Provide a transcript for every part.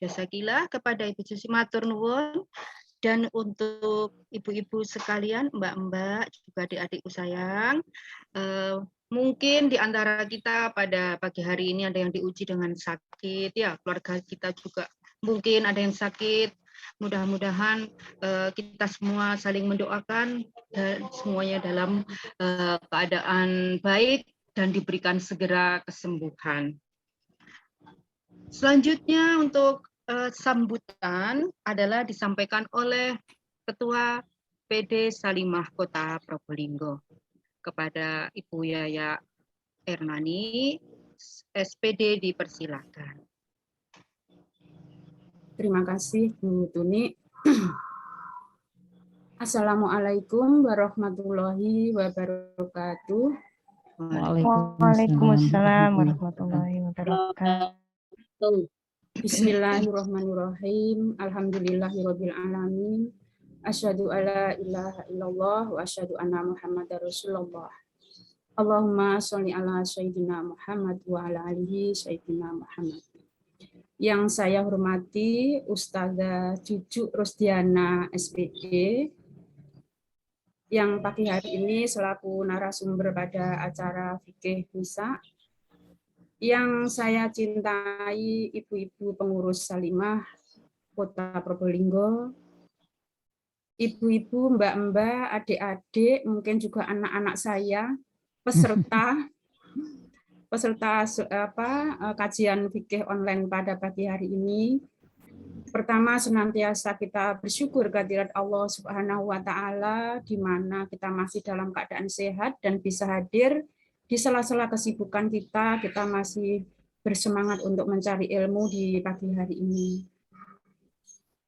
Jasakillah kepada Ibu Susi matur nuwun. Dan untuk ibu-ibu sekalian, mbak-mbak, juga adik-adikku sayang, mungkin di antara kita pada pagi hari ini ada yang diuji dengan sakit, ya keluarga kita juga mungkin ada yang sakit. Mudah-mudahan kita semua saling mendoakan dan semuanya dalam keadaan baik dan diberikan segera kesembuhan. Selanjutnya untuk sambutan adalah disampaikan oleh Ketua PD Salimah Kota Probolinggo kepada Ibu Yaya Ernani, SPD dipersilakan. Terima kasih Bu Tuni. Assalamualaikum warahmatullahi wabarakatuh. Waalaikumsalam warahmatullahi wabarakatuh. Bismillahirrahmanirrahim. Alhamdulillahirabbil alamin. Asyhadu alla ilaha illallah wa asyhadu anna Muhammadar Rasulullah. Allahumma sholli ala sayyidina Muhammad wa ala alihi sayyidina Muhammad. Yang saya hormati Ustazah Jujuk Rosdiana SPD yang pagi hari ini selaku narasumber pada acara Fikih Nisa. Yang saya cintai ibu-ibu pengurus Salimah Kota Probolinggo, ibu-ibu, mbak-mbak, adik-adik, mungkin juga anak-anak saya, peserta kajian fikih online pada pagi hari ini. Pertama, senantiasa kita bersyukur kehadirat Allah Subhanahu wa taala di mana kita masih dalam keadaan sehat dan bisa hadir di sela-sela kesibukan kita masih bersemangat untuk mencari ilmu di pagi hari ini.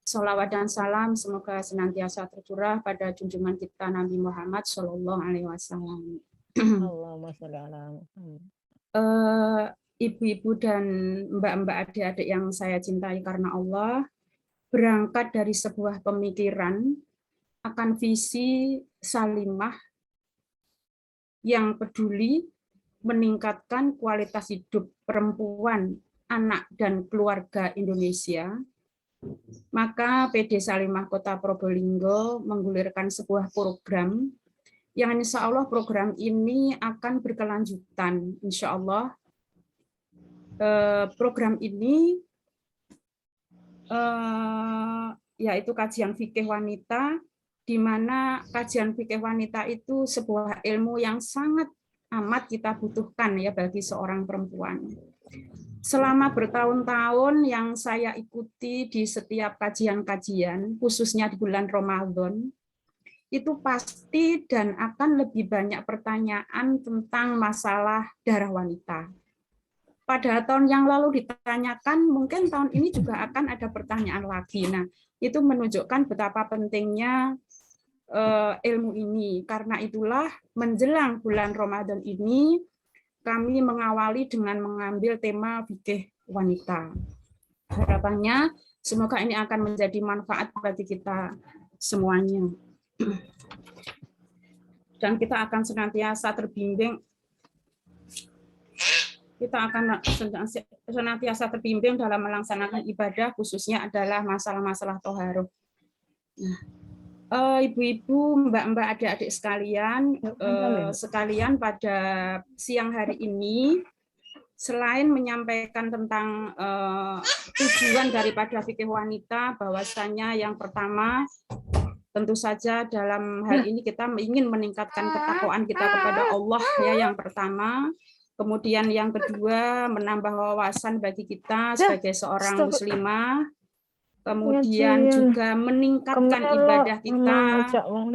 Sholawat dan salam semoga senantiasa tercurah pada junjungan kita Nabi Muhammad Shallallahu Alaihi Wasallam. Ibu-ibu dan mbak-mbak adik-adik yang saya cintai karena Allah, berangkat dari sebuah pemikiran akan visi Salimah yang peduli meningkatkan kualitas hidup perempuan, anak, dan keluarga Indonesia, maka PD Salimah Kota Probolinggo menggulirkan sebuah program yang insya Allah program ini akan berkelanjutan. Insya Allah program ini yaitu kajian fikih wanita, di mana kajian fikih wanita itu sebuah ilmu yang sangat amat kita butuhkan ya bagi seorang perempuan. Selama bertahun-tahun yang saya ikuti di setiap kajian-kajian, khususnya di bulan Ramadan, itu pasti dan akan lebih banyak pertanyaan tentang masalah darah wanita. Pada tahun yang lalu ditanyakan, mungkin tahun ini juga akan ada pertanyaan lagi. Nah, itu menunjukkan betapa pentingnya ilmu ini. Karena itulah menjelang bulan Ramadan ini, kami mengawali dengan mengambil tema fikih wanita. Harapannya semoga ini akan menjadi manfaat bagi kita semuanya. Dan kita akan senantiasa terbimbing dalam melaksanakan ibadah, khususnya adalah masalah-masalah toharoh. Nah, ibu-ibu, mbak-mbak, adik-adik sekalian, pada siang hari ini, selain menyampaikan tentang tujuan daripada fikih wanita, bahwasanya yang pertama, tentu saja dalam hal ini kita ingin meningkatkan ketakwaan kita kepada Allah ya yang pertama. Kemudian yang kedua, menambah wawasan bagi kita sebagai seorang muslimah. Kemudian juga meningkatkan ibadah kita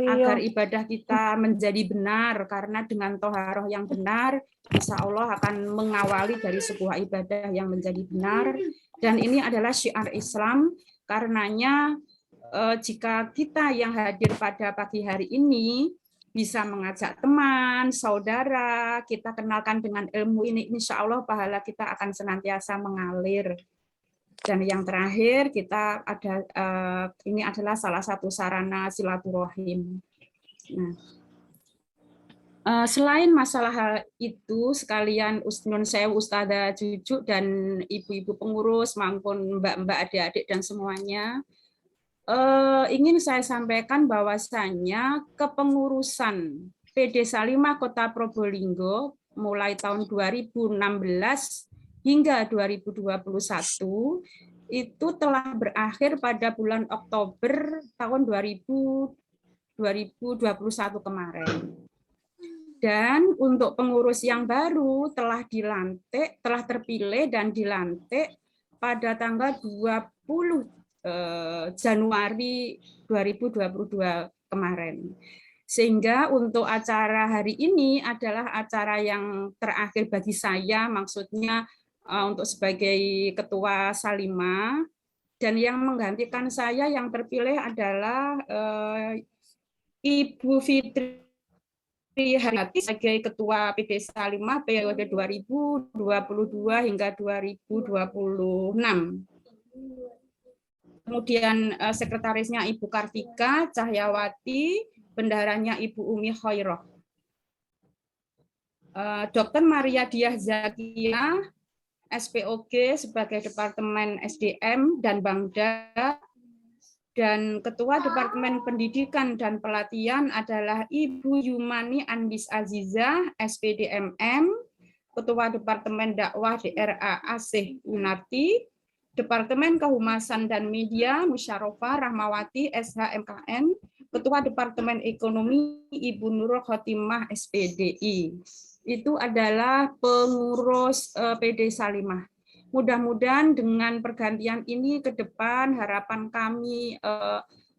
agar ibadah kita menjadi benar, karena dengan toharoh yang benar, insya Allah akan mengawali dari sebuah ibadah yang menjadi benar. Dan ini adalah syiar Islam, karenanya jika kita yang hadir pada pagi hari ini bisa mengajak teman, saudara, kita kenalkan dengan ilmu ini, insya Allah pahala kita akan senantiasa mengalir. Dan yang terakhir kita ada ini adalah salah satu sarana silaturahim. Nah, Selain masalah hal itu, sekalian Nyun Sewu, Ustadzah Juju dan ibu-ibu pengurus maupun mbak-mbak, adik-adik dan semuanya, ingin saya sampaikan bahwasannya kepengurusan PD Salimah Kota Probolinggo mulai tahun 2016 hingga 2021 itu telah berakhir pada bulan Oktober tahun 2021 kemarin. Dan untuk pengurus yang baru telah terpilih dan dilantik pada tanggal 20 Januari 2022 kemarin. Sehingga untuk acara hari ini adalah acara yang terakhir bagi saya, maksudnya untuk sebagai Ketua Salimah, dan yang menggantikan saya yang terpilih adalah Ibu Fitri Haryati sebagai Ketua PD Salimah periode 2022 hingga 2026. Kemudian sekretarisnya Ibu Kartika Cahyawati, bendaharanya Ibu Umi Khoiroh. Dr. Maria Diah Zakia, SPOG sebagai Departemen SDM dan Bangda, dan Ketua Departemen Pendidikan dan Pelatihan adalah Ibu Yumani Andis Aziza, SPDMM, Ketua Departemen Dakwah DRA Asih Yunarti, Departemen Kehumasan dan Media Musyarofa Rahmawati SHMKN, Ketua Departemen Ekonomi Ibu Nurul Khotimah SPDI. Itu adalah pengurus PD Salimah. Mudah-mudahan dengan pergantian ini ke depan harapan kami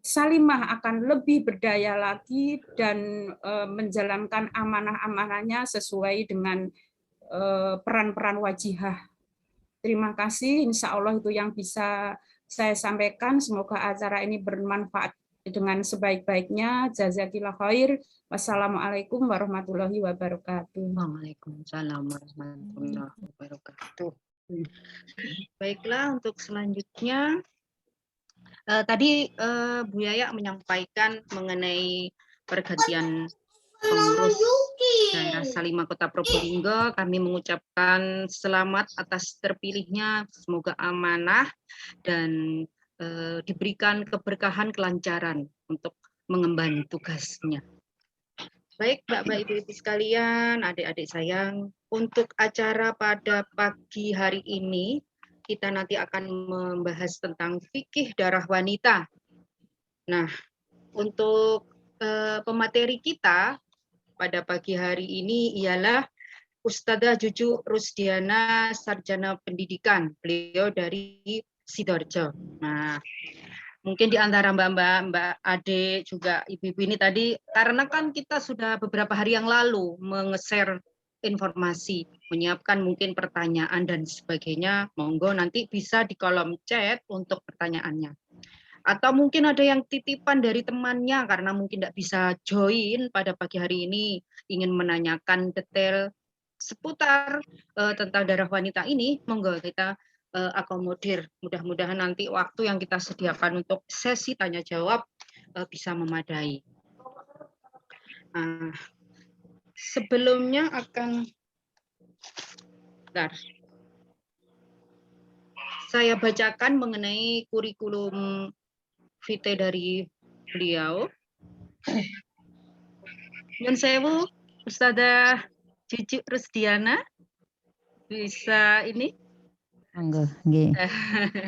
Salimah akan lebih berdaya lagi dan menjalankan amanah-amanahnya sesuai dengan peran-peran wajihah. Terima kasih, insya Allah itu yang bisa saya sampaikan. Semoga acara ini bermanfaat dengan sebaik-baiknya. Jazakillah khair. Wassalamualaikum warahmatullahi wabarakatuh. Waalaikumsalam warahmatullahi wabarakatuh. Baiklah, untuk selanjutnya tadi Bu Yaya menyampaikan mengenai pergantian pengurus daerah Salimah Kota Probolinggo. Kami mengucapkan selamat atas terpilihnya, semoga amanah dan diberikan keberkahan kelancaran untuk mengemban tugasnya. Baik, Bapak Ibu sekalian, adik-adik sayang, untuk acara pada pagi hari ini kita nanti akan membahas tentang fikih darah wanita. Nah, untuk pemateri kita pada pagi hari ini ialah Ustadzah Juju Rusdiana, Sarjana Pendidikan. Beliau dari Sidoarjo. Nah, mungkin di antara mbak-mbak, adik, juga ibu-ibu ini tadi, karena kan kita sudah beberapa hari yang lalu menge-share informasi, menyiapkan mungkin pertanyaan dan sebagainya, monggo nanti bisa di kolom chat untuk pertanyaannya. Atau mungkin ada yang titipan dari temannya karena mungkin tidak bisa join pada pagi hari ini, ingin menanyakan detail seputar tentang darah wanita ini, monggo kita akomodir. Mudah-mudahan nanti waktu yang kita sediakan untuk sesi tanya jawab bisa memadai. Sebelumnya akan saya bacakan mengenai kurikulum vitae dari beliau. Nyun sewu, Ustadzah Juju Rusdiana, bisa ini?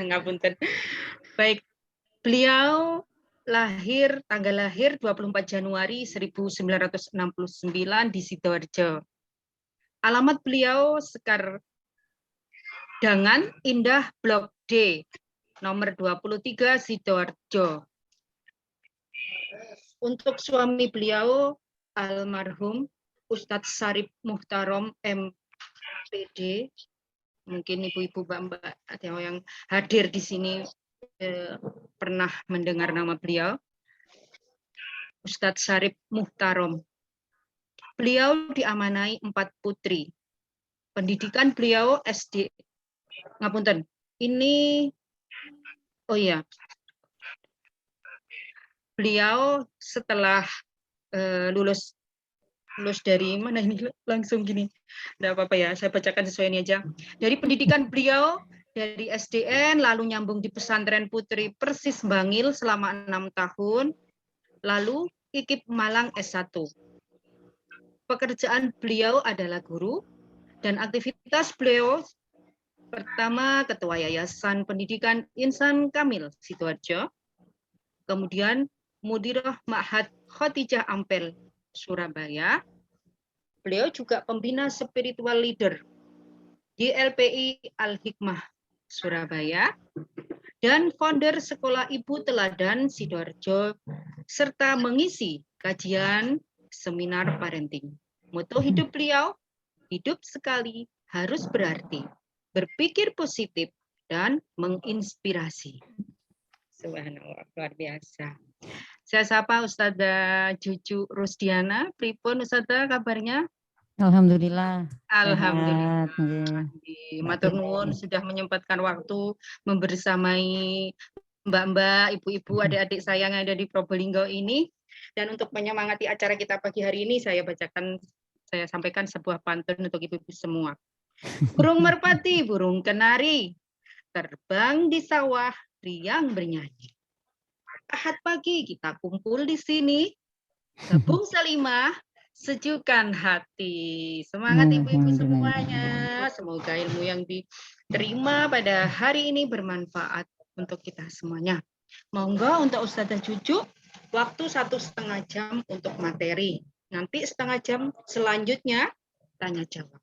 Ngapunten. Baik, beliau tanggal lahir 24 Januari 1969 di Sidoarjo. Alamat beliau Sekar Dangan Indah Blok D, nomor 23 Sidoarjo. Untuk suami beliau almarhum Ustadz Sarip Muhtarom MPD. Mungkin ibu-ibu, mbak-mbak atau yang hadir di sini pernah mendengar nama beliau, Ustadz Sarip Muhtarom. Beliau diamanai 4 putri. Pendidikan beliau SD. Ngapunten. Ini, oh iya, beliau setelah lulus lulus dari mana ini langsung gini. Enggak apa-apa ya, saya bacakan sesuai ini aja. Dari pendidikan beliau dari SDN lalu nyambung di Pesantren Putri Persis Bangil selama 6 tahun, lalu IKIP Malang S1. Pekerjaan beliau adalah guru dan aktivitas beliau pertama Ketua Yayasan Pendidikan Insan Kamil Sidoarjo, kemudian Mudirah Ma'had Khadijah Ampel Surabaya. Beliau juga pembina spiritual leader di LPI Al-Hikmah Surabaya dan founder Sekolah Ibu Teladan Sidoarjo serta mengisi kajian seminar parenting. Moto hidup beliau, hidup sekali harus berarti, berpikir positif dan menginspirasi. Subhanallah, luar biasa. Saya sapa Ustazah Juju Rusdiana. Pripun Ustazah kabarnya? Alhamdulillah. Alhamdulillah. Sehat. Matur nuwun sudah menyempatkan waktu membersamai mbak-mbak, ibu-ibu, adik-adik saya yang ada di Probolinggo ini. Dan untuk menyemangati acara kita pagi hari ini, saya sampaikan sebuah pantun untuk ibu-ibu semua. Burung merpati, burung kenari, terbang di sawah, riang bernyanyi. Ahad pagi kita kumpul di sini, gabung selimah, sejukkan hati. Semangat ibu-ibu semuanya. Semoga ilmu yang diterima pada hari ini bermanfaat untuk kita semuanya. Monggo untuk Ustazah Juju, waktu 1,5 jam untuk materi. Nanti 1/2 jam selanjutnya tanya jawab.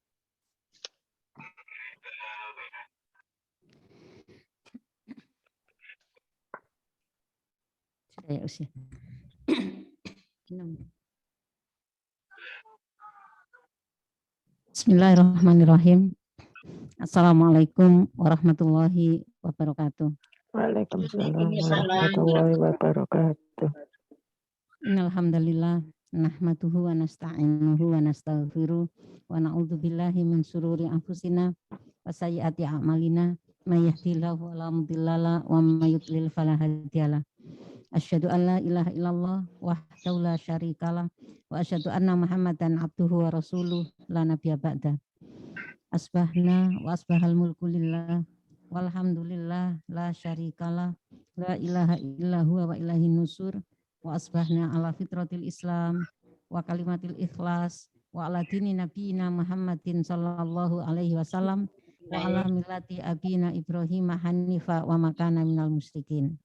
Saya usia. Bismillahirrahmanirrahim. Assalamualaikum warahmatullahi wabarakatuh. Waalaikumsalam warahmatullahi wabarakatuh. Innalhamdalillah nahmaduhu wa nasta'inuhu wa nastaghfiruh wa na'udzubillahi min syururi anfusina wa sayyiati a'malina may yahdihillahu fala mudhillalah wa may yudlil fala hadiyalah. Asyhadu an la ilaha illallah wahdahu la syarikalah wa asyhadu anna Muhammadan abduhu wa rasuluh la nabiyya ba'da. Asbahna wa asbahal mulku lillah walhamdulillah la syarikalah la ilaha illa huwa wa ilahin nusur wa asbahna ala fitratil Islam wa kalimatil ikhlas wa ala dini nabiyina Muhammadin sallallahu alaihi wasallam wa ala millati abina Ibrahim hanifa wa makana minal musyrikin.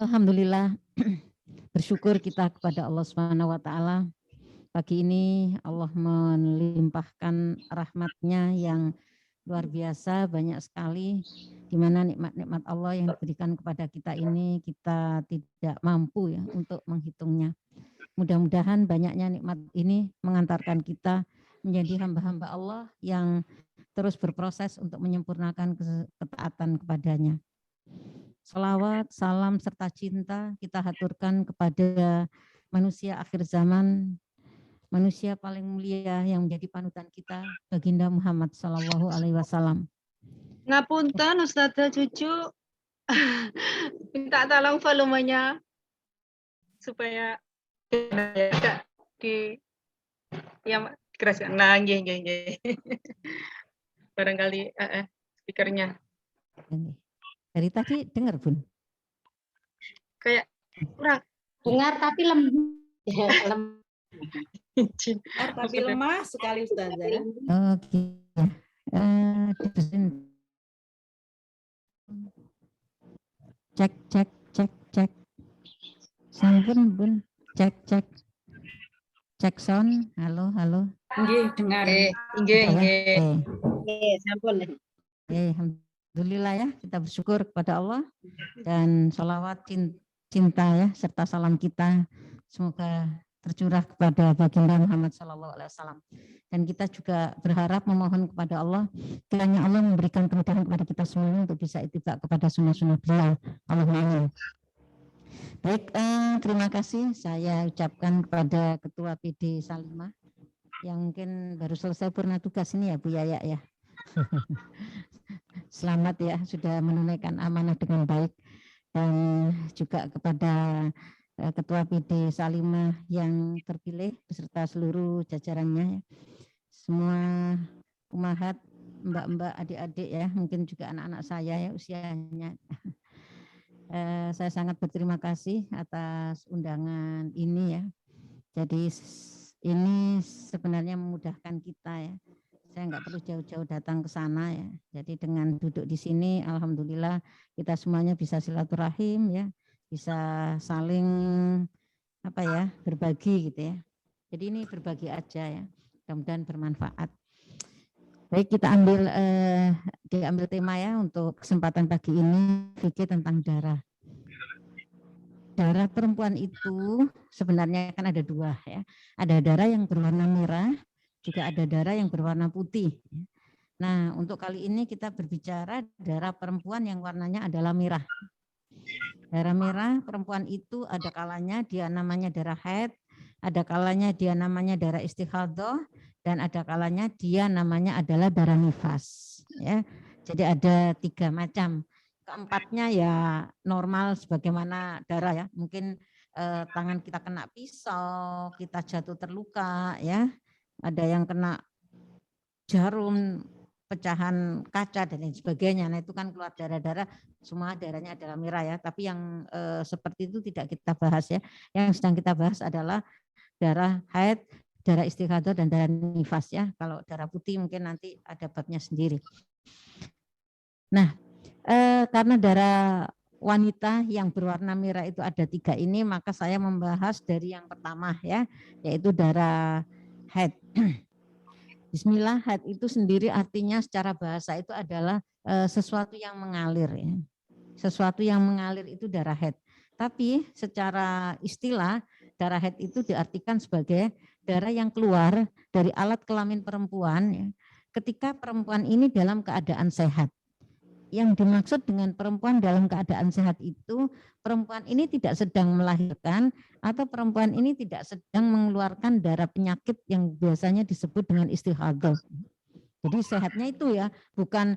Alhamdulillah, bersyukur kita kepada Allah Subhanahu wa taala. Pagi ini Allah melimpahkan rahmat-Nya yang luar biasa, banyak sekali, di mana nikmat-nikmat Allah yang diberikan kepada kita ini kita tidak mampu ya untuk menghitungnya. Mudah-mudahan banyaknya nikmat ini mengantarkan kita menjadi hamba-hamba Allah yang terus berproses untuk menyempurnakan ketaatan kepadanya. Salawat, salam, serta cinta kita haturkan kepada manusia akhir zaman, manusia paling mulia yang menjadi panutan kita, Baginda Muhammad Sallallahu Alaihi Wasallam. Ngapunten Ustazah Juju, minta tolong volumenya supaya di yang keraskan. Nah, nggih. Barangkali speakernya. Dari tadi dengar Bun? Kayak kurang dengar tapi lemah. Tapi lemah sekali Ustazah. Oke. Cek. Sampun Bun. Cek sound. Halo. Nggih, dengar. Nggih. Sampun. Alhamdulillah ya, kita bersyukur kepada Allah dan sholawat cinta ya serta salam kita semoga tercurah kepada Baginda Muhammad Sallallahu Alaihi Wasallam. Dan kita juga berharap memohon kepada Allah kiranya Allah memberikan kemudahan kepada kita semua untuk bisa ittiba kepada sunnah-sunnah beliau. Allahumma amin. Baik, terima kasih saya ucapkan kepada Ketua PD Salimah yang mungkin baru selesai purna tugas ini ya Bu Yaya ya. Selamat ya sudah menunaikan amanah dengan baik, dan juga kepada Ketua PD Salimah yang terpilih beserta seluruh jajarannya, semua umahat, mbak-mbak, adik-adik ya, mungkin juga anak-anak saya ya usianya. Saya sangat berterima kasih atas undangan ini ya. Jadi ini sebenarnya memudahkan kita ya. Saya nggak perlu jauh-jauh datang ke sana ya. Jadi dengan duduk di sini, alhamdulillah kita semuanya bisa silaturahim ya, bisa saling berbagi gitu ya. Jadi ini berbagi aja ya. Mudah-mudahan bermanfaat. Baik, kita diambil tema ya untuk kesempatan pagi ini, fikih tentang darah. Darah perempuan itu sebenarnya kan ada dua ya. Ada darah yang berwarna merah, juga ada darah yang berwarna putih. Nah, untuk kali ini kita berbicara darah perempuan yang warnanya adalah merah. Darah merah perempuan itu ada kalanya dia namanya darah haid, ada kalanya dia namanya darah istighadah, dan ada kalanya dia namanya adalah darah nifas. Ya, jadi ada 3 macam. Keempatnya ya normal sebagaimana darah ya. Mungkin tangan kita kena pisau, kita jatuh terluka ya. Ada yang kena jarum, pecahan kaca dan lain sebagainya. Nah, itu kan keluar darah-darah, semua darahnya adalah merah ya. Tapi yang seperti itu tidak kita bahas ya. Yang sedang kita bahas adalah darah haid, darah istighadah dan darah nifas ya. Kalau darah putih mungkin nanti ada babnya sendiri. Nah, karena darah wanita yang berwarna merah itu ada 3 ini, maka saya membahas dari yang pertama ya, yaitu darah haid. Bismillah, haid itu sendiri artinya secara bahasa itu adalah sesuatu yang mengalir ya. Sesuatu yang mengalir itu darah haid. Tapi secara istilah darah haid itu diartikan sebagai darah yang keluar dari alat kelamin perempuan ya, ketika perempuan ini dalam keadaan sehat. Yang dimaksud dengan perempuan dalam keadaan sehat itu perempuan ini tidak sedang melahirkan atau perempuan ini tidak sedang mengeluarkan darah penyakit yang biasanya disebut dengan istighadah. Jadi sehatnya itu ya, bukan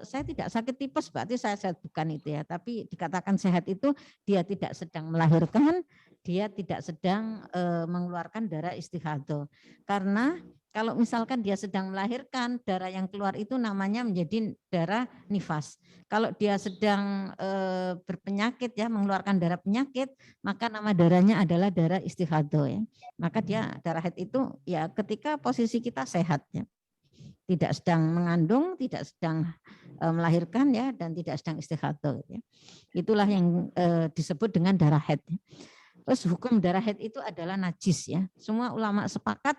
saya tidak sakit tipes berarti saya sehat, bukan itu ya. Tapi dikatakan sehat itu dia tidak sedang melahirkan, dia tidak sedang mengeluarkan darah istighadah. Karena kalau misalkan dia sedang melahirkan, darah yang keluar itu namanya menjadi darah nifas. Kalau dia sedang berpenyakit ya, mengeluarkan darah penyakit, maka nama darahnya adalah darah istighadah ya. Maka dia darah haid itu ya ketika posisi kita sehat ya. Tidak sedang mengandung, tidak sedang melahirkan ya, dan tidak sedang istighadah ya. Itulah yang disebut dengan darah haid. Terus hukum darah haid itu adalah najis ya. Semua ulama sepakat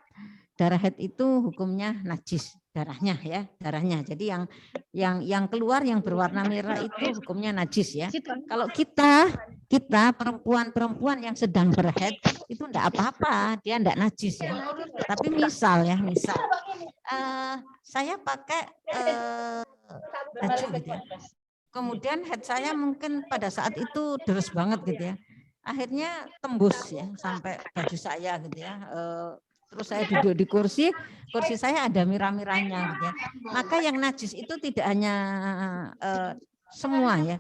darah haid itu hukumnya najis, darahnya ya, darahnya. Jadi yang keluar yang berwarna merah itu hukumnya najis ya. Kalau kita perempuan-perempuan yang sedang berhaid itu enggak apa-apa, dia enggak najis ya. Tapi misal saya pakai baju gitu ya. Kemudian haid saya mungkin pada saat itu deres banget gitu ya. Akhirnya tembus ya sampai baju saya gitu ya. Terus saya duduk di kursi saya ada mirah-mirahnya gitu ya. Maka yang najis itu tidak hanya semua ya.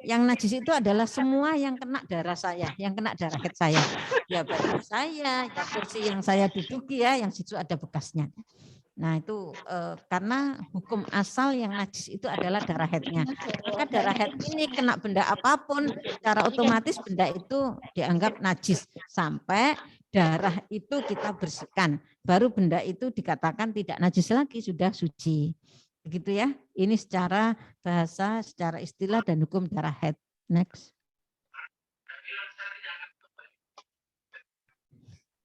Yang najis itu adalah semua yang kena darah saya, yang kena darah haid saya. Ya baju saya, ya kursi yang saya duduki ya, yang situ ada bekasnya. Nah itu karena hukum asal yang najis itu adalah darah haidnya. Maka darah haid ini kena benda apapun, secara otomatis benda itu dianggap najis. Sampai darah itu kita bersihkan. Baru benda itu dikatakan tidak najis lagi, sudah suci. Begitu ya. Ini secara bahasa, secara istilah dan hukum darah haid. Next.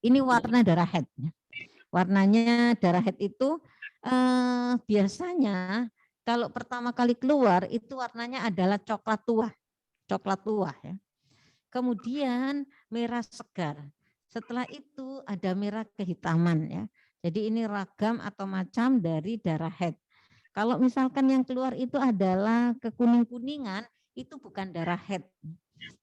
Ini warna darah haid. Warnanya darah haid itu biasanya kalau pertama kali keluar itu warnanya adalah coklat tua ya. Kemudian merah segar. Setelah itu ada merah kehitaman ya. Jadi ini ragam atau macam dari darah haid. Kalau misalkan yang keluar itu adalah kekuning-kuningan, itu bukan darah haid.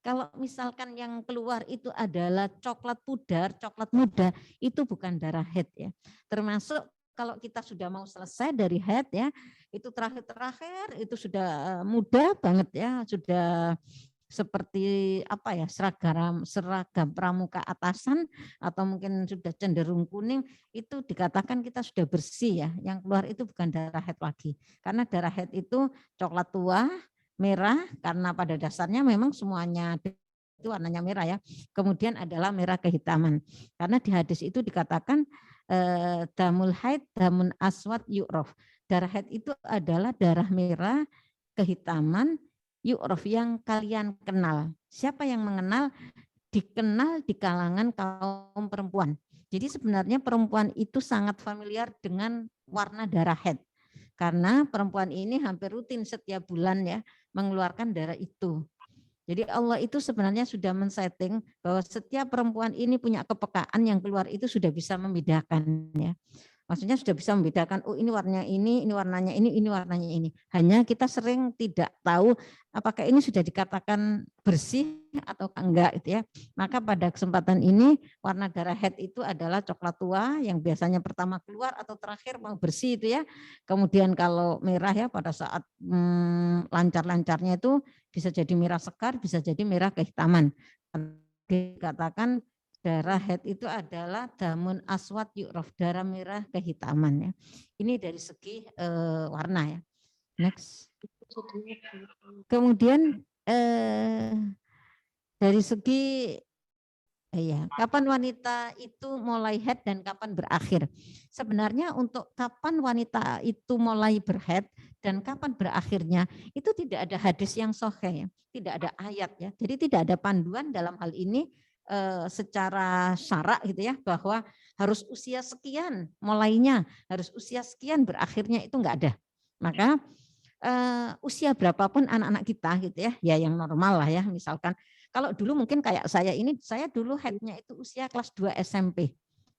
Kalau misalkan yang keluar itu adalah coklat pudar, coklat muda, itu bukan darah haid ya. Termasuk kalau kita sudah mau selesai dari haid ya, itu terakhir itu sudah muda banget ya, sudah seperti apa ya, seragam pramuka atasan atau mungkin sudah cenderung kuning, itu dikatakan kita sudah bersih ya. Yang keluar itu bukan darah haid lagi. Karena darah haid itu coklat tua, merah, karena pada dasarnya memang semuanya itu warnanya merah ya. Kemudian adalah merah kehitaman. Karena di hadis itu dikatakan damul haid, damun aswad yu'rof. Darah haid itu adalah darah merah kehitaman yu'rof yang kalian kenal. Siapa yang mengenal? Dikenal di kalangan kaum perempuan. Jadi sebenarnya perempuan itu sangat familiar dengan warna darah haid. Karena perempuan ini hampir rutin setiap bulan ya mengeluarkan darah itu. Jadi Allah itu sebenarnya sudah men-setting bahwa setiap perempuan ini punya kepekaan yang keluar itu sudah bisa membedakan ya. Maksudnya sudah bisa membedakan, oh ini warnanya ini warnanya ini warnanya ini. Hanya kita sering tidak tahu apakah ini sudah dikatakan bersih atau enggak gitu ya. Maka pada kesempatan ini warna darah haid itu adalah coklat tua yang biasanya pertama keluar atau terakhir mau bersih itu ya. Kemudian kalau merah ya pada saat lancar-lancarnya itu bisa jadi merah sekar, bisa jadi merah kehitaman. Dikatakan darah haid itu adalah damun aswad yu'rof, darah merah kehitaman ya. Ini dari segi warna ya. Next. Kemudian dari segi kapan wanita itu mulai haid dan kapan berakhir. Sebenarnya untuk kapan wanita itu mulai berhaid dan kapan berakhirnya itu tidak ada hadis yang sahih ya, tidak ada ayat ya. Jadi tidak ada panduan dalam hal ini secara syarak gitu ya, bahwa harus usia sekian mulainya, harus usia sekian berakhirnya, itu enggak ada. Maka usia berapapun anak-anak kita gitu ya yang normal lah ya, misalkan kalau dulu mungkin kayak saya ini, saya dulu haidnya itu usia kelas 2 SMP.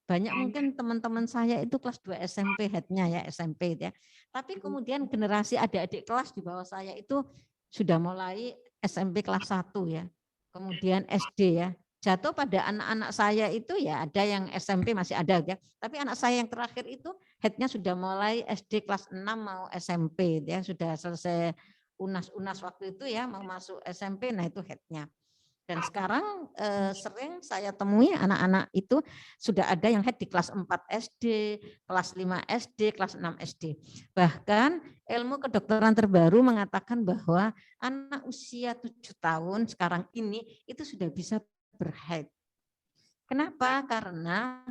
Banyak mungkin teman-teman saya itu kelas 2 SMP haidnya ya, SMP ya. Tapi kemudian generasi adik-adik kelas di bawah saya itu sudah mulai SMP kelas 1 ya. Kemudian SD ya. Jatuh pada anak-anak saya itu ya ada yang SMP masih ada ya. Tapi anak saya yang terakhir itu haidnya sudah mulai SD kelas 6 mau SMP ya, sudah selesai unas waktu itu ya, mau masuk SMP, nah itu haidnya. Dan sekarang sering saya temui anak-anak itu sudah ada yang haid di kelas 4 SD, kelas 5 SD, kelas 6 SD. Bahkan ilmu kedokteran terbaru mengatakan bahwa anak usia 7 tahun sekarang ini itu sudah bisa berhaid. Kenapa? Karena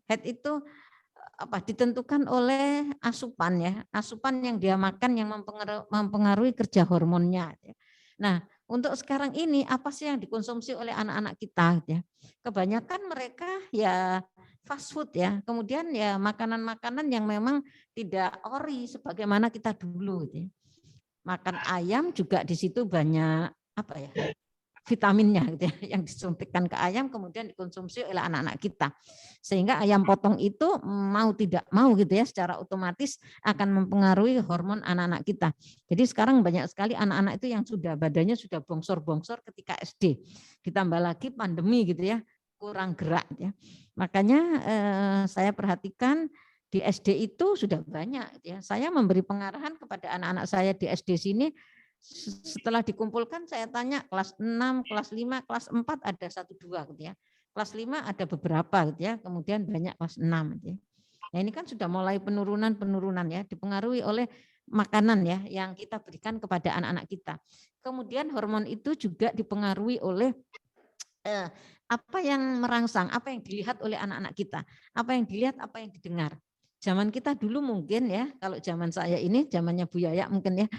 haid itu ditentukan oleh asupan ya, asupan yang dia makan yang mempengaruhi kerja hormonnya. Nah, untuk sekarang ini apa sih yang dikonsumsi oleh anak-anak kita ya? Kebanyakan mereka ya fast food ya, kemudian ya makanan-makanan yang memang tidak ori sebagaimana kita dulu gitu ya. Makan ayam juga di situ banyak vitaminnya gitu ya, yang disuntikkan ke ayam kemudian dikonsumsi oleh anak-anak kita. Sehingga ayam potong itu mau tidak mau gitu ya secara otomatis akan mempengaruhi hormon anak-anak kita. Jadi sekarang banyak sekali anak-anak itu yang sudah badannya sudah bongsor-bongsor ketika SD. Ditambah lagi pandemi gitu ya, kurang gerak ya. Makanya saya perhatikan di SD itu sudah banyak ya. Saya memberi pengarahan kepada anak-anak saya di SD sini. Setelah dikumpulkan saya tanya kelas 6, kelas 5, kelas 4 ada 1-2 gitu ya. Kelas 5 ada beberapa gitu ya, kemudian banyak kelas 6 gitu ya. Nah, ini kan sudah mulai penurunan ya, dipengaruhi oleh makanan ya yang kita berikan kepada anak-anak kita. Kemudian hormon itu juga dipengaruhi oleh apa yang merangsang, apa yang dilihat oleh anak-anak kita, apa yang dilihat, apa yang didengar. Zaman kita dulu mungkin ya, kalau zaman saya ini, zamannya Bu Yaya mungkin ya,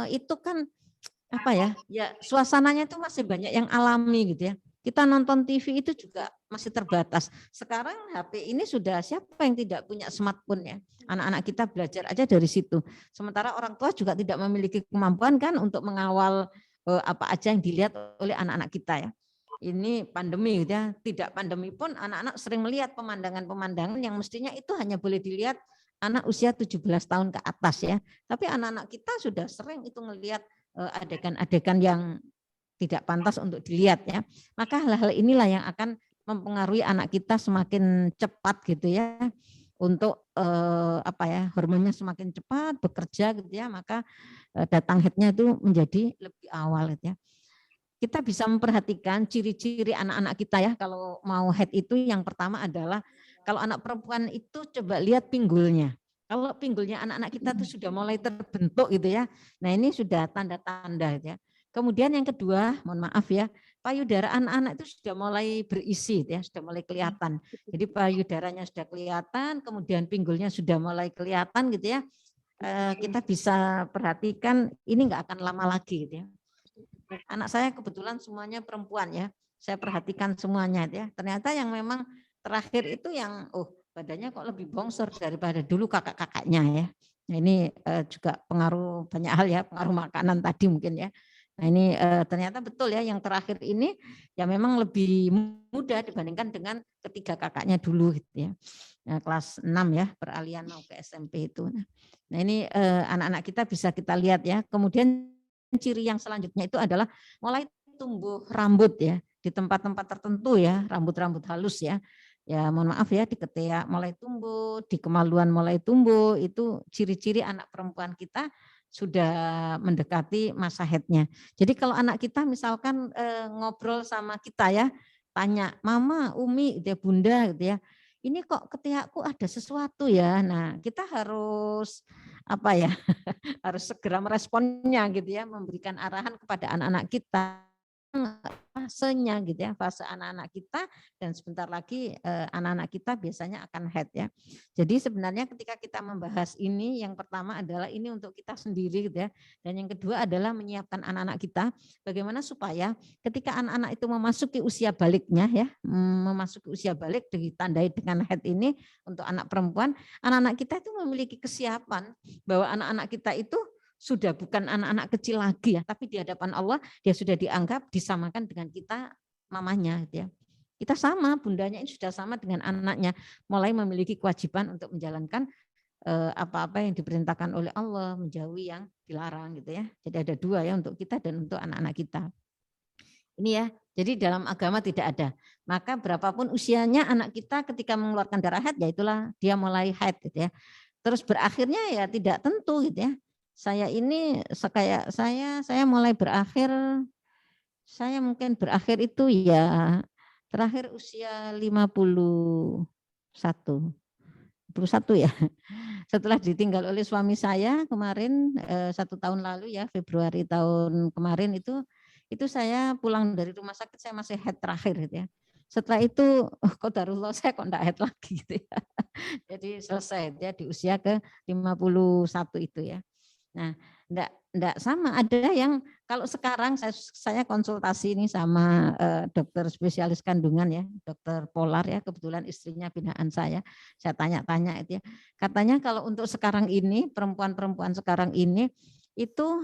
itu kan ya suasananya itu masih banyak yang alami gitu ya. Kita nonton TV itu juga masih terbatas. Sekarang HP ini sudah, siapa yang tidak punya smartphone ya? Anak-anak kita belajar aja dari situ. Sementara orang tua juga tidak memiliki kemampuan kan untuk mengawal apa aja yang dilihat oleh anak-anak kita ya. Ini pandemi gitu ya, tidak pandemi pun anak-anak sering melihat pemandangan-pemandangan yang mestinya itu hanya boleh dilihat anak usia 17 tahun ke atas ya. Tapi anak-anak kita sudah sering itu melihat adegan-adegan yang tidak pantas untuk dilihat ya. Maka hal-hal inilah yang akan mempengaruhi anak kita semakin cepat gitu ya untuk hormonnya semakin cepat bekerja gitu ya, maka datang haidnya itu menjadi lebih awal gitu ya. Kita bisa memperhatikan ciri-ciri anak-anak kita ya kalau mau haid itu, yang pertama adalah kalau anak perempuan itu coba lihat pinggulnya. Kalau pinggulnya anak-anak kita itu sudah mulai terbentuk gitu ya. Nah ini sudah tanda-tanda gitu ya. Kemudian yang kedua, mohon maaf ya, payudara anak-anak itu sudah mulai berisi ya, sudah mulai kelihatan. Jadi payudaranya sudah kelihatan, kemudian pinggulnya sudah mulai kelihatan gitu ya. Kita bisa perhatikan ini enggak akan lama lagi gitu ya. Anak saya kebetulan semuanya perempuan ya. Saya perhatikan semuanya ya. Ternyata yang memang terakhir itu yang badannya kok lebih bongsor daripada dulu kakak-kakaknya ya. Nah, ini juga pengaruh banyak hal ya, pengaruh makanan tadi mungkin ya. Nah, ini ternyata betul ya, yang terakhir ini ya memang lebih mudah dibandingkan dengan ketiga kakaknya dulu gitu ya. Nah, kelas 6 ya, peralihan mau ke SMP itu. Nah, ini anak-anak kita bisa kita lihat ya. Kemudian ciri yang selanjutnya itu adalah mulai tumbuh rambut ya di tempat-tempat tertentu ya, rambut-rambut halus ya. Ya mohon maaf ya, di ketiak mulai tumbuh, di kemaluan mulai tumbuh, itu ciri-ciri anak perempuan kita sudah mendekati masa haidnya. Jadi kalau anak kita misalkan ngobrol sama kita ya, tanya, "Mama, Umi, gitu ya, Bunda," gitu ya. "Ini kok ketiakku ada sesuatu ya." Nah, kita harus harus segera meresponnya gitu ya, memberikan arahan kepada anak-anak kita fasenya gitu ya, fase anak-anak kita, dan sebentar lagi anak-anak kita biasanya akan haid ya. Jadi sebenarnya ketika kita membahas ini, yang pertama adalah ini untuk kita sendiri gitu ya, dan yang kedua adalah menyiapkan anak-anak kita bagaimana supaya ketika anak-anak itu memasuki usia baliknya ya, memasuki usia balik ditandai dengan haid ini untuk anak perempuan, anak-anak kita itu memiliki kesiapan bahwa anak-anak kita itu sudah bukan anak-anak kecil lagi ya, tapi di hadapan Allah dia sudah dianggap disamakan dengan kita mamanya gitu ya. Kita sama, bundanya ini sudah sama dengan anaknya, mulai memiliki kewajiban untuk menjalankan apa-apa yang diperintahkan oleh Allah, menjauhi yang dilarang gitu ya. Jadi ada dua ya, untuk kita dan untuk anak-anak kita. Ini ya, jadi dalam agama tidak ada. Maka berapapun usianya anak kita ketika mengeluarkan darah haid, ya itulah dia mulai haid gitu ya. Terus berakhirnya ya tidak tentu gitu ya. Saya ini kayak saya mulai berakhir, saya mungkin berakhir itu ya terakhir usia 51 ya. Setelah ditinggal oleh suami saya kemarin 1 tahun lalu ya, Februari tahun kemarin itu saya pulang dari rumah sakit, saya masih haid terakhir gitu ya. Setelah itu qadarullah saya kok enggak haid lagi gitu ya. Jadi selesai ya di usia ke 51 itu ya. Nah, enggak sama, ada yang kalau sekarang saya konsultasi ini sama dokter spesialis kandungan ya, dokter Polar ya, kebetulan istrinya binaan saya tanya-tanya itu ya. Katanya kalau untuk sekarang ini, perempuan-perempuan sekarang ini itu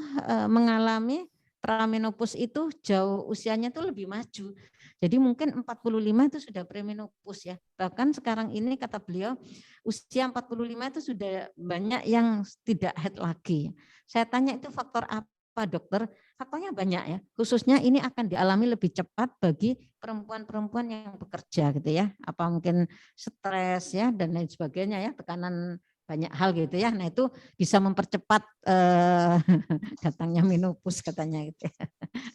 mengalami pramenopause itu jauh usianya itu lebih maju. Jadi mungkin 45 itu sudah premenopause ya. Bahkan sekarang ini kata beliau usia 45 itu sudah banyak yang tidak haid lagi. Saya tanya itu faktor apa dokter? Faktornya banyak ya. Khususnya ini akan dialami lebih cepat bagi perempuan-perempuan yang bekerja gitu ya. Apa mungkin stres ya dan lain sebagainya ya, tekanan banyak hal gitu ya. Nah itu bisa mempercepat datangnya menopause katanya gitu ya.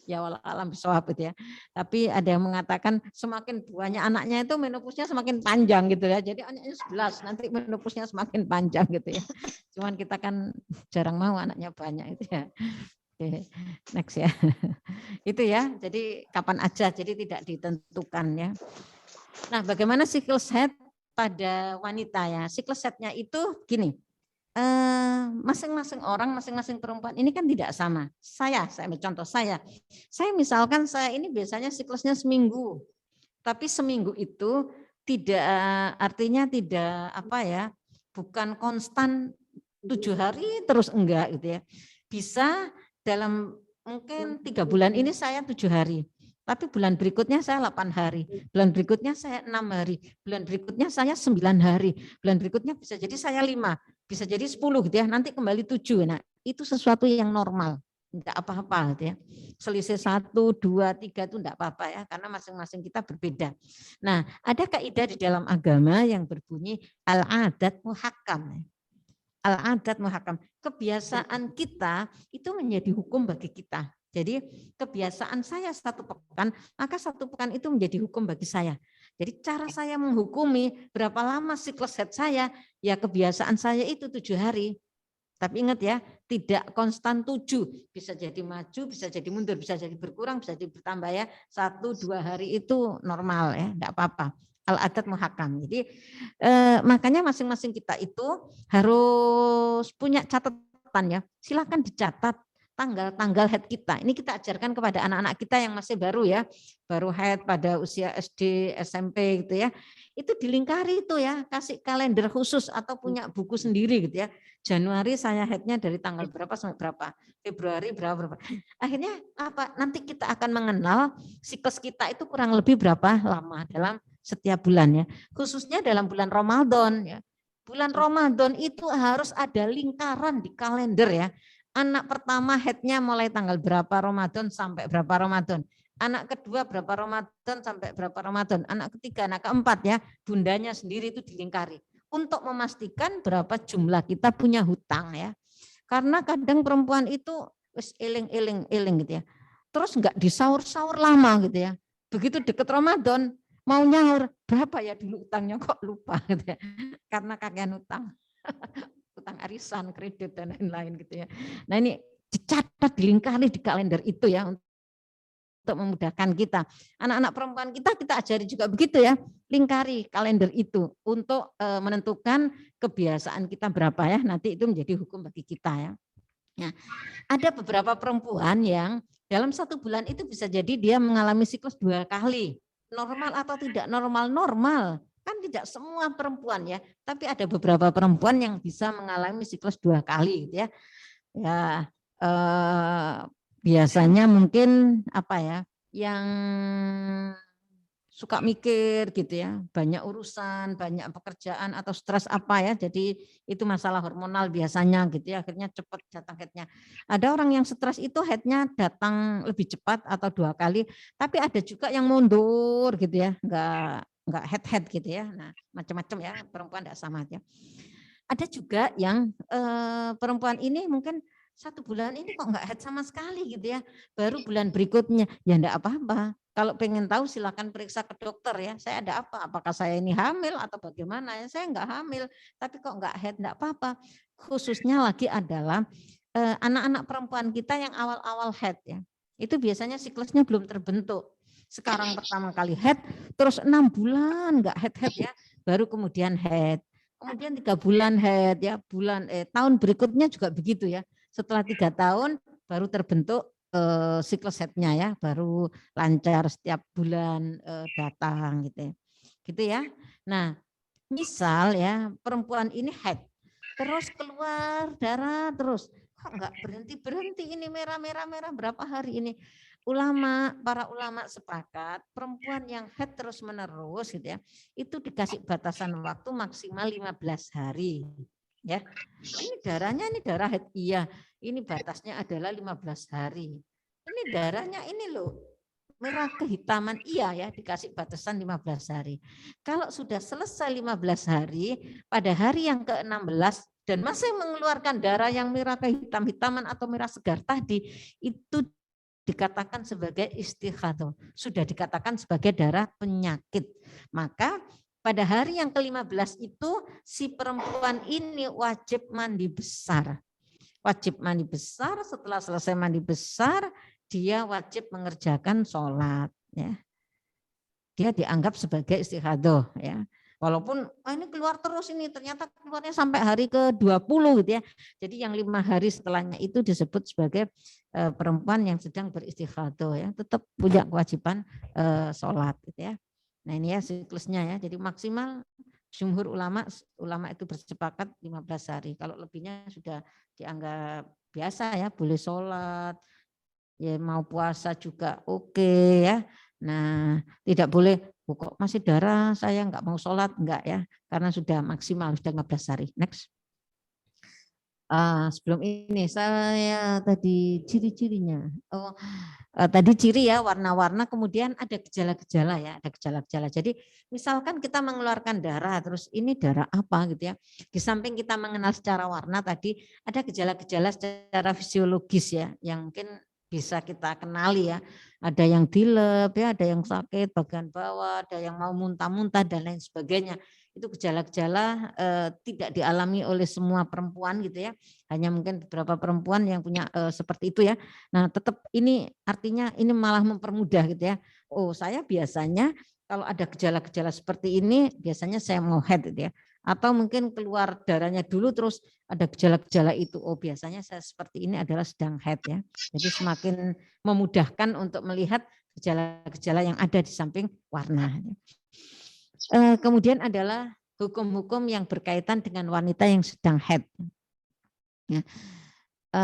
Ya walau alam bisawab gitu ya. Tapi ada yang mengatakan semakin banyak anaknya itu menopause-nya semakin panjang gitu ya. Jadi anaknya 11 nanti menopause-nya semakin panjang gitu ya. Cuman kita kan jarang mau anaknya banyak itu ya. Oke, next ya. Itu ya. Jadi kapan aja, jadi tidak ditentukan ya. Nah, bagaimana siklus haid pada wanita ya? Siklus haidnya itu gini. Masing-masing orang, masing-masing perempuan ini kan tidak sama. Saya ambil contoh saya misalkan saya ini biasanya siklusnya seminggu, tapi seminggu itu tidak artinya tidak bukan konstan 7 hari terus enggak gitu ya. Bisa dalam mungkin 3 bulan ini saya 7 hari. Tapi bulan berikutnya saya 8 hari, bulan berikutnya saya 6 hari, bulan berikutnya saya 9 hari, bulan berikutnya bisa jadi saya 5, bisa jadi 10 gitu ya, nanti kembali 7. Nah, itu sesuatu yang normal enggak apa-apa gitu ya. Selisih 1, 2, 3 itu enggak apa-apa ya, karena masing-masing kita berbeda. Nah, ada kaidah di dalam agama yang berbunyi al-adat muhakkam. Al-adat muhakkam. Kebiasaan kita itu menjadi hukum bagi kita. Jadi kebiasaan saya 1 pekan, maka 1 pekan itu menjadi hukum bagi saya. Jadi cara saya menghukumi berapa lama siklus haid saya, ya kebiasaan saya itu 7 hari. Tapi ingat ya, tidak konstan 7, bisa jadi maju, bisa jadi mundur, bisa jadi berkurang, bisa jadi bertambah ya. 1-2 hari itu normal ya, enggak apa-apa. Al-adat muhakkam. Jadi makanya masing-masing kita itu harus punya catatan ya. Silakan dicatat tanggal-tanggal haid kita. Ini kita ajarkan kepada anak-anak kita yang masih baru ya, baru haid pada usia SD, SMP gitu ya. Itu dilingkari itu ya, kasih kalender khusus atau punya buku sendiri gitu ya. Januari saya haidnya dari tanggal berapa sampai berapa, Februari berapa. Akhirnya apa? Nanti kita akan mengenal siklus kita itu kurang lebih berapa lama dalam setiap bulan ya. Khususnya dalam bulan Ramadan ya. Bulan Ramadan itu harus ada lingkaran di kalender ya. Anak pertama haidnya mulai tanggal berapa Ramadan sampai berapa Ramadan. Anak kedua berapa Ramadan sampai berapa Ramadan. Anak ketiga, anak keempat ya, bundanya sendiri itu dilingkari. Untuk memastikan berapa jumlah kita punya hutang ya. Karena kadang perempuan itu eling gitu ya. Terus enggak disaur-saur lama gitu ya. Begitu deket Ramadan mau nyaur, berapa ya dulu utangnya kok lupa gitu ya. Karena kakean utang. Utang arisan, kredit dan lain-lain gitu ya. Nah ini dicatat, dilingkari di kalender itu ya untuk memudahkan kita. Anak-anak perempuan kita ajari juga begitu ya, lingkari kalender itu untuk menentukan kebiasaan kita berapa ya, nanti itu menjadi hukum bagi kita ya. Nah, ada beberapa perempuan yang dalam 1 bulan itu bisa jadi dia mengalami siklus 2 kali. Normal atau tidak normal, kan tidak semua perempuan ya, tapi ada beberapa perempuan yang bisa mengalami siklus 2 kali gitu ya. Ya, biasanya mungkin apa ya, yang suka mikir gitu ya, banyak urusan, banyak pekerjaan atau stres apa ya, jadi itu masalah hormonal biasanya gitu ya, akhirnya cepat datang haidnya. Ada orang yang stres itu haidnya datang lebih cepat atau 2 kali, tapi ada juga yang mundur gitu ya, enggak haid gitu ya. Nah, macam-macam ya, perempuan enggak sama ya. Ada juga yang perempuan ini mungkin 1 bulan ini kok enggak haid sama sekali gitu ya. Baru bulan berikutnya, ya enggak apa-apa. Kalau pengen tahu silakan periksa ke dokter ya. Saya ada apa? Apakah saya ini hamil atau bagaimana ya? Saya enggak hamil, tapi kok enggak haid, enggak apa-apa. Khususnya lagi adalah anak-anak perempuan kita yang awal-awal haid ya. Itu biasanya siklusnya belum terbentuk. Sekarang pertama kali haid, terus 6 bulan enggak haid ya, baru kemudian haid. Kemudian 3 bulan haid ya, tahun berikutnya juga begitu ya. Setelah 3 tahun baru terbentuk siklus haidnya ya, baru lancar setiap bulan datang gitu ya. Gitu ya. Nah, misal ya perempuan ini haid, terus keluar darah terus, kok enggak berhenti ini merah berapa hari ini. Para ulama sepakat perempuan yang haid terus menerus gitu ya, itu dikasih batasan waktu maksimal 15 hari. Ya, ini darahnya ini darah haid, iya, ini batasnya adalah 15 hari. Ini darahnya ini loh, merah kehitaman, iya ya, dikasih batasan 15 hari. Kalau sudah selesai 15 hari, pada hari yang ke-16 dan masih mengeluarkan darah yang merah kehitam-hitaman atau merah segar tadi, itu dikatakan sebagai istighathah, sudah dikatakan sebagai darah penyakit. Maka pada hari yang ke-15 itu si perempuan ini wajib mandi besar. Wajib mandi besar, setelah selesai mandi besar, dia wajib mengerjakan sholat. Ya. Dia dianggap sebagai istighathah. Ya. Walaupun ini keluar terus ini, ternyata keluarnya sampai hari ke-20 gitu ya. Jadi yang 5 hari setelahnya itu disebut sebagai perempuan yang sedang beristighathah ya. Tetap punya kewajiban sholat gitu ya. Nah ini ya siklusnya ya, jadi maksimal jumhur ulama itu bersepakat 15 hari. Kalau lebihnya sudah dianggap biasa ya, boleh sholat, ya mau puasa juga oke ya. Nah tidak boleh, kok masih darah saya enggak mau sholat, enggak ya, karena sudah maksimal, sudah 15 hari. Next. Sebelum ini saya tadi ciri-cirinya. Tadi ciri ya warna-warna, kemudian ada gejala-gejala ya, ada gejala-gejala. Jadi misalkan kita mengeluarkan darah, terus ini darah apa gitu ya. Di samping kita mengenal secara warna tadi, ada gejala-gejala secara fisiologis ya, yang mungkin bisa kita kenali ya. Ada yang dilep ya, ada yang sakit bagian bawah, ada yang mau muntah-muntah dan lain sebagainya. Itu gejala-gejala tidak dialami oleh semua perempuan gitu ya, hanya mungkin beberapa perempuan yang punya seperti itu ya. Nah tetap ini artinya ini malah mempermudah gitu ya. Oh saya biasanya kalau ada gejala-gejala seperti ini biasanya saya mau head gitu ya, atau mungkin keluar darahnya dulu terus ada gejala-gejala itu, oh biasanya saya seperti ini adalah sedang head ya. Jadi semakin memudahkan untuk melihat gejala-gejala yang ada di samping warna. Kemudian adalah hukum-hukum yang berkaitan dengan wanita yang sedang haid. Ya.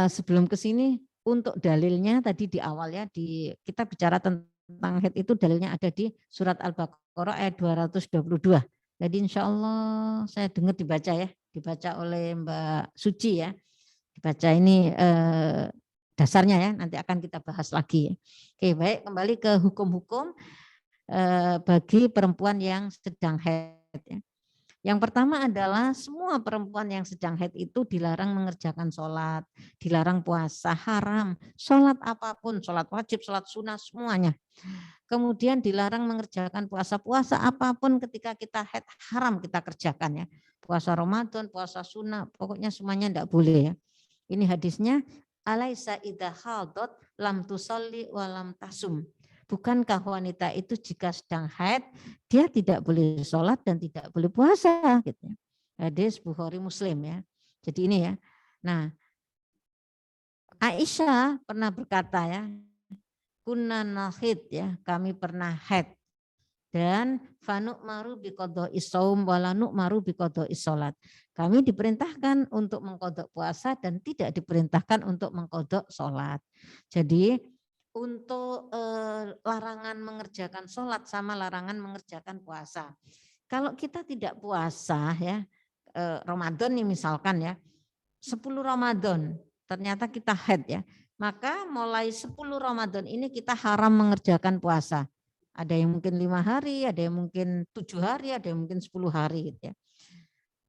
Sebelum ke sini untuk dalilnya tadi di awal ya, kita bicara tentang haid itu dalilnya ada di surat Al-Baqarah ayat 222. Jadi insya Allah saya dengar dibaca oleh Mbak Suci ya. Dibaca ini dasarnya ya, nanti akan kita bahas lagi. Oke, baik, kembali ke hukum-hukum bagi perempuan yang sedang haid. Yang pertama adalah semua perempuan yang sedang haid itu dilarang mengerjakan sholat, dilarang puasa, haram, sholat apapun, sholat wajib, sholat sunnah, semuanya. Kemudian dilarang mengerjakan puasa apapun ketika kita haid, haram kita kerjakan ya. Puasa Ramadan, puasa sunnah, pokoknya semuanya tidak boleh ya. Ini hadisnya, alaisa idza hadat lam tusalli wa lam tasum. Bukankah wanita itu jika sedang haid dia tidak boleh sholat dan tidak boleh puasa gitu ya. Hadis Bukhari Muslim ya. Jadi ini ya. Nah, Aisyah pernah berkata ya, kunna nahid ya, kami pernah haid. Dan fanuk maru biqadha isaum wala nu'maru biqadha isolat. Kami diperintahkan untuk mengqadha puasa dan tidak diperintahkan untuk mengqadha sholat. Jadi untuk larangan mengerjakan sholat sama larangan mengerjakan puasa. Kalau kita tidak puasa ya, Ramadan nih misalkan ya, 10 Ramadan ternyata kita haid ya, maka mulai 10 Ramadan ini kita haram mengerjakan puasa. Ada yang mungkin 5 hari, ada yang mungkin 7 hari, ada yang mungkin 10 hari gitu ya.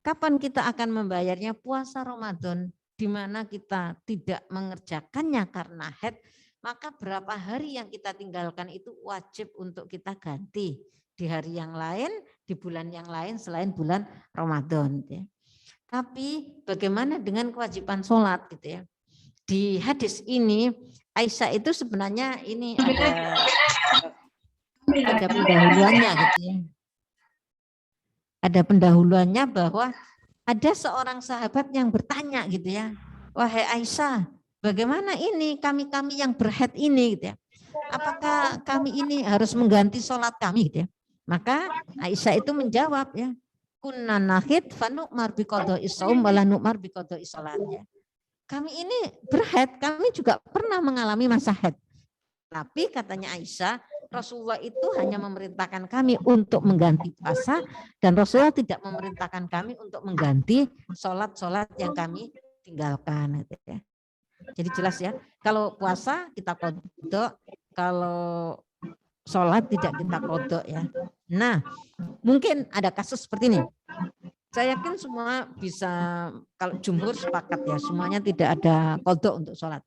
Kapan kita akan membayarnya? Puasa Ramadan, di mana kita tidak mengerjakannya karena haid, maka berapa hari yang kita tinggalkan itu wajib untuk kita ganti di hari yang lain, di bulan yang lain selain bulan Ramadan. Ya. Tapi bagaimana dengan kewajiban sholat gitu ya? Di hadis ini Aisyah itu sebenarnya ini ada pendahuluannya gitu ya. Ada pendahuluannya bahwa ada seorang sahabat yang bertanya gitu ya, wahai Aisyah, bagaimana ini kami-kami yang berhaid ini gitu ya. Apakah kami ini harus mengganti sholat kami gitu ya. Maka Aisyah itu menjawab ya, kunna nahid fanu'mar biqadha isaum wala nu'mar biqadha isolat ya. Kami ini berhaid, kami juga pernah mengalami masa haid. Tapi katanya Aisyah, Rasulullah itu hanya memerintahkan kami untuk mengganti puasa dan Rasulullah tidak memerintahkan kami untuk mengganti sholat-sholat yang kami tinggalkan. Gitu ya. Jadi jelas ya, kalau puasa kita qadha, kalau sholat tidak kita qadha ya. Nah, mungkin ada kasus seperti ini. Saya yakin semua bisa, kalau jumhur sepakat ya, semuanya tidak ada qadha untuk sholat.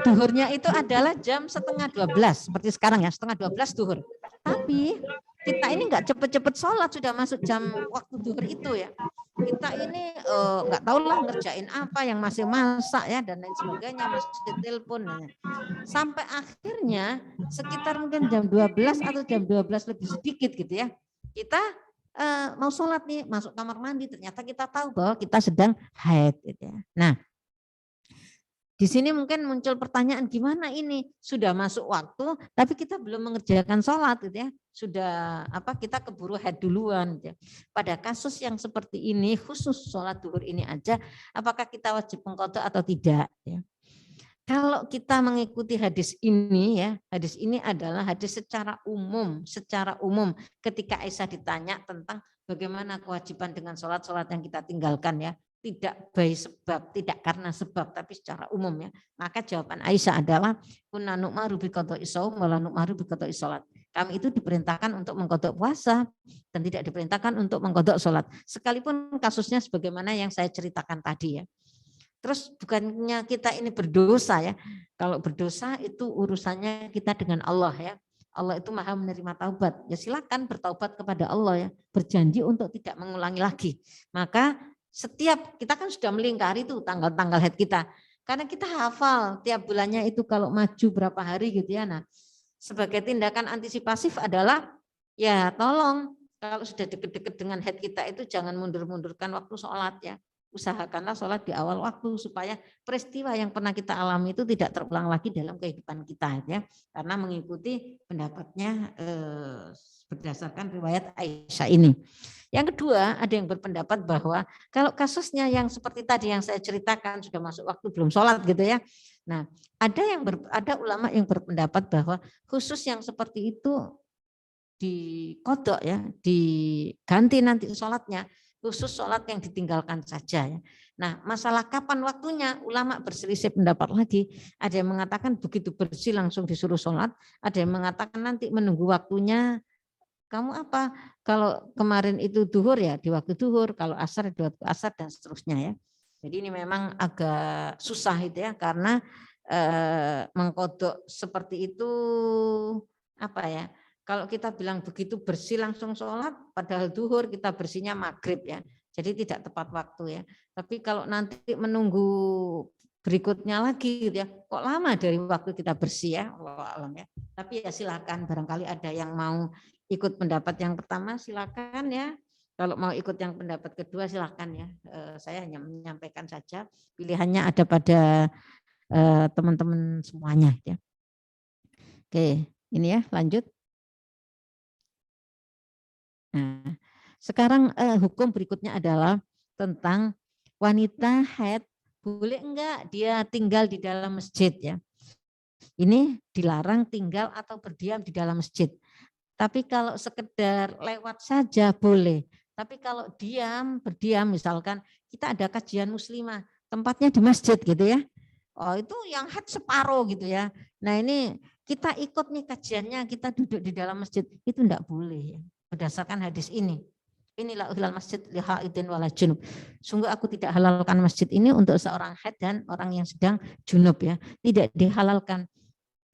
Duhurnya itu adalah jam 11:30 seperti sekarang ya, 11:30 duhur. Tapi kita ini nggak cepet-cepet sholat, sudah masuk jam waktu duhur itu ya. Kita ini nggak tahu lah ngerjain apa, yang masih masak ya dan lain sebagainya, masih telepon. Ya. Sampai akhirnya sekitar mungkin jam 12 atau jam 12 lebih sedikit gitu ya. Kita mau sholat nih, masuk kamar mandi, ternyata kita tahu bahwa kita sedang haid gitu ya. Nah, di sini mungkin muncul pertanyaan, gimana ini sudah masuk waktu tapi kita belum mengerjakan sholat gitu ya, sudah kita keburu haid duluan gitu ya. Pada kasus yang seperti ini, khusus sholat duhur ini aja, apakah kita wajib mengqadha atau tidak ya. Kalau kita mengikuti hadis ini ya, hadis ini adalah hadis secara umum ketika Aisyah ditanya tentang bagaimana kewajiban dengan sholat-sholat yang kita tinggalkan ya. Tidak by sebab, tidak karena sebab, tapi secara umum ya. Maka jawaban Aisyah adalah kunna nu'maru bi qada'i shaum wa la nu'maru bi qada'i shalat. Kami itu diperintahkan untuk mengkodok puasa dan tidak diperintahkan untuk mengkodok sholat. Sekalipun kasusnya sebagaimana yang saya ceritakan tadi ya. Terus bukannya kita ini berdosa ya. Kalau berdosa itu urusannya kita dengan Allah ya. Allah itu maha menerima taubat. Ya silakan bertaubat kepada Allah ya. Berjanji untuk tidak mengulangi lagi. Maka setiap kita kan sudah melingkari itu tanggal-tanggal haid kita. Karena kita hafal tiap bulannya itu kalau maju berapa hari gitu ya. Nah, sebagai tindakan antisipasif adalah ya tolong kalau sudah deket-deket dengan haid kita itu jangan mundur-mundurkan waktu sholat ya. Usahakanlah sholat di awal waktu supaya peristiwa yang pernah kita alami itu tidak terulang lagi dalam kehidupan kita ya. Karena mengikuti pendapatnya berdasarkan riwayat Aisyah ini. Yang kedua, ada yang berpendapat bahwa kalau kasusnya yang seperti tadi yang saya ceritakan sudah masuk waktu belum sholat gitu ya. Nah, ada ulama yang berpendapat bahwa khusus yang seperti itu dikodok ya, diganti nanti sholatnya, khusus sholat yang ditinggalkan saja ya. Nah, masalah kapan waktunya ulama berselisih pendapat lagi. Ada yang mengatakan begitu bersih langsung disuruh sholat, ada yang mengatakan nanti menunggu waktunya. Kamu apa? Kalau kemarin itu duhur ya di waktu duhur, kalau asar di waktu asar dan seterusnya ya. Jadi ini memang agak susah itu ya karena mengkodok seperti itu apa ya? Kalau kita bilang begitu bersih langsung sholat, padahal duhur kita bersihnya maghrib ya. Jadi tidak tepat waktu ya. Tapi kalau nanti menunggu berikutnya lagi gitu ya, kok lama dari waktu kita bersih ya, Allah alam ya. Tapi ya silakan barangkali ada yang mau ikut pendapat yang pertama silakan ya. Kalau mau ikut yang pendapat kedua silakan ya. Saya hanya menyampaikan saja. Pilihannya ada pada teman-teman semuanya ya. Oke, ini ya lanjut. Nah, sekarang hukum berikutnya adalah tentang wanita haid boleh enggak dia tinggal di dalam masjid ya. Ini dilarang tinggal atau berdiam di dalam masjid. Tapi kalau sekedar lewat saja boleh. Tapi kalau berdiam misalkan kita ada kajian muslimah, tempatnya di masjid gitu ya. Oh itu yang haid separuh gitu ya. Nah ini kita ikut nih kajiannya, kita duduk di dalam masjid, itu enggak boleh ya. Berdasarkan hadis ini. Inilah uhlal masjid lihaidin wala junub. Sungguh aku tidak halalkan masjid ini untuk seorang haid dan orang yang sedang junub ya. Tidak dihalalkan.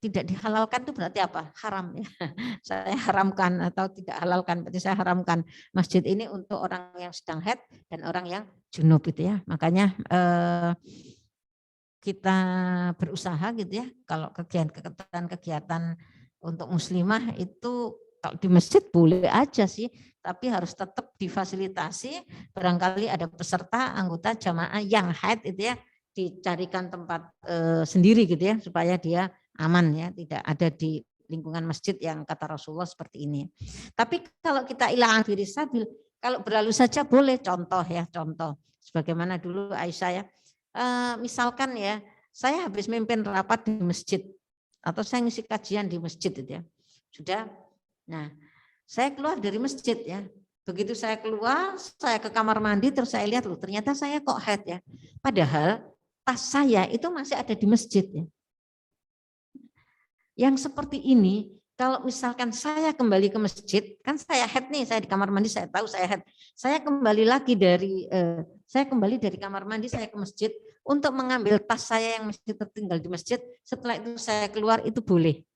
Tidak dihalalkan itu berarti apa? Haram ya. Saya haramkan atau tidak halalkan berarti saya haramkan masjid ini untuk orang yang sedang haid dan orang yang junub itu ya. Makanya kita berusaha gitu ya. Kalau kegiatan untuk muslimah itu kalau di masjid boleh aja sih, tapi harus tetap difasilitasi. Barangkali ada peserta anggota jamaah yang haid itu ya, dicarikan tempat sendiri gitu ya supaya dia aman ya, tidak ada di lingkungan masjid yang kata Rasulullah seperti ini. Tapi kalau kita ilangan diri sabil, kalau berlalu saja boleh. Contoh ya, contoh sebagaimana dulu Aisyah ya, misalkan ya saya habis mimpin rapat di masjid atau saya ngisi kajian di masjid itu ya, sudah. Nah saya keluar dari masjid ya, begitu saya keluar saya ke kamar mandi terus saya lihat loh ternyata saya kok haid ya, padahal tas saya itu masih ada di masjid ya. Yang seperti ini, kalau misalkan saya kembali ke masjid, kan saya haid nih, saya di kamar mandi, saya tahu saya haid. Saya kembali lagi dari kamar mandi, saya ke masjid untuk mengambil tas saya yang masih tertinggal di masjid. Setelah itu saya keluar, itu boleh.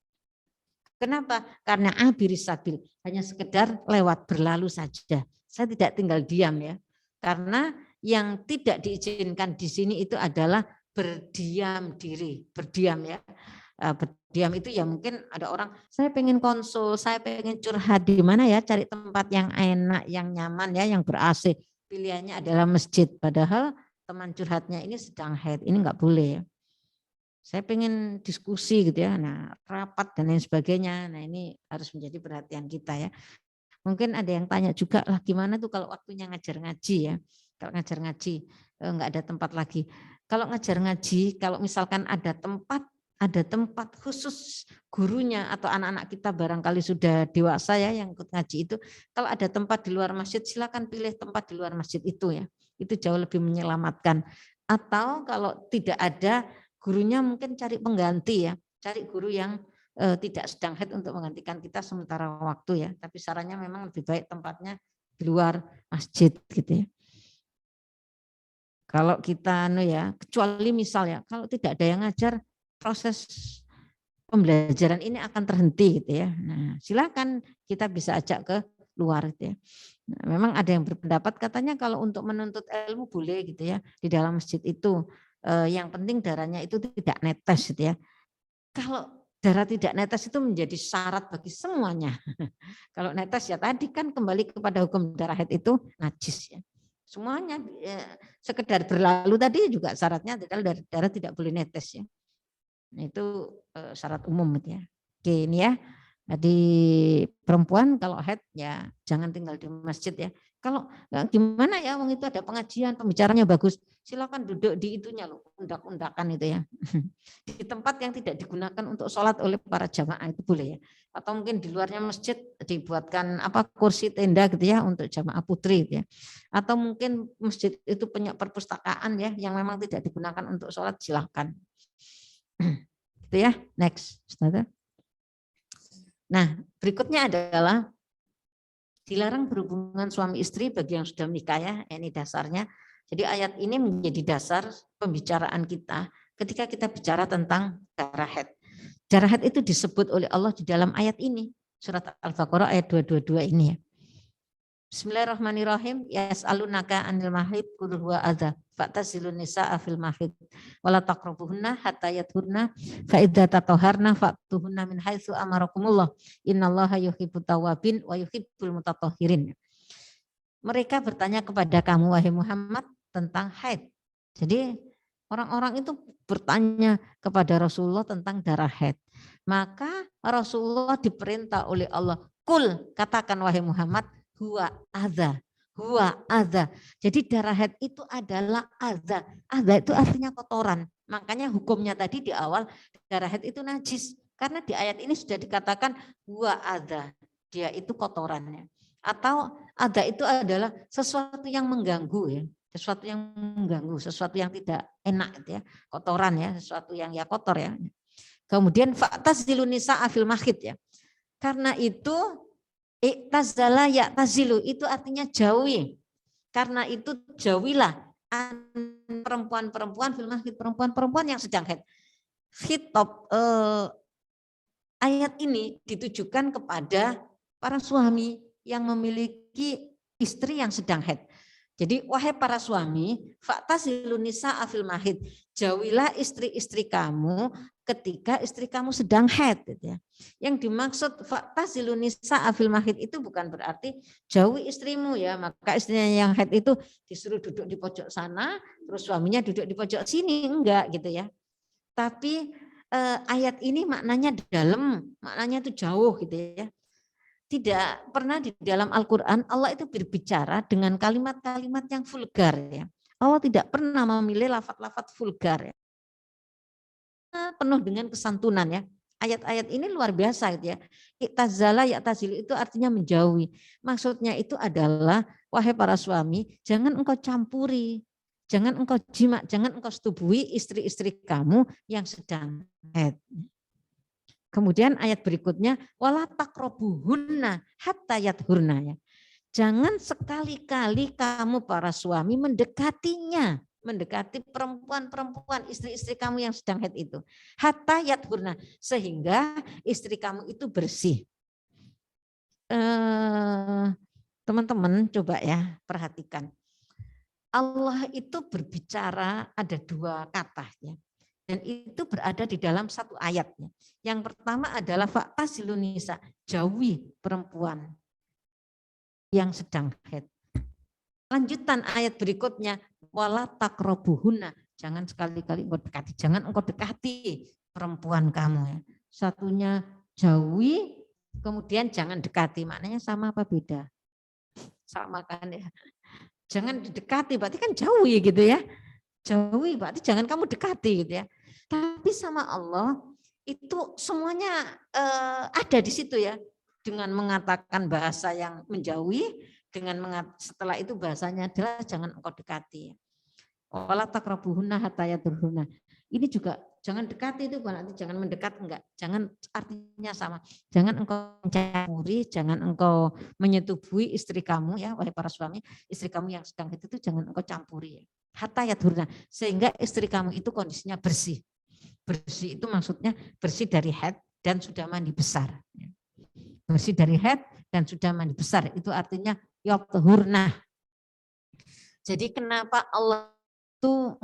Kenapa? Karena abiris sabil, hanya sekedar lewat berlalu saja. Saya tidak tinggal diam ya. Karena yang tidak diizinkan di sini itu adalah berdiam diri, berdiam ya. Berdiam itu ya mungkin ada orang saya pengen konsul, saya pengen curhat di mana ya, cari tempat yang enak, yang nyaman ya, yang ber-AC. Pilihannya adalah masjid. Padahal teman curhatnya ini sedang haid, ini enggak boleh. Saya pengen diskusi gitu ya, nah rapat dan lain sebagainya. Nah ini harus menjadi perhatian kita ya. Mungkin ada yang tanya juga lah gimana tuh kalau waktunya ngajar ngaji ya. Kalau ngajar ngaji enggak ada tempat lagi. Kalau ngajar ngaji, kalau misalkan ada tempat ada tempat khusus gurunya atau anak-anak kita barangkali sudah dewasa ya yang ikut ngaji itu, kalau ada tempat di luar masjid silakan pilih tempat di luar masjid itu ya. Itu jauh lebih menyelamatkan. Atau kalau tidak ada gurunya mungkin cari pengganti ya, cari guru yang tidak sedang haid untuk menggantikan kita sementara waktu ya. Tapi sarannya memang lebih baik tempatnya di luar masjid gitu ya. Kalau kita kecuali misalnya kalau tidak ada yang ngajar, proses pembelajaran ini akan terhenti gitu ya. Nah, silakan kita bisa ajak ke luar gitu ya. Nah, memang ada yang berpendapat katanya kalau untuk menuntut ilmu boleh gitu ya di dalam masjid itu, yang penting darahnya itu tidak netes gitu ya. Kalau darah tidak netes itu menjadi syarat bagi semuanya. Kalau netes ya tadi kan kembali kepada hukum darah haid itu najis ya. Semuanya sekedar berlalu tadi juga syaratnya adalah darah tidak boleh netes ya. Nah, itu syarat umum ya. Oke ini ya. Jadi perempuan kalau haid ya jangan tinggal di masjid ya. Kalau gimana ya wong itu ada pengajian, pembicaranya bagus, silakan duduk di itunya loh, undak-undakan itu ya. Di tempat yang tidak digunakan untuk sholat oleh para jamaah itu boleh ya. Atau mungkin di luarnya masjid dibuatkan kursi tenda gitu ya untuk jamaah putri gitu ya. Atau mungkin masjid itu punya perpustakaan ya yang memang tidak digunakan untuk sholat, silakan. Gitu ya, next. Nah, berikutnya adalah dilarang berhubungan suami istri bagi yang sudah menikah ya, ini dasarnya. Jadi ayat ini menjadi dasar pembicaraan kita ketika kita bicara tentang darah haid. Darah haid itu disebut oleh Allah di dalam ayat ini, surat Al-Baqarah ayat 222 ini ya. Bismillahirrahmanirrahim. Yas'alunaka 'anil mahid qul huwa adza fa'tazilun nisaa fil mahid wala taqrabuhunna hatta yadhurna fa idza tatahharna fa'tuhunna min haitsu amarakumullah innallaha yuhibbut tawwabin wa yuhibbul mutatahhirin. Mereka bertanya kepada kamu wahai Muhammad tentang haid. Jadi orang-orang itu bertanya kepada Rasulullah tentang darah haid. Maka Rasulullah diperintah oleh Allah, kul, katakan wahai Muhammad, huwa adza. Jadi darah haid itu adalah adza. Adza itu artinya kotoran. Makanya hukumnya tadi di awal darah haid itu najis. Karena di ayat ini sudah dikatakan huwa adza. Dia itu kotorannya. Atau adza itu adalah sesuatu yang mengganggu ya. Sesuatu yang mengganggu, sesuatu yang tidak enak ya. Kotoran ya, sesuatu yang ya kotor ya. Kemudian fa'tazilun nisaa fil mahid ya. Karena itu iktazala ya'tazilu itu artinya jauhi. Karena itu jauhilah perempuan-perempuan fil mahid, perempuan-perempuan yang sedang haid. Khitab ayat ini ditujukan kepada para suami yang memiliki istri yang sedang haid. Jadi wahai para suami, fa'tazilun nisaa fil mahid, jauhilah istri-istri kamu ketika istri kamu sedang haid gitu ya. Yang dimaksud fa'tazilun nisaa fil mahid itu bukan berarti jauhi istrimu ya, maka istrinya yang haid itu disuruh duduk di pojok sana, terus suaminya duduk di pojok sini, enggak gitu ya. Tapi ayat ini maknanya dalam, maknanya itu jauh gitu ya. Tidak pernah di dalam Al-Quran Allah itu berbicara dengan kalimat-kalimat yang vulgar ya. Allah tidak pernah memilih lafaz-lafaz vulgar ya. Penuh dengan kesantunan ya. Ayat-ayat ini luar biasa gitu ya. Iktazala ya'tazilu itu artinya menjauhi. Maksudnya itu adalah wahai para suami, jangan engkau campuri, jangan engkau jima, jangan engkau setubuhi istri-istri kamu yang sedang haid. Kemudian ayat berikutnya wala taqrabuhunna hatta yadhurna ya. Jangan sekali-kali kamu para suami mendekatinya, mendekati perempuan-perempuan istri-istri kamu yang sedang haid itu. Hatta yadhurna, sehingga istri kamu itu bersih. Teman-teman coba ya perhatikan. Allah itu berbicara ada dua kata ya. Dan itu berada di dalam satu ayatnya. Yang pertama adalah fa'tazilun nisa, jauhi perempuan yang sedang haid. Lanjutan ayat berikutnya wala taqrabuhunna, jangan sekali-kali engkau dekati, jangan engkau dekati perempuan kamu ya. Satunya jauhi, kemudian jangan dekati. Maknanya sama apa beda? Sama kan ya. Jangan didekati berarti kan jauhi gitu ya. Jauhi berarti jangan kamu dekati gitu ya. Tapi sama Allah itu semuanya ada di situ ya, dengan mengatakan bahasa yang menjauhi, setelah itu bahasanya adalah jangan engkau dekati. Wala taqrabuhunna hatta yadurhunna. Ini juga jangan dekati, itu bukan arti jangan mendekat, enggak. Jangan, artinya sama. Jangan engkau mencampuri, jangan engkau menyetubuhi istri kamu ya, wahai para suami, istri kamu yang sedang itu jangan engkau campuri ya. Hatta yadurhunna, sehingga istri kamu itu kondisinya bersih. Bersih itu maksudnya bersih dari haid dan sudah mandi besar. Bersih dari haid dan sudah mandi besar, itu artinya yatahurna. Jadi kenapa Allah itu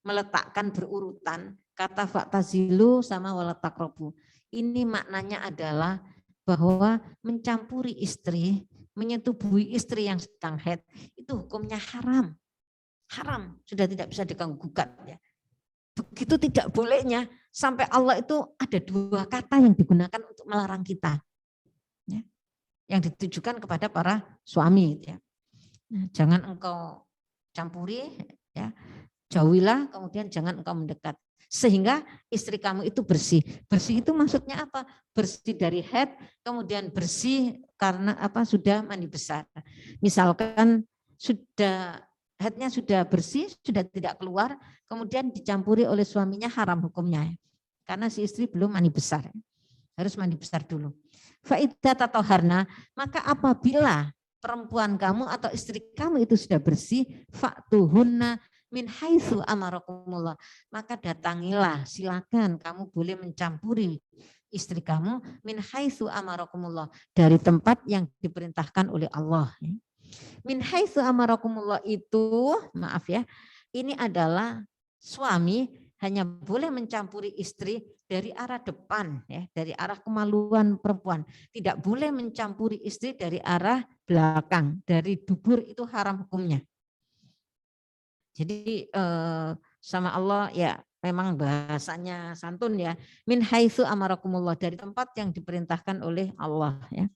meletakkan berurutan kata fa'tazilu sama wala taqrabu. Ini maknanya adalah bahwa mencampuri istri, menyetubuhi istri yang sedang haid itu hukumnya haram. Haram, sudah tidak bisa diganggu-gugat ya. Begitu tidak bolehnya, sampai Allah itu ada 2 kata yang digunakan untuk melarang kita, ya, yang ditujukan kepada para suami. Ya. Nah, jangan engkau campuri, ya, jauhilah, kemudian jangan engkau mendekat. Sehingga istri kamu itu bersih. Bersih itu maksudnya apa? Bersih dari haid, kemudian bersih karena apa? Sudah mandi besar. Misalkan sudah haidnya sudah bersih, sudah tidak keluar, kemudian dicampuri oleh suaminya, haram hukumnya. Karena si istri belum mandi besar. Harus mandi besar dulu. Fa'iddat atau harna, maka apabila perempuan kamu atau istri kamu itu sudah bersih, fa'tuhunna min haitsu amarakumullah, maka datangilah, silakan kamu boleh mencampuri istri kamu min haitsu amarakumullah, dari tempat yang diperintahkan oleh Allah. Min haitsu amarakumullah itu, maaf ya, ini adalah suami hanya boleh mencampuri istri dari arah depan, ya, dari arah kemaluan perempuan. Tidak boleh mencampuri istri dari arah belakang, dari dubur, itu haram hukumnya. Jadi sama Allah ya memang bahasanya santun ya. Min haitsu amarakumullah, dari tempat yang diperintahkan oleh Allah ya.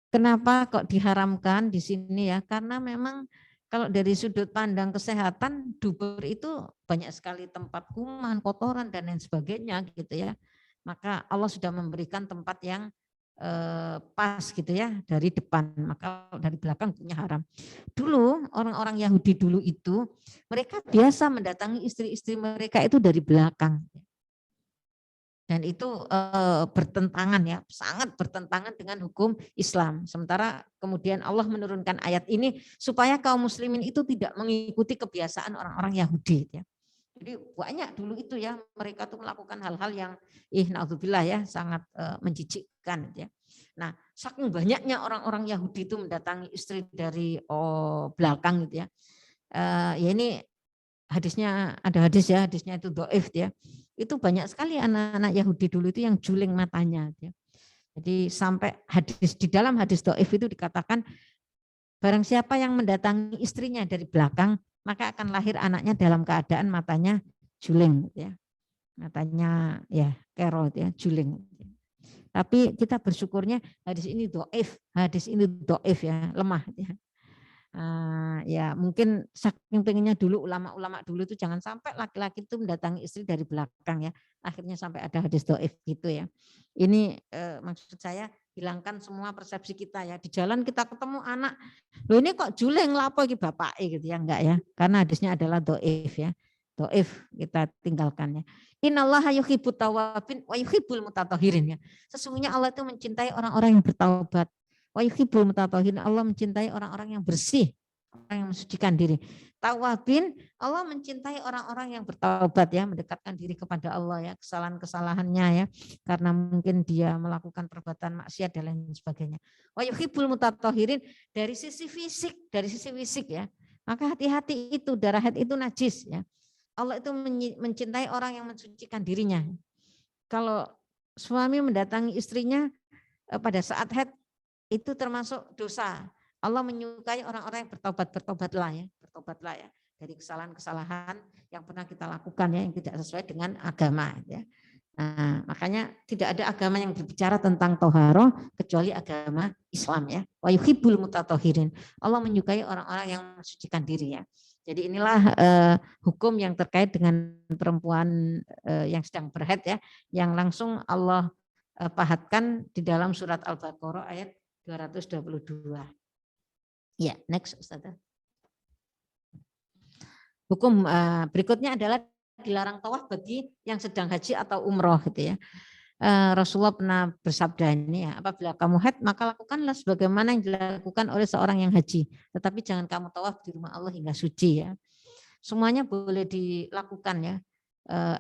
Kenapa kok diharamkan di sini ya? Karena memang kalau dari sudut pandang kesehatan, dubur itu banyak sekali tempat kuman, kotoran dan lain sebagainya gitu ya. Maka Allah sudah memberikan tempat yang pas gitu ya dari depan, maka dari belakang punya haram. Dulu orang-orang Yahudi dulu itu mereka biasa mendatangi istri-istri mereka itu dari belakang. Dan itu bertentangan ya, sangat bertentangan dengan hukum Islam. Sementara kemudian Allah menurunkan ayat ini supaya kaum muslimin itu tidak mengikuti kebiasaan orang-orang Yahudi ya. Jadi banyak dulu itu ya, mereka tuh melakukan hal-hal yang naudzubillah ya, sangat menjijikkan ya. Nah, saking banyaknya orang-orang Yahudi itu mendatangi istri dari belakang gitu ya. Ya ini hadisnya, ada hadis ya, hadisnya itu dhaif ya. Itu banyak sekali anak-anak Yahudi dulu itu yang juling matanya. Ya. Jadi sampai hadis, di dalam hadis dhaif itu dikatakan barang siapa yang mendatangi istrinya dari belakang, maka akan lahir anaknya dalam keadaan matanya juling. Ya. Matanya ya kero ya, juling. Tapi kita bersyukurnya hadis ini dhaif ya, lemah ya. Ya mungkin saking pengennya dulu ulama-ulama dulu itu jangan sampai laki-laki itu mendatangi istri dari belakang ya, akhirnya sampai ada hadis dhaif gitu ya. Ini maksud saya hilangkan semua persepsi kita ya, di jalan kita ketemu anak, loh ini kok juling lapo iki bapak gitu ya, enggak ya, karena hadisnya adalah dhaif ya, dhaif kita tinggalkan ya. Innallaha yuhibbut tawwabin wa yuhibbul mutatahhirin ya. Sesungguhnya Allah itu mencintai orang-orang yang bertaubat. Wa yuhibbul mutatahhirin, Allah mencintai orang-orang yang bersih, orang yang mensucikan diri. Tawabin, Allah mencintai orang-orang yang bertaubat ya, mendekatkan diri kepada Allah ya, kesalahan-kesalahannya ya, karena mungkin dia melakukan perbuatan maksiat dan lain sebagainya. Wa yuhibbul mutatahhirin, dari sisi fisik ya. Maka hati-hati itu, darah haid itu najis ya. Allah itu mencintai orang yang mensucikan dirinya. Kalau suami mendatangi istrinya pada saat haid, itu termasuk dosa. Allah menyukai orang-orang yang bertobatlah ya dari kesalahan-kesalahan yang pernah kita lakukan ya, yang tidak sesuai dengan agama ya. Nah, makanya tidak ada agama yang berbicara tentang toharoh kecuali agama Islam ya. Wa yuhibbul mutatahhirin. Allah menyukai orang-orang yang mensucikan diri ya. Jadi inilah hukum yang terkait dengan perempuan yang sedang berhaid ya, yang langsung Allah pahatkan di dalam surat Al-Baqarah ayat 222. Ya, next Ustazah. Hukum berikutnya adalah dilarang tawaf bagi yang sedang haji atau umroh gitu ya. Rasulullah pernah bersabda ini ya, apabila kamu haid maka lakukanlah sebagaimana yang dilakukan oleh seorang yang haji, tetapi jangan kamu tawaf di rumah Allah hingga suci ya. Semuanya boleh dilakukan ya,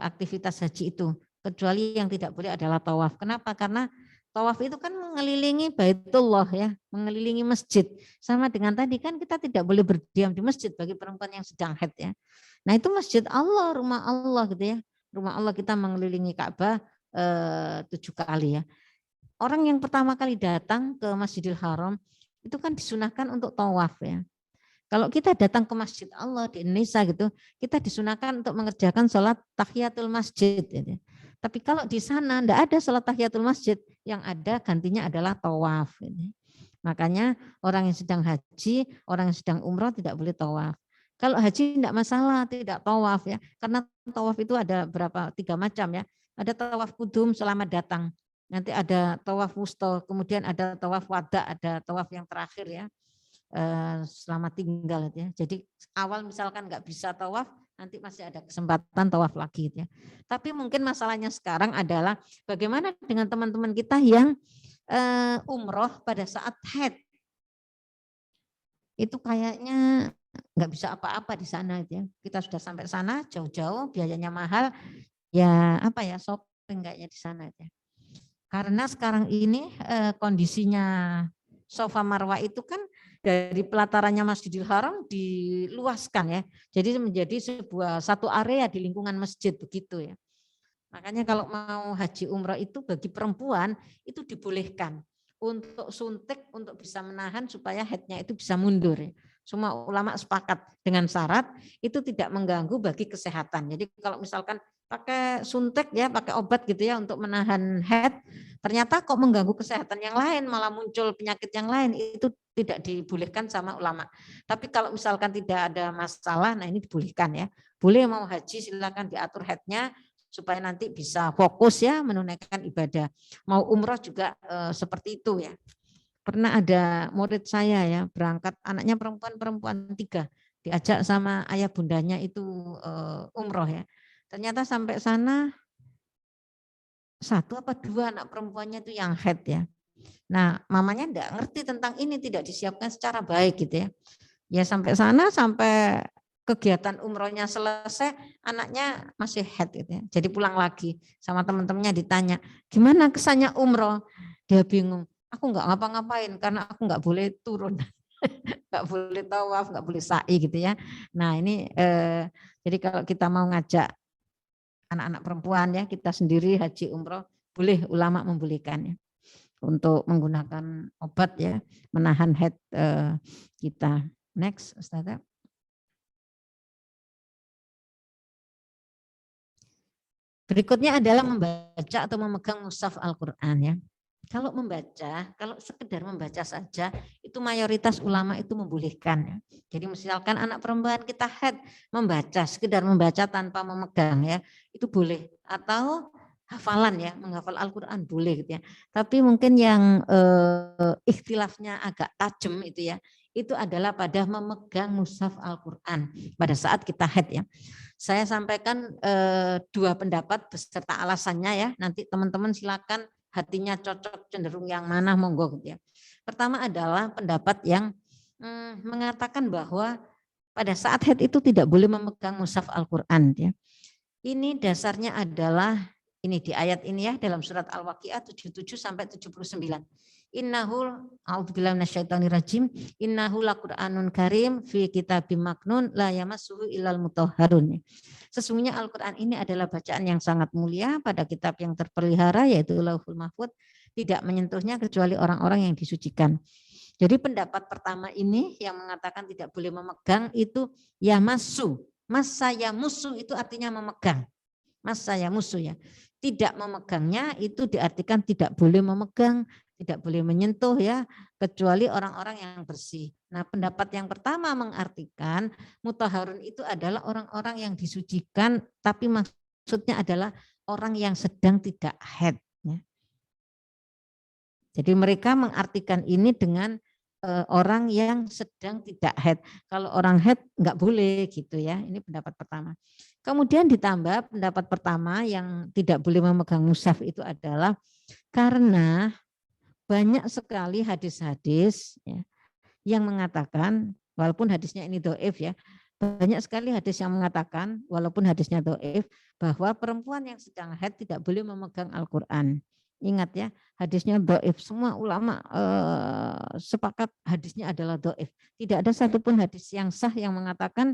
aktivitas haji itu, kecuali yang tidak boleh adalah tawaf. Kenapa? Karena tawaf itu kan mengelilingi Baitullah ya, mengelilingi masjid. Sama dengan tadi kan kita tidak boleh berdiam di masjid bagi perempuan yang sedang haid ya. Nah itu masjid Allah, rumah Allah gitu ya. Rumah Allah kita mengelilingi Ka'bah 7 kali ya. Orang yang pertama kali datang ke Masjidil Haram itu kan disunahkan untuk tawaf ya. Kalau kita datang ke Masjid Allah di Indonesia gitu, kita disunahkan untuk mengerjakan sholat tahiyatul masjid. Gitu. Tapi kalau di sana tidak ada sholat tahiyatul masjid, yang ada gantinya adalah tawaf. Gitu. Makanya orang yang sedang haji, orang yang sedang umroh tidak boleh tawaf. Kalau haji tidak masalah, tidak tawaf ya, karena tawaf itu ada berapa 3 macam ya. Ada tawaf kudum selamat datang, nanti ada tawaf wusta, kemudian ada tawaf wada, ada tawaf yang terakhir ya, selamat tinggal ya. Jadi awal misalkan nggak bisa tawaf, nanti masih ada kesempatan tawaf lagi ya. Tapi mungkin masalahnya sekarang adalah bagaimana dengan teman-teman kita yang umroh pada saat haid. Itu kayaknya nggak bisa apa-apa di sana ya. Kita sudah sampai sana jauh-jauh, biayanya mahal, ya apa ya, shopping kayaknya di sana ya. Karena sekarang ini kondisinya Safa Marwah itu kan dari pelatarannya Masjidil Haram diluaskan ya. Jadi menjadi satu area di lingkungan masjid begitu ya. Makanya kalau mau haji umrah itu bagi perempuan itu dibolehkan untuk suntik untuk bisa menahan supaya haidnya itu bisa mundur ya. Semua ulama sepakat dengan syarat itu tidak mengganggu bagi kesehatan. Jadi kalau misalkan pakai suntik ya, pakai obat gitu ya untuk menahan haid, ternyata kok mengganggu kesehatan yang lain, malah muncul penyakit yang lain, itu tidak dibolehkan sama ulama. Tapi kalau misalkan tidak ada masalah, nah ini dibolehkan ya. Boleh mau haji silakan diatur haidnya supaya nanti bisa fokus ya menunaikan ibadah. Mau umroh juga seperti itu ya. Pernah ada murid saya ya berangkat, anaknya perempuan 3, diajak sama ayah bundanya itu umroh ya. Ternyata sampai sana 1 apa 2 anak perempuannya itu yang haid ya. Nah mamanya enggak ngerti tentang ini, tidak disiapkan secara baik gitu ya. Ya sampai sana, sampai kegiatan umrohnya selesai, anaknya masih haid gitu ya. Jadi pulang lagi sama teman-temannya ditanya, gimana kesannya umroh? Dia bingung, aku enggak ngapa-ngapain karena aku enggak boleh turun. Enggak boleh tawaf, enggak boleh sa'i gitu ya. Nah ini jadi kalau kita mau ngajak anak-anak perempuan ya, kita sendiri haji umroh, boleh ulama membolehkan ya untuk menggunakan obat ya menahan haid kita. Next Ustazah. Berikutnya adalah membaca atau memegang mushaf Al-Quran ya. Kalau membaca, kalau sekedar membaca saja, itu mayoritas ulama itu membolehkan ya. Jadi misalkan anak perempuan kita haid membaca, sekedar membaca tanpa memegang ya, itu boleh. Atau hafalan ya, menghafal Al-Quran boleh gitu ya. Tapi mungkin yang ikhtilafnya agak tajam itu ya, itu adalah pada memegang mushaf Al-Quran pada saat kita haid ya. Saya sampaikan 2 pendapat beserta alasannya ya. Nanti teman-teman silakan hatinya cocok cenderung yang mana monggo gitu ya. Pertama adalah pendapat yang mengatakan bahwa pada saat haid itu tidak boleh memegang mushaf Al-Quran ya. Ini dasarnya adalah ini di ayat ini ya dalam surat Al-Waqiah 77 sampai 79. Innahu a'udzubillahi minasyaitonirrajim innahu laqur'anun karim fi kitabim maknun la yamassuhu illal mutahharun. Sesungguhnya Al-Qur'an ini adalah bacaan yang sangat mulia pada kitab yang terpelihara yaitu Lauhul Mahfuz, tidak menyentuhnya kecuali orang-orang yang disucikan. Jadi pendapat pertama ini yang mengatakan tidak boleh memegang itu yamassu. Massa yamussu itu artinya memegang. Massa yamussu ya. Tidak memegangnya itu diartikan tidak boleh memegang, tidak boleh menyentuh ya, kecuali orang-orang yang bersih. Nah, pendapat yang pertama mengartikan mutahharun itu adalah orang-orang yang disucikan, tapi maksudnya adalah orang yang sedang tidak haid. Ya. Jadi mereka mengartikan ini dengan orang yang sedang tidak haid. Kalau orang haid nggak boleh gitu ya. Ini pendapat pertama. Kemudian ditambah pendapat pertama yang tidak boleh memegang mushaf itu adalah karena banyak sekali hadis-hadis ya, yang mengatakan, walaupun hadisnya ini doif ya, banyak sekali hadis yang mengatakan, walaupun hadisnya doif, bahwa perempuan yang sedang haid tidak boleh memegang Al-Quran. Ingat ya, hadisnya doif. Semua ulama sepakat hadisnya adalah doif. Tidak ada satupun hadis yang sah yang mengatakan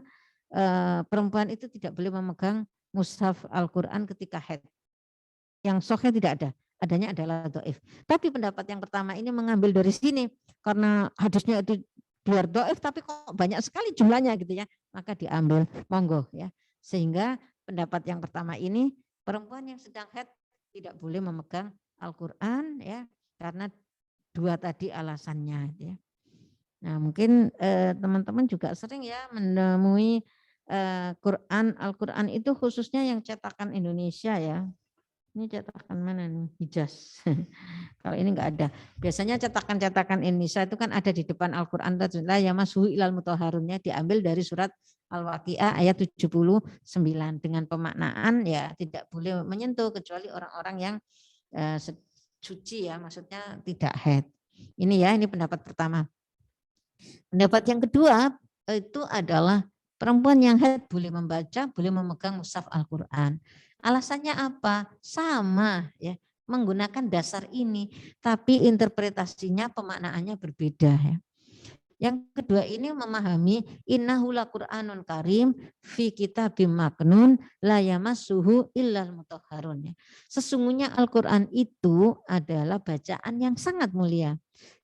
perempuan itu tidak boleh memegang mushaf Al-Quran ketika haid. Yang sahih tidak ada. Adanya adalah doif. Tapi pendapat yang pertama ini mengambil dari sini karena hadisnya itu luar doif, tapi kok banyak sekali jumlahnya gitu ya, maka diambil monggo ya. Sehingga pendapat yang pertama ini perempuan yang sedang haid tidak boleh memegang Al-Quran ya, karena dua tadi alasannya ya. Nah mungkin teman-teman juga sering ya menemui Al-Quran itu khususnya yang cetakan Indonesia ya. Ini cetakan mana nih? Hijaz. Kalau ini enggak ada. Biasanya cetakan-cetakan Indonesia itu kan ada di depan Al-Quran. Ya mashu ilal mutahharunnya diambil dari surat Al-Waqi'ah ayat 79 dengan pemaknaan ya tidak boleh menyentuh kecuali orang-orang yang suci ya, maksudnya tidak haid. Ini ya, ini pendapat pertama. Pendapat yang kedua itu adalah perempuan yang haid boleh membaca, boleh memegang mushaf Al-Quran. Alasannya apa? Sama ya, menggunakan dasar ini, tapi interpretasinya pemaknaannya berbeda ya. Yang kedua ini memahami innahu laqur'anun karim fi kitabim maknun la yamassuhu illal mutahharun. Sesungguhnya Al-Qur'an itu adalah bacaan yang sangat mulia.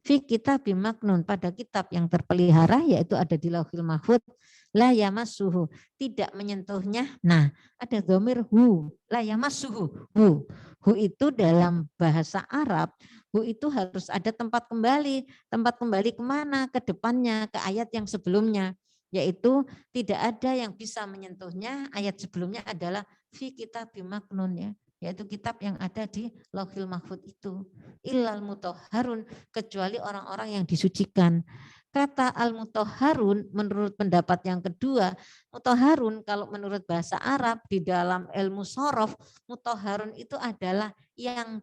Fi kitabim maknun, pada kitab yang terpelihara yaitu ada di Lauhil Mahfuz, la yamassuhu, tidak menyentuhnya. Nah, ada dhamir hu, la yamassuhu, hu. Hu itu dalam bahasa Arab, hu itu harus ada tempat kembali. Tempat kembali kemana? Ke depannya, ke ayat yang sebelumnya. Yaitu tidak ada yang bisa menyentuhnya. Ayat sebelumnya adalah fi kitabim maknun ya. Yaitu kitab yang ada di Lauhil Mahfuz itu. Illal mutahharun, kecuali orang-orang yang disucikan. Kata al-mutahharun menurut pendapat yang kedua, mutahharun kalau menurut bahasa Arab di dalam ilmu shorof, mutahharun itu adalah yang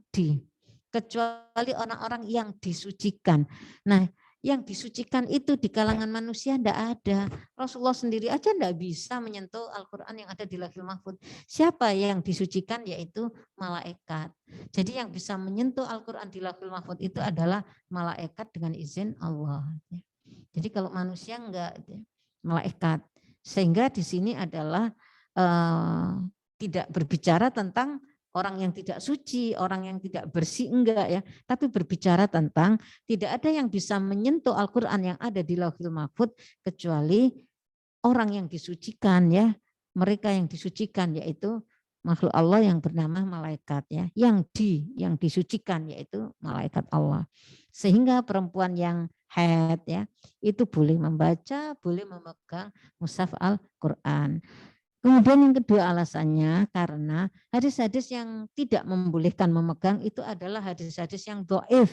kecuali orang-orang yang disucikan. Nah, yang disucikan itu di kalangan manusia tidak ada. Rasulullah sendiri aja tidak bisa menyentuh Al-Quran yang ada di Lauhil Mahfuz. Siapa yang disucikan? Yaitu malaikat. Jadi yang bisa menyentuh Al-Quran di Lauhil Mahfuz itu adalah malaikat dengan izin Allah. Jadi kalau manusia enggak, malaikat. Sehingga di sini adalah tidak berbicara tentang orang yang tidak suci, orang yang tidak bersih, enggak ya. Tapi berbicara tentang tidak ada yang bisa menyentuh Al-Quran yang ada di Lauhil Mahfuz kecuali orang yang disucikan ya. Mereka yang disucikan yaitu makhluk Allah yang bernama malaikat ya. Yang disucikan yaitu malaikat Allah. Sehingga perempuan yang haid ya itu boleh membaca, boleh memegang mushaf Al-Quran. Kemudian yang kedua alasannya karena hadis-hadis yang tidak membolehkan memegang itu adalah hadis-hadis yang dhaif.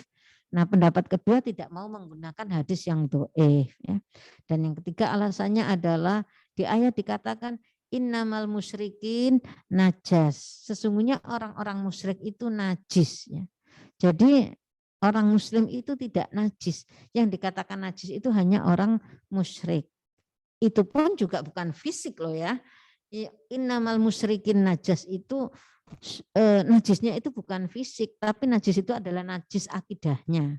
Nah, pendapat kedua tidak mau menggunakan hadis yang dhaif ya. Dan yang ketiga alasannya adalah di ayat dikatakan innamal musyrikin najas. Sesungguhnya orang-orang musyrik itu najis ya. Jadi orang muslim itu tidak najis. Yang dikatakan najis itu hanya orang musyrik. Itu pun juga bukan fisik loh ya. Innamal musyrikin najas itu najisnya itu bukan fisik, tapi najis itu adalah najis akidahnya.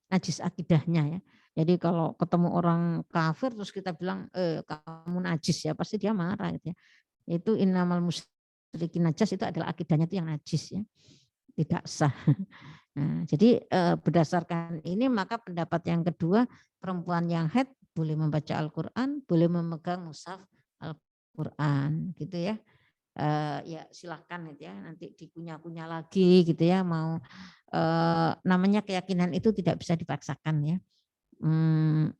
Najis akidahnya ya. Jadi kalau ketemu orang kafir terus kita bilang kamu najis ya, pasti dia marah gitu ya. Itu innamal musyrikin najas itu adalah akidahnya itu yang najis ya. Tidak sah. Nah, jadi berdasarkan ini maka pendapat yang kedua, perempuan yang haid boleh membaca Al-Quran, boleh memegang mushaf Al-Quran gitu ya. ya silakan gitu ya, nanti dikunyah-kunyah lagi gitu ya, mau namanya keyakinan itu tidak bisa dipaksakan ya.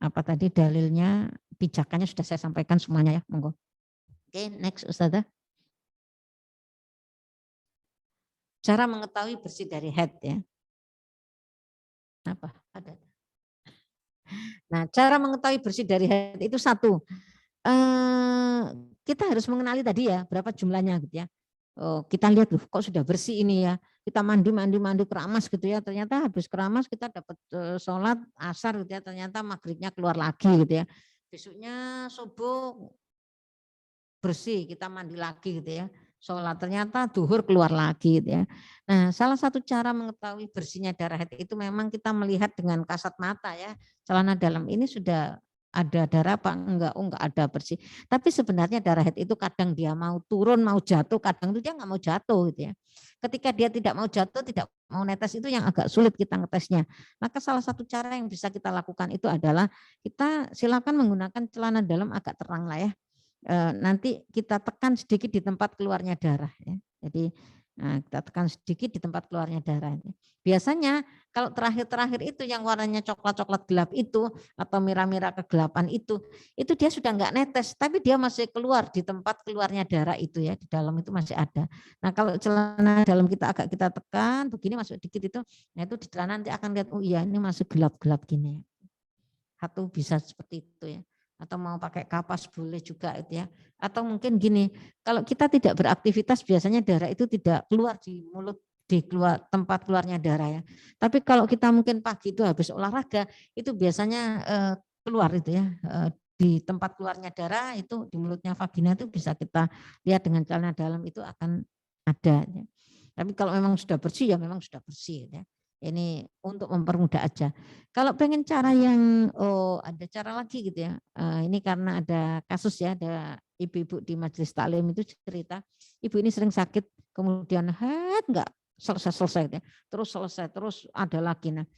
Apa tadi dalilnya, pijakannya sudah saya sampaikan semuanya ya, monggo. Oke, next Ustazah. Cara mengetahui bersih dari haid ya. Apa? Ada. Nah, cara mengetahui bersih dari haid itu satu, kita harus mengenali tadi ya berapa jumlahnya gitu ya. Oh, kita lihat loh kok sudah bersih ini ya. Kita mandi keramas gitu ya. Ternyata habis keramas kita dapat sholat asar gitu ya. Ternyata maghribnya keluar lagi gitu ya. Besoknya subuh bersih, kita mandi lagi gitu ya. Sholat ternyata duhur keluar lagi gitu ya. Nah, salah satu cara mengetahui bersihnya darah haid itu memang kita melihat dengan kasat mata ya. Celana dalam ini sudah ada darah apa enggak? Oh, enggak ada bersih. Tapi sebenarnya darah haid itu kadang dia mau turun, mau jatuh, kadang itu dia enggak mau jatuh gitu ya. Ketika dia tidak mau jatuh, tidak mau netes, itu yang agak sulit kita ngetesnya. Maka salah satu cara yang bisa kita lakukan itu adalah kita silakan menggunakan celana dalam agak terang lah ya. Nanti kita tekan sedikit di tempat keluarnya darah ya. Jadi kita tekan sedikit di tempat keluarnya darah. Biasanya kalau terakhir-terakhir itu yang warnanya coklat-coklat gelap itu atau merah-merah kegelapan itu dia sudah enggak netes, tapi dia masih keluar di tempat keluarnya darah itu ya, di dalam itu masih ada. Nah, kalau celana dalam kita agak kita tekan begini masuk dikit itu, nah itu di celana nanti akan lihat oh iya ini masih gelap-gelap gini. Atau bisa seperti itu ya. Atau mau pakai kapas boleh juga itu ya. Atau mungkin gini, kalau kita tidak beraktivitas biasanya darah itu tidak keluar di mulut, di tempat keluarnya darah ya. Tapi kalau kita mungkin pagi itu habis olahraga itu biasanya keluar itu ya, di tempat keluarnya darah itu di mulutnya vagina itu bisa kita lihat dengan celana dalam itu akan ada ya. Tapi kalau memang sudah bersih ya memang sudah bersih ya. Ini untuk mempermudah aja. Kalau pengen cara yang ada cara lagi gitu ya. Ini karena ada kasus ya, ada ibu-ibu di majelis taklim itu cerita, ibu ini sering sakit, kemudian haid enggak selesai gitu ya. Terus selesai, terus ada lagi. Nah,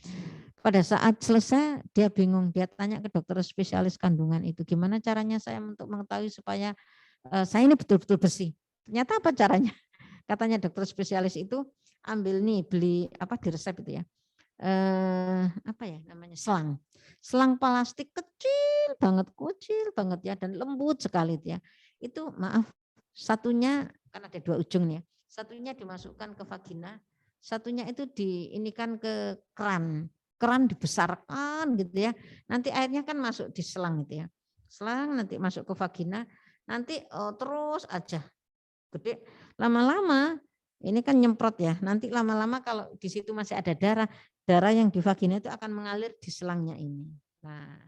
pada saat selesai dia bingung, dia tanya ke dokter spesialis kandungan itu, gimana caranya saya untuk mengetahui supaya saya ini betul-betul bersih. Ternyata apa caranya? Katanya dokter spesialis itu ambil nih beli apa di resep itu ya. Apa ya namanya selang plastik kecil banget ya dan lembut sekali itu ya. Itu maaf satunya kan ada dua ujung nih ya. Satunya dimasukkan ke vagina, satunya itu diinikan ke keran dibesarkan gitu ya. Nanti airnya kan masuk di selang gitu ya. Selang nanti masuk ke vagina, nanti terus aja gede, lama-lama ini kan nyemprot ya, nanti lama-lama kalau di situ masih ada darah yang di vagina itu akan mengalir di selangnya ini. Nah,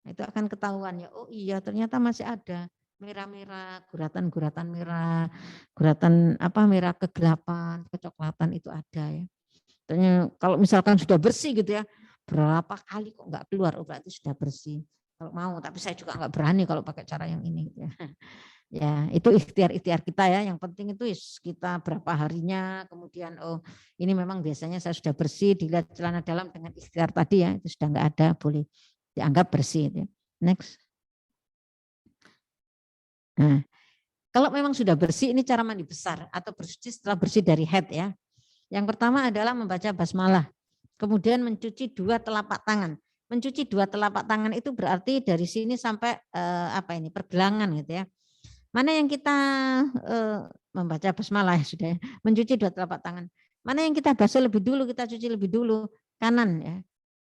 itu akan ketahuan ya, oh iya ternyata masih ada merah-merah, guratan-guratan merah, guratan apa merah kegelapan, kecoklatan itu ada ya. Ternyata kalau misalkan sudah bersih gitu ya, berapa kali kok enggak keluar, oh berarti sudah bersih. Kalau mau, tapi saya juga enggak berani kalau pakai cara yang ini gitu ya. Ya, itu ikhtiar-ikhtiar kita ya. Yang penting itu kita berapa harinya, kemudian oh ini memang biasanya saya sudah bersih, dilihat celana dalam dengan ikhtiar tadi ya, itu sudah enggak ada, boleh dianggap bersih. Ya. Next. Nah, kalau memang sudah bersih, ini cara mandi besar atau bersih setelah bersih dari haid ya. Yang pertama adalah membaca basmalah, kemudian mencuci 2 telapak tangan. Mencuci 2 telapak tangan itu berarti dari sini sampai apa ini pergelangan gitu ya. Mana yang kita membaca basmalah ya sudah ya, mencuci 2 telapak tangan. Mana yang kita basuh lebih dulu, kita cuci lebih dulu, kanan ya.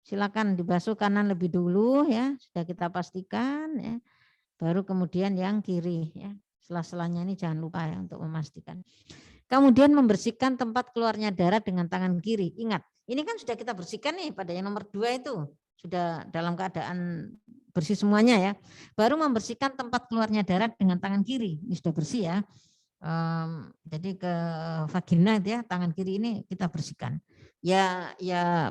Silakan dibasuh kanan lebih dulu ya, sudah kita pastikan ya. Baru kemudian yang kiri ya. Sela-selanya ini jangan lupa ya untuk memastikan. Kemudian membersihkan tempat keluarnya darah dengan tangan kiri. Ingat, ini kan sudah kita bersihkan nih pada yang nomor 2 itu. Sudah dalam keadaan bersih semuanya ya. Baru membersihkan tempat keluarnya darah dengan tangan kiri. Ini sudah bersih ya. Jadi ke vagina itu ya, tangan kiri ini kita bersihkan. Ya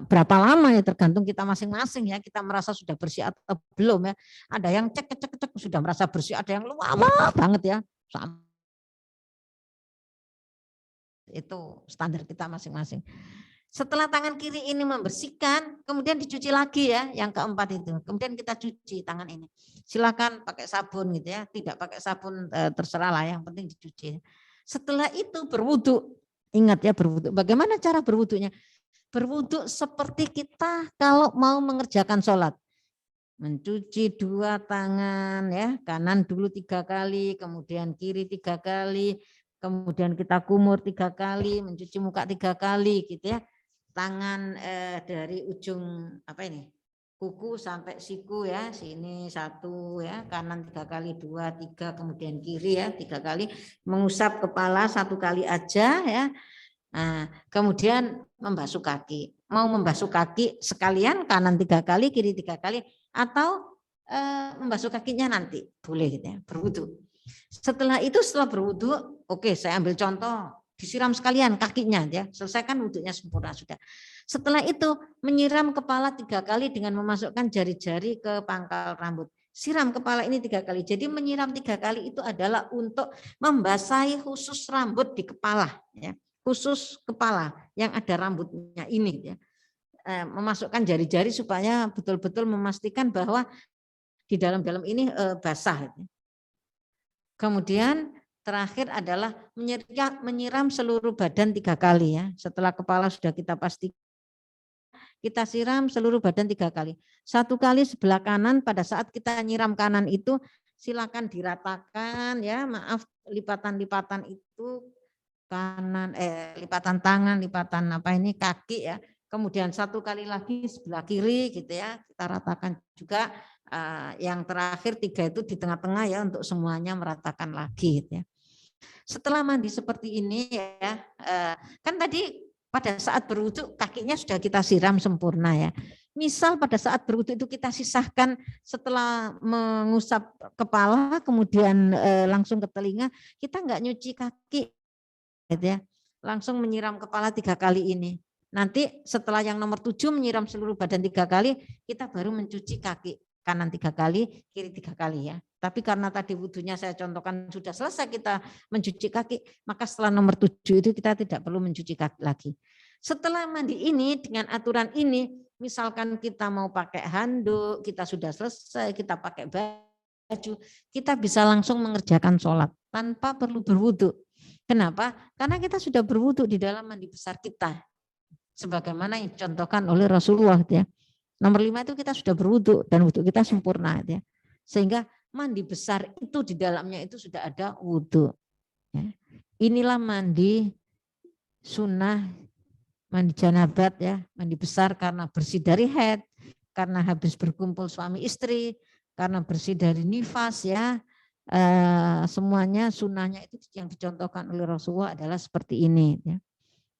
berapa lama ya tergantung kita masing-masing ya. Kita merasa sudah bersih atau belum ya. Ada yang cek sudah merasa bersih, ada yang lama banget ya. Itu standar kita masing-masing. Setelah tangan kiri ini membersihkan, kemudian dicuci lagi ya, yang keempat itu. Kemudian kita cuci tangan ini. Silakan pakai sabun gitu ya, tidak pakai sabun terserah lah, yang penting dicuci. Setelah itu berwudu. Ingat ya berwudu. Bagaimana cara berwudunya? Berwudu seperti kita kalau mau mengerjakan sholat. Mencuci dua tangan ya, kanan dulu 3 kali, kemudian kiri 3 kali, kemudian kita kumur 3 kali, mencuci muka 3 kali gitu ya. Tangan dari ujung apa ini kuku sampai siku ya, sini 1 ya, kanan 3 kali, 2, 3, kemudian kiri ya 3 kali, mengusap kepala 1 kali aja ya. Nah, kemudian membasuh kaki. Mau membasuh kaki sekalian, kanan 3 kali, kiri 3 kali, atau membasuh kakinya nanti boleh gitu ya, berwudu. Setelah itu setelah berwudu, oke, saya ambil contoh. Disiram sekalian kakinya ya, selesaikan wudhunya sempurna sudah. Setelah itu menyiram kepala 3 kali dengan memasukkan jari-jari ke pangkal rambut. Siram kepala ini 3 kali. Jadi menyiram 3 kali itu adalah untuk membasahi khusus rambut di kepala ya. Khusus kepala yang ada rambutnya ini ya. Memasukkan jari-jari supaya betul-betul memastikan bahwa di dalam-dalam ini basah. Kemudian terakhir adalah menyiram seluruh badan 3 kali ya. Setelah kepala sudah kita pastikan, kita siram seluruh badan 3 kali. 1 kali sebelah kanan, pada saat kita nyiram kanan itu silakan diratakan ya. Maaf, lipatan-lipatan itu kanan lipatan tangan, lipatan apa ini kaki ya. Kemudian 1 kali lagi sebelah kiri gitu ya. Kita ratakan juga. Yang terakhir 3 itu di tengah-tengah ya, untuk semuanya meratakan lagi gitu ya. Setelah mandi seperti ini ya, kan tadi pada saat berwudu kakinya sudah kita siram sempurna ya. Misal pada saat berwudu itu kita sisahkan setelah mengusap kepala kemudian langsung ke telinga, kita enggak nyuci kaki gitu ya. Langsung menyiram kepala 3 kali ini. Nanti setelah yang nomor 7 menyiram seluruh badan 3 kali, kita baru mencuci kaki. Kanan 3 kali, kiri 3 kali ya. Tapi karena tadi wudunya saya contohkan sudah selesai kita mencuci kaki, maka setelah nomor 7 itu kita tidak perlu mencuci kaki lagi. Setelah mandi ini dengan aturan ini, misalkan kita mau pakai handuk, kita sudah selesai, kita pakai baju, kita bisa langsung mengerjakan sholat tanpa perlu berwudu. Kenapa? Karena kita sudah berwudu di dalam mandi besar kita. Sebagaimana yang dicontohkan oleh Rasulullah ya. Nomor 5 itu kita sudah berwudu dan wudu kita sempurna ya. Sehingga mandi besar itu di dalamnya itu sudah ada wudu. Ya. Inilah mandi sunnah, mandi janabat ya, mandi besar karena bersih dari haid, karena habis berkumpul suami istri, karena bersih dari nifas ya. Semuanya sunnahnya itu yang dicontohkan oleh Rasulullah adalah seperti ini ya.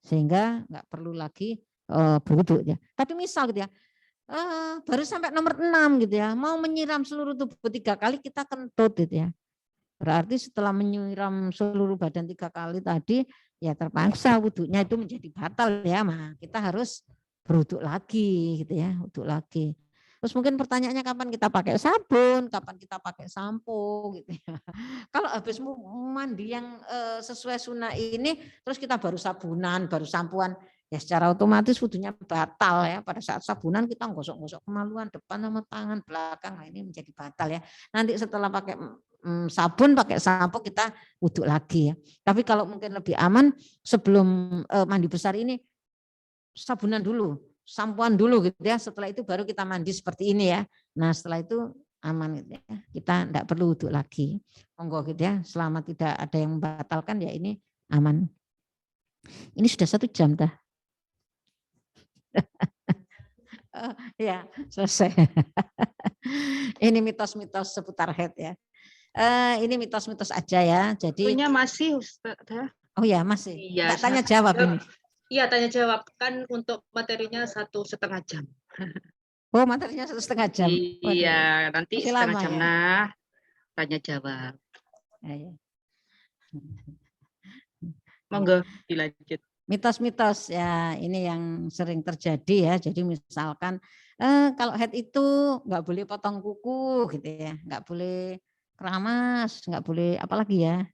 Sehingga nggak perlu lagi berwudu ya. Tapi misal gitu ya, baru sampai nomor 6 gitu ya, mau menyiram seluruh tubuh 3 kali kita kentut gitu ya. Berarti setelah menyiram seluruh badan 3 kali tadi ya terpaksa wudunya itu menjadi batal ya, kita harus berwudu lagi gitu ya, wudu lagi. Terus mungkin pertanyaannya kapan kita pakai sabun, kapan kita pakai sampo gitu ya. Kalau habis mandi yang sesuai sunnah ini terus kita baru sabunan, baru sampoan, ya secara otomatis wudunya batal ya. Pada saat sabunan kita gosok-gosok kemaluan depan sama tangan belakang, nah ini menjadi batal ya. Nanti setelah pakai sabun, pakai sampo kita wudu lagi ya. Tapi kalau mungkin lebih aman sebelum mandi besar ini sabunan dulu, sampoan dulu gitu ya. Setelah itu baru kita mandi seperti ini ya. Nah setelah itu aman gitu ya. Kita tidak perlu wudu lagi. Monggo gitu ya. Selama tidak ada yang membatalkan ya ini aman. Ini sudah 1 jam dah. Ya selesai. Ini mitos-mitos seputar haid ya. Ini mitos-mitos aja ya. Jadi Punya masih Ustaz. Oh ya masih. Iya, Nggak tanya jawab ini. Iya tanya jawab kan untuk materinya 1,5 jam. Oh materinya 1,5 jam. Iya nanti masih 1,5 lama jam ya? nah tanya jawab. Ya. Monggo dilanjut. Mitos-mitos ya ini yang sering terjadi ya. Jadi misalkan kalau haid itu nggak boleh potong kuku gitu ya, nggak boleh keramas, nggak boleh apalagi ya.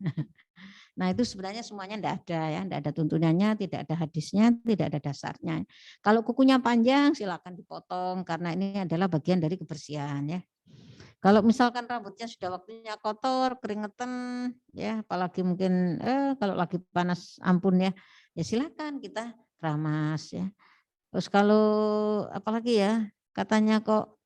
Nah itu sebenarnya semuanya tidak ada ya, tidak ada tuntunannya, tidak ada hadisnya, tidak ada dasarnya. Kalau kukunya panjang silakan dipotong karena ini adalah bagian dari kebersihan ya. Kalau misalkan rambutnya sudah waktunya kotor, keringetan ya, apalagi mungkin kalau lagi panas ampun ya, ya silakan kita keramas ya. Terus kalau apalagi ya, katanya kok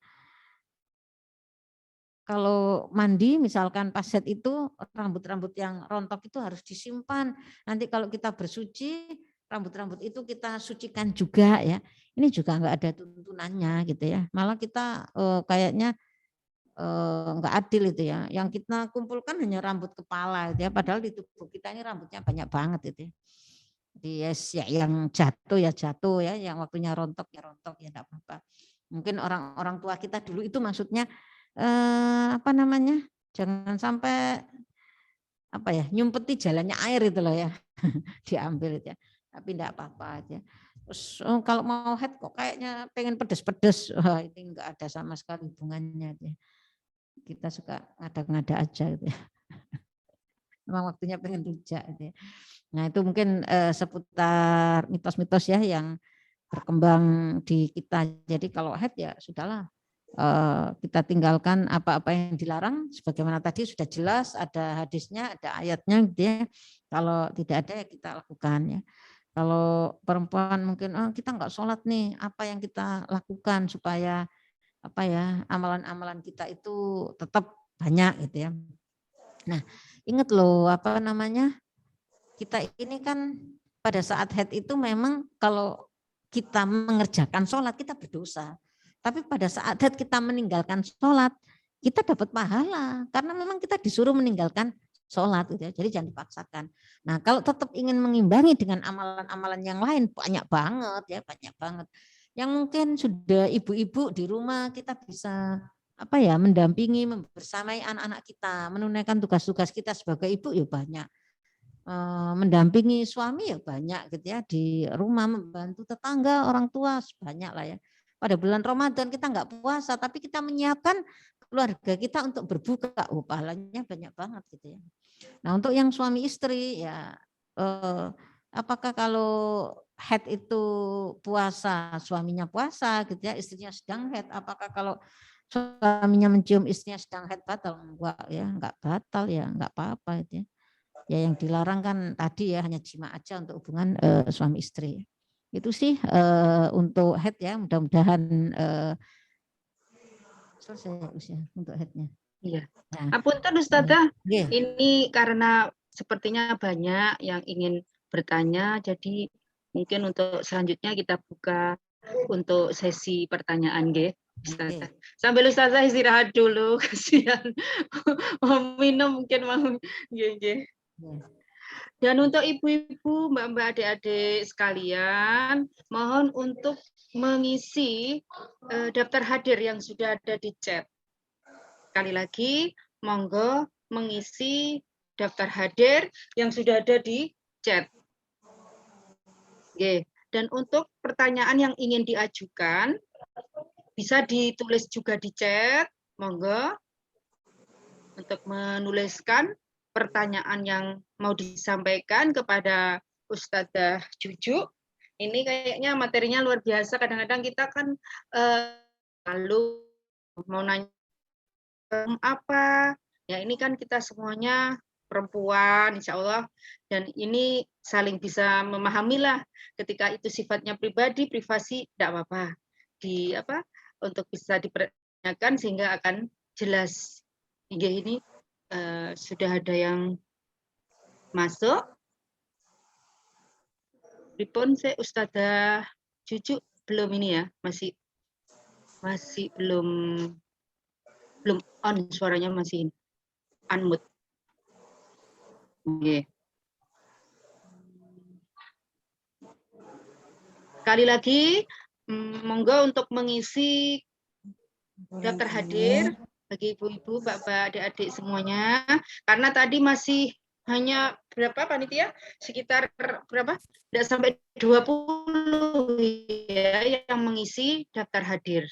kalau mandi misalkan pas head itu rambut-rambut yang rontok itu harus disimpan. Nanti kalau kita bersuci, rambut-rambut itu kita sucikan juga ya. Ini juga enggak ada tuntunannya gitu ya. Malah kita kayaknya enggak adil itu ya. Yang kita kumpulkan hanya rambut kepala gitu ya. Padahal di tubuh kita ini rambutnya banyak banget itu ya. Jadi ya yang jatuh ya, yang waktunya rontok ya enggak apa-apa. Mungkin orang tua kita dulu itu maksudnya apa namanya? Jangan sampai apa ya, nyumpeti jalannya air itu loh ya. Diambil itu ya. Tapi enggak apa-apa aja. Terus kalau mau head kok kayaknya pengen pedes-pedes. Wah, ini enggak ada sama sekali hubungannya ya. Kita suka ngada-ngada aja gitu ya. Memang waktunya pengen rujak gitu ya. Nah, itu mungkin seputar mitos-mitos ya yang berkembang di kita. Jadi kalau head ya sudahlah. Kita tinggalkan apa-apa yang dilarang sebagaimana tadi sudah jelas ada hadisnya, ada ayatnya gitu ya. Kalau tidak ada ya kita lakukan ya. Kalau perempuan mungkin kita enggak sholat nih, apa yang kita lakukan supaya apa ya amalan-amalan kita itu tetap banyak gitu ya. Nah, ingat loh apa namanya? Kita ini kan pada saat haid itu memang kalau kita mengerjakan sholat kita berdosa. Tapi pada saat haid kita meninggalkan sholat, kita dapat pahala. Karena memang kita disuruh meninggalkan sholat. Gitu ya. Jadi jangan dipaksakan. Nah kalau tetap ingin mengimbangi dengan amalan-amalan yang lain, banyak banget ya, banyak banget. Yang mungkin sudah ibu-ibu di rumah kita bisa apa ya mendampingi, membersamai anak-anak kita, menunaikan tugas-tugas kita sebagai ibu ya banyak. Mendampingi suami ya banyak gitu ya, di rumah membantu tetangga, orang tua banyak lah ya. Pada bulan Ramadan kita enggak puasa tapi kita menyiapkan keluarga kita untuk berbuka, pahalanya banyak banget gitu ya. Nah, untuk yang suami istri ya apakah kalau haid itu puasa, suaminya puasa gitu ya, istrinya sedang haid, apakah kalau suaminya mencium istrinya sedang haid batal? Enggak ya, enggak batal ya, enggak apa-apa itu ya. Ya yang dilarang kan tadi ya hanya jima aja untuk hubungan suami istri. Itu sih untuk head ya, mudah-mudahan selesai usia untuk headnya. Iya. Nah, Apunten Ustazah, yeah. ini karena sepertinya banyak yang ingin bertanya, jadi mungkin untuk selanjutnya kita buka untuk sesi pertanyaan nggih. Ustazah. Sambil Ustazah istirahat dulu, kasihan. Mau minum mungkin mau nggih. Dan untuk ibu-ibu, mbak-mbak, adik-adik sekalian, mohon untuk mengisi daftar hadir yang sudah ada di chat. Sekali lagi, monggo mengisi daftar hadir yang sudah ada di chat. Oke. Dan untuk pertanyaan yang ingin diajukan, bisa ditulis juga di chat, monggo untuk menuliskan pertanyaan yang mau disampaikan kepada Ustadzah Juju. Ini kayaknya materinya luar biasa. Kadang-kadang kita kan lalu mau nanya apa, ya ini kan kita semuanya perempuan, insya Allah, dan ini saling bisa memahami lah. Ketika itu sifatnya pribadi, privasi, tidak apa-apa. Untuk bisa dipertanyakan sehingga akan jelas. Hingga ini sudah ada yang masuk. Pripun saya Ustadzah Cucu belum ini ya, masih belum on suaranya, masih unmute. Oke. Sekali lagi monggo untuk mengisi daftar hadir bagi ibu-ibu, bapak, adik-adik semuanya. Karena tadi masih hanya berapa panitia? Sekitar berapa? Tidak sampai 20 ya yang mengisi daftar hadir.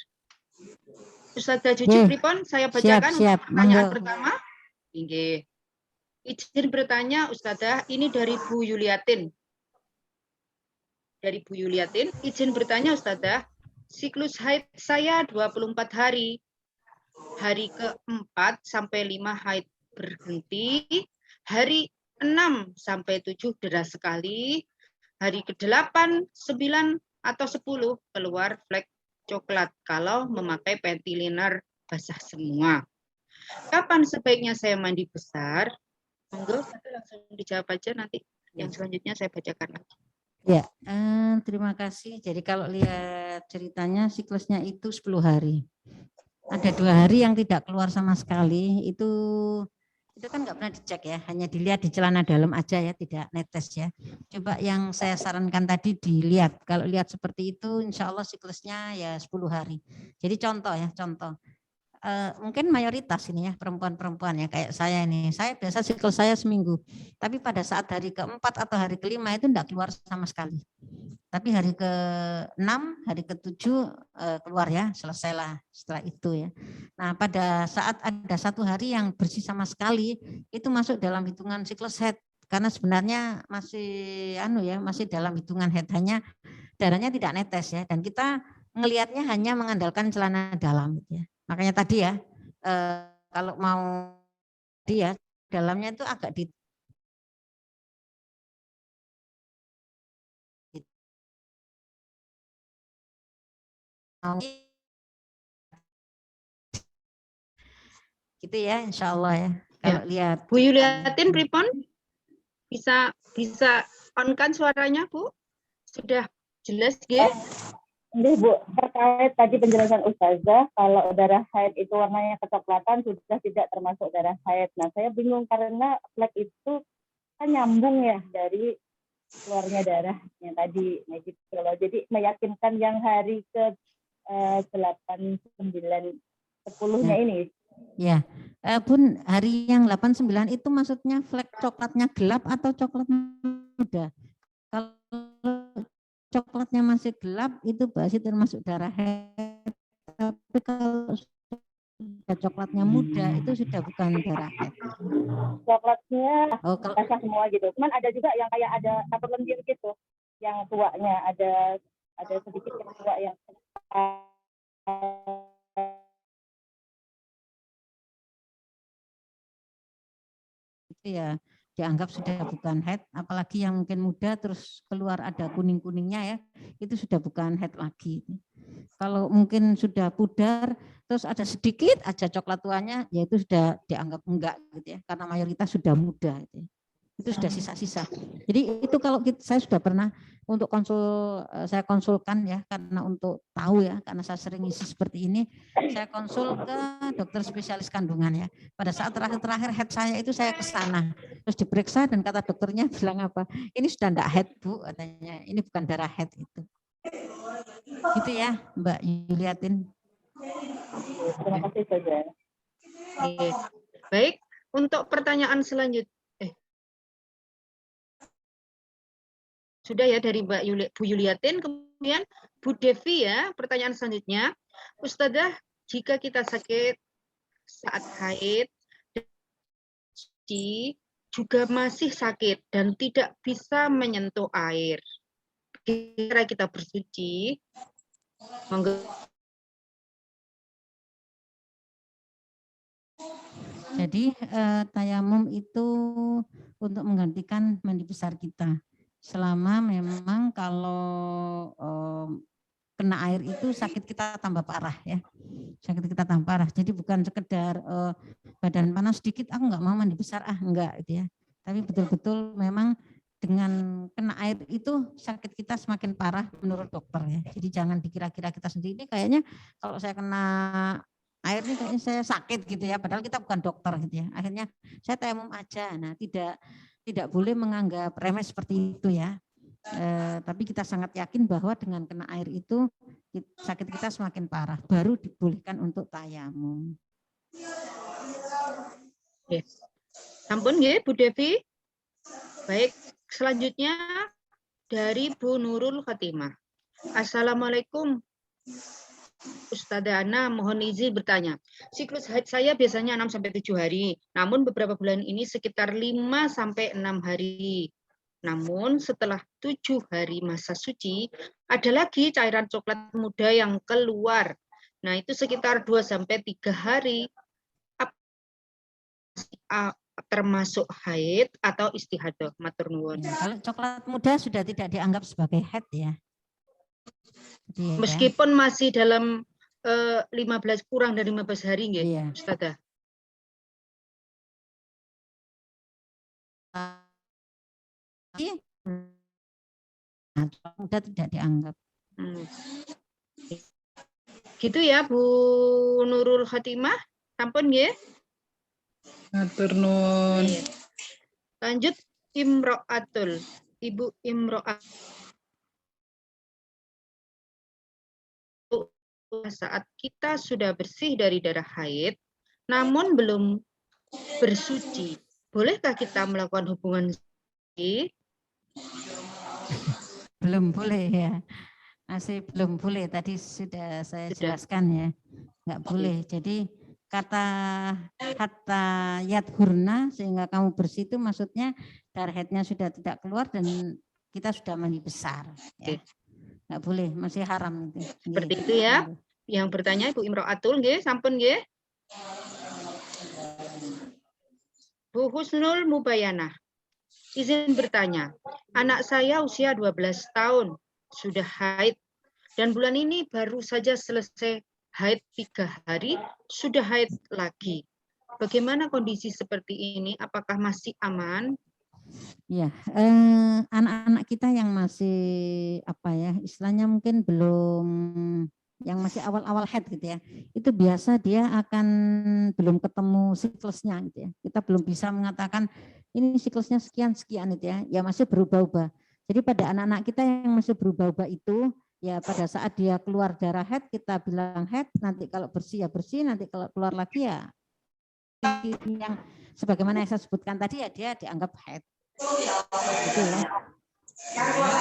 Ustadzah Juju pripun saya bacakan siap. pertanyaan pertama. Nggih. Izin bertanya Ustazah, ini dari Bu Yuliatin. Dari Bu Yuliatin, izin bertanya Ustazah, siklus haid saya 24 hari. Hari ke-4 sampai 5 haid berhenti, hari 6 sampai 7 deras sekali, hari ke-8, 9 atau 10 keluar flek coklat kalau memakai panty liner basah semua. Kapan sebaiknya saya mandi besar? Monggo langsung dijawab aja, nanti yang selanjutnya saya bacakan lagi. Ya, terima kasih. Jadi kalau lihat ceritanya siklusnya itu 10 hari. Ada 2 hari yang tidak keluar sama sekali. Itu kan nggak pernah dicek ya, hanya dilihat di celana dalam aja ya, tidak netes ya. Coba yang saya sarankan tadi dilihat. Kalau lihat seperti itu, insya Allah siklusnya ya 10 hari. Jadi contoh ya, contoh. Mungkin mayoritas ini ya perempuan-perempuan ya kayak saya ini. Saya biasa siklus saya seminggu. Tapi pada saat hari ke-4 atau hari ke-5 itu enggak keluar sama sekali. Tapi hari ke-6, hari ke-7 keluar ya, selesailah setelah itu ya. Nah, pada saat ada 1 hari yang bersih sama sekali, itu masuk dalam hitungan siklus haid. Karena sebenarnya masih dalam hitungan haid, hanya darahnya tidak netes ya, dan kita ngelihatnya hanya mengandalkan celana dalam gitu ya. Makanya tadi ya, kalau mau dia dalamnya itu agak di gitu ya, insya Allah ya. Kalau lihat Bu Yuliatin, pripun? Bisa on-kan suaranya, Bu? Sudah jelas, nggih? Ini Bu, terkait tadi penjelasan Ustazah, kalau darah haid itu warnanya kecoklatan sudah tidak termasuk darah haid. Nah, saya bingung karena flek itu kan nyambung ya dari keluarnya darahnya tadi. Nah, gitu loh. Jadi meyakinkan yang hari ke 8, 9, 10-nya ini. Ya, Bun, hari yang 8-9 itu maksudnya flek coklatnya gelap atau coklat muda? Kalau coklatnya masih gelap itu masih termasuk darah haid. Tapi kalau sudah coklatnya muda itu sudah bukan darah haid. Coklatnya kalau basah semua gitu. Cuman ada juga yang kayak ada satu lendir gitu, yang tuanya ada sedikit yang tua yang itu ya dianggap sudah bukan haid, apalagi yang mungkin muda terus keluar ada kuning-kuningnya ya, itu sudah bukan haid lagi. Kalau mungkin sudah pudar terus ada sedikit aja coklat tuanya, ya itu sudah dianggap enggak gitu ya, karena mayoritas sudah muda gitu ya. Itu sudah sisa-sisa. Jadi itu kalau saya sudah pernah untuk saya konsulkan ya, karena untuk tahu ya, karena saya sering isi seperti ini, saya konsul ke dokter spesialis kandungan ya. Pada saat terakhir haid saya itu saya ke sana, terus diperiksa dan kata dokternya bilang apa? Ini sudah enggak haid Bu, katanya. Ini bukan darah haid itu. Gitu ya, Mbak Yuliatin. Terima kasih saja. Baik, untuk pertanyaan selanjutnya. Sudah ya dari Bu Yuliatin, kemudian Bu Devi ya, pertanyaan selanjutnya. Ustazah, jika kita sakit saat haid, juga masih sakit dan tidak bisa menyentuh air, kira kita bersuci? Monggo. Jadi tayamum itu untuk menggantikan mandi besar kita. Selama memang kalau kena air itu sakit kita tambah parah ya. Sakit kita tambah parah. Jadi bukan sekedar badan panas sedikit aku nggak mau mandi besar enggak gitu ya. Tapi betul-betul memang dengan kena air itu sakit kita semakin parah menurut dokter ya. Jadi jangan dikira-kira kita sendiri, ini kayaknya kalau saya kena air ini kayaknya saya sakit gitu ya, padahal kita bukan dokter gitu ya. Akhirnya saya tayamum aja. Nah, tidak boleh menganggap remeh seperti itu ya. Tapi kita sangat yakin bahwa dengan kena air itu sakit kita semakin parah, baru dibolehkan untuk tayamum. Ampun nggih Bu Devi. Baik, selanjutnya dari Bu Nurul Fatimah. Assalamualaikum. Ustazah Ana mohon izin bertanya. Siklus haid saya biasanya 6-7 hari, namun beberapa bulan ini sekitar 5-6 hari. Namun setelah 7 hari masa suci, ada lagi cairan coklat muda yang keluar. Nah, itu sekitar 2-3 hari. Termasuk haid atau istihadah? Matur nuwun. Ya, kalau coklat muda sudah tidak dianggap sebagai haid ya. Jadi, meskipun masih dalam 15 kurang dari 15 hari nggih, iya. Ustazah. Nah, muda tidak dianggap. Gitu ya Bu Nurul Khotimah, sampun nggih? Matur nuwun. Lanjut Imro'atul, Ibu Imro'atul. Saat kita sudah bersih dari darah haid, namun belum bersuci, bolehkah kita melakukan hubungan suci? Belum boleh ya, masih belum boleh. Tadi sudah saya jelaskan ya, nggak boleh. Jadi kata hatta yadhurna, sehingga kamu bersih itu maksudnya darah haidnya sudah tidak keluar dan kita sudah mandi besar. Ya. Nggak boleh, masih haram itu. Seperti itu ya. Yang bertanya Ibu Imro'atul nggih, sampun nggih. Bu Husnul Mubayanah, izin bertanya. Anak saya usia 12 tahun, sudah haid dan bulan ini baru saja selesai haid 3 hari, sudah haid lagi. Bagaimana kondisi seperti ini? Apakah masih aman? Ya, anak-anak kita yang masih apa ya, istilahnya mungkin belum, yang masih awal-awal haid gitu ya, itu biasa dia akan belum ketemu siklusnya gitu ya. Kita belum bisa mengatakan ini siklusnya sekian-sekian itu ya, ya masih berubah-ubah. Jadi pada anak-anak kita yang masih berubah-ubah itu, ya pada saat dia keluar darah haid kita bilang haid, nanti kalau bersih ya bersih, nanti kalau keluar lagi ya yang sebagaimana yang saya sebutkan tadi ya dia dianggap haid. Gitu ya.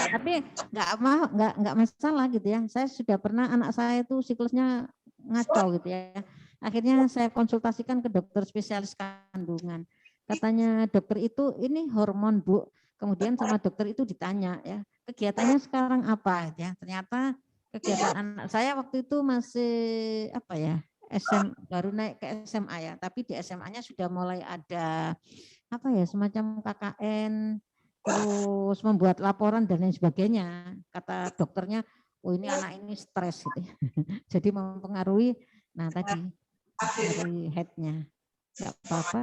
Tapi nggak masalah gitu ya. Saya sudah pernah anak saya itu siklusnya ngaco gitu ya. Akhirnya saya konsultasikan ke dokter spesialis kandungan. Katanya dokter itu ini hormon Bu. Kemudian sama dokter itu ditanya ya kegiatannya sekarang apa ya. Ternyata kegiatan anak saya waktu itu masih apa ya, baru naik ke SMA ya. Tapi di SMA-nya sudah mulai ada apa ya, semacam KKN, terus membuat laporan dan lain sebagainya. Kata dokternya, oh ini anak ini stres gitu. Jadi mempengaruhi, nah tadi dari headnya. Nggak apa-apa.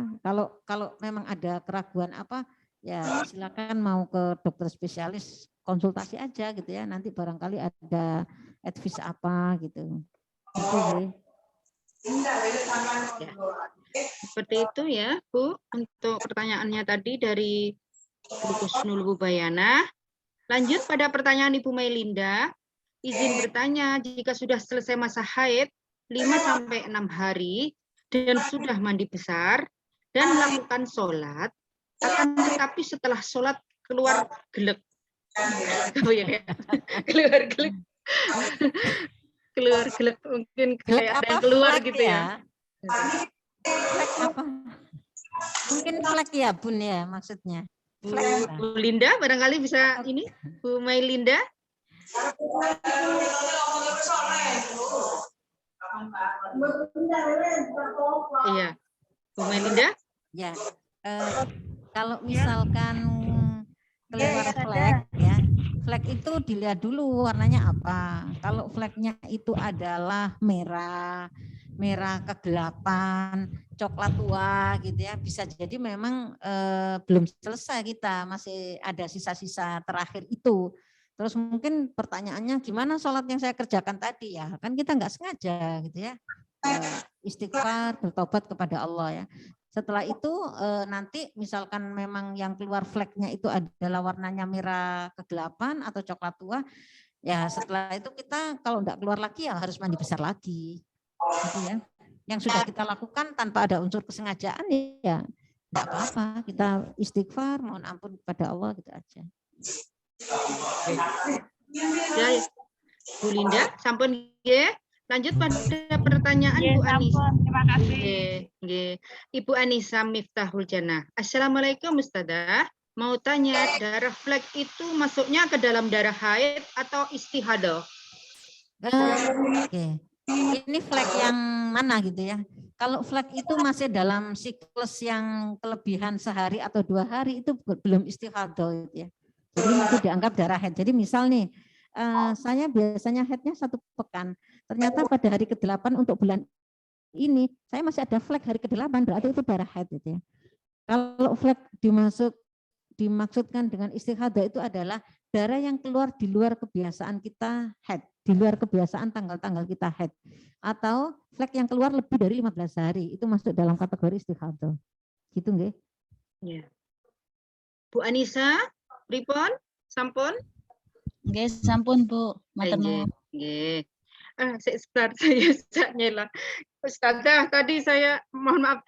Kalau memang ada keraguan apa, ya silakan mau ke dokter spesialis konsultasi aja gitu ya. Nanti barangkali ada advice apa gitu. Gitu ya. Seperti itu ya Bu, untuk pertanyaannya tadi dari Bu Husnul Mubayanah. Lanjut pada pertanyaan Ibu Mailinda, izin bertanya, jika sudah selesai masa haid 5-6 hari dan sudah mandi besar dan melakukan sholat, akan tetapi setelah sholat keluar gelek. Keluar gelek. Keluar gelek, mungkin kayak ada yang keluar gitu ya. Flek apa? Mungkin flek ya Bun ya maksudnya. Bu Linda barangkali bisa ini, Bu Mailinda. Iya, Bu Mailinda. Ya, kalau misalkan keluar flek ya, flek itu dilihat dulu warnanya apa. Kalau fleknya itu adalah merah kegelapan, coklat tua gitu ya, bisa jadi memang belum selesai kita, masih ada sisa-sisa terakhir itu. Terus mungkin pertanyaannya gimana sholat yang saya kerjakan tadi ya, kan kita nggak sengaja gitu ya, istighfar, bertobat kepada Allah ya. Setelah itu nanti misalkan memang yang keluar fleknya itu adalah warnanya merah kegelapan atau coklat tua, ya setelah itu kita kalau enggak keluar lagi ya harus mandi besar lagi. Gitu ya. Yang sudah kita lakukan tanpa ada unsur kesengajaan ya enggak apa-apa, kita istighfar, mohon ampun kepada Allah gitu aja. Ya, Bu Linda, sampun nggih. Lanjut pada pertanyaan Iya, Bu Anissa. sampun. Terima kasih. Nggih. Ibu Anissa Miftahul Jannah. Assalamualaikum Ustazah. Mau tanya, darah flek itu masuknya ke dalam darah haid atau istihadah? Oke. Ini flek yang mana gitu ya? Kalau flek itu masih dalam siklus yang kelebihan sehari atau 2 hari itu belum istihadah gitu ya. Jadi itu dianggap darah haid. Jadi misal nih, saya biasanya haidnya 1 pekan. Ternyata pada hari ke-8 untuk bulan ini saya masih ada flek hari ke-8, berarti itu darah haid gitu ya. Kalau flek dimaksudkan dengan istihadah itu adalah darah yang keluar di luar kebiasaan kita haid, di luar kebiasaan tanggal-tanggal kita haid, atau flek yang keluar lebih dari 15 hari, itu masuk dalam kategori istihadah. Gitu nggih? Ya. Bu Anissa, pripun? Sampun? Nggih, sampun Bu. Matur Nggih. nuwun. Nggih. Sebentar saya nyela. Ustazah, tadi saya mohon maaf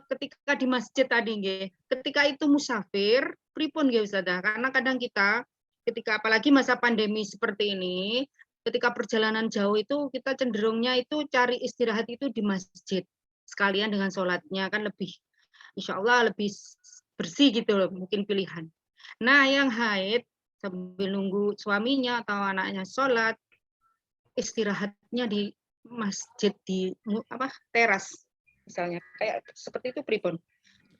ketika di masjid tadi nggih. Ketika itu musafir, pripun nggih Ustazah? Karena kadang kita ketika apalagi masa pandemi seperti ini, ketika perjalanan jauh itu kita cenderungnya itu cari istirahat itu di masjid. Sekalian dengan sholatnya kan lebih insya Allah lebih bersih gitu loh, mungkin pilihan. Nah, yang haid sambil nunggu suaminya atau anaknya sholat, istirahatnya di masjid di teras misalnya kayak seperti itu pripun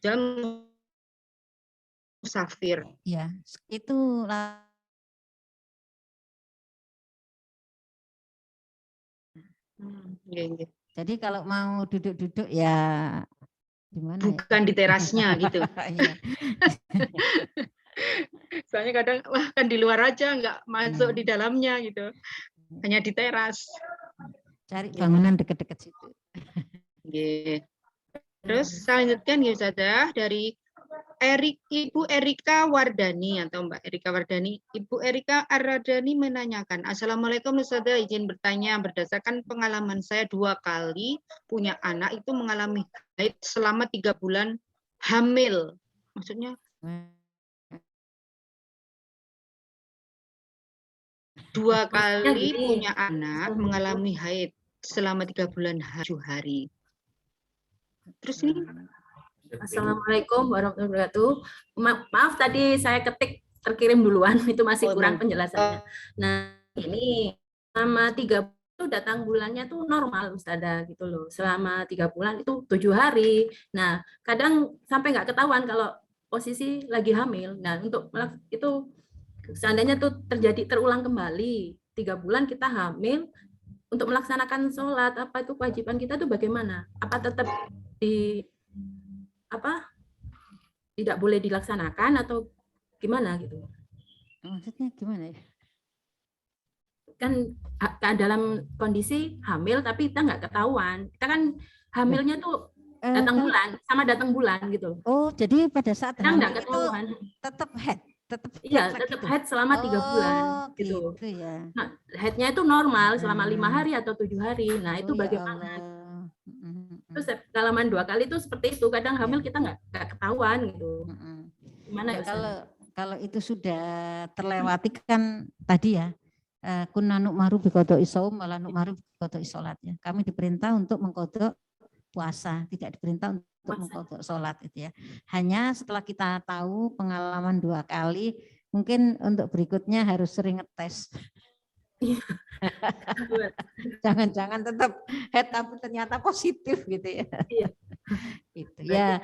jalan musafir ya itu jadi kalau mau duduk-duduk ya gimana bukan ya? di terasnya gitu. Soalnya kadang wah kan di luar aja nggak masuk di dalamnya gitu, hanya di teras. Cari bangunan dekat-dekat situ. Terus selanjutnya nih Ustazah dari Ibu Erika Wardani atau Mbak Erika Wardani. Ibu Erika Aradani menanyakan, Assalamualaikum Ustazah, izin bertanya, berdasarkan pengalaman saya 2 kali punya anak itu mengalami haid selama 3 bulan hamil. Maksudnya 2 kali punya anak mengalami haid selama 3 bulan 7 hari. Terus ini Assalamualaikum warahmatullahi wabarakatuh. Maaf tadi saya ketik terkirim duluan, itu masih kurang penjelasannya. Nah ini selama 3 bulan itu datang bulannya tuh normal Ustazah gitu loh. Selama 3 bulan itu 7 hari. Nah kadang sampai nggak ketahuan kalau posisi lagi hamil. Nah untuk itu seandainya tuh terulang kembali 3 bulan kita hamil, untuk melaksanakan sholat apa itu kewajiban kita tuh bagaimana? Apa tetap tidak boleh dilaksanakan atau gimana gitu? Maksudnya gimana ya? Kan dalam kondisi hamil tapi kita nggak ketahuan. Kita kan hamilnya tuh datang bulan gitu. Oh, jadi pada saat kita hamil nggak ketahuan. Tetap haid. Iya, tetap haid selama 3 bulan gitu. Ya. Nah, haidnya itu normal selama 5 hari atau 7 hari. Nah, itu bagaimana? Terus pengalaman 2 kali itu seperti itu. Kadang hamil kita nggak ketahuan gitu. Gimana ya? Kalau itu sudah terlewati kan tadi ya. Kunna nu'maru bi qada'i shaum wala nu'maru bi qada'i shalat ya. Kami diperintah untuk mengqada puasa, tidak diperintah untuk mengqada sholat itu ya. Hanya setelah kita tahu pengalaman 2 kali, mungkin untuk berikutnya harus sering ngetes. Jangan-jangan tetap head tapi ternyata positif gitu ya. Gitu ya.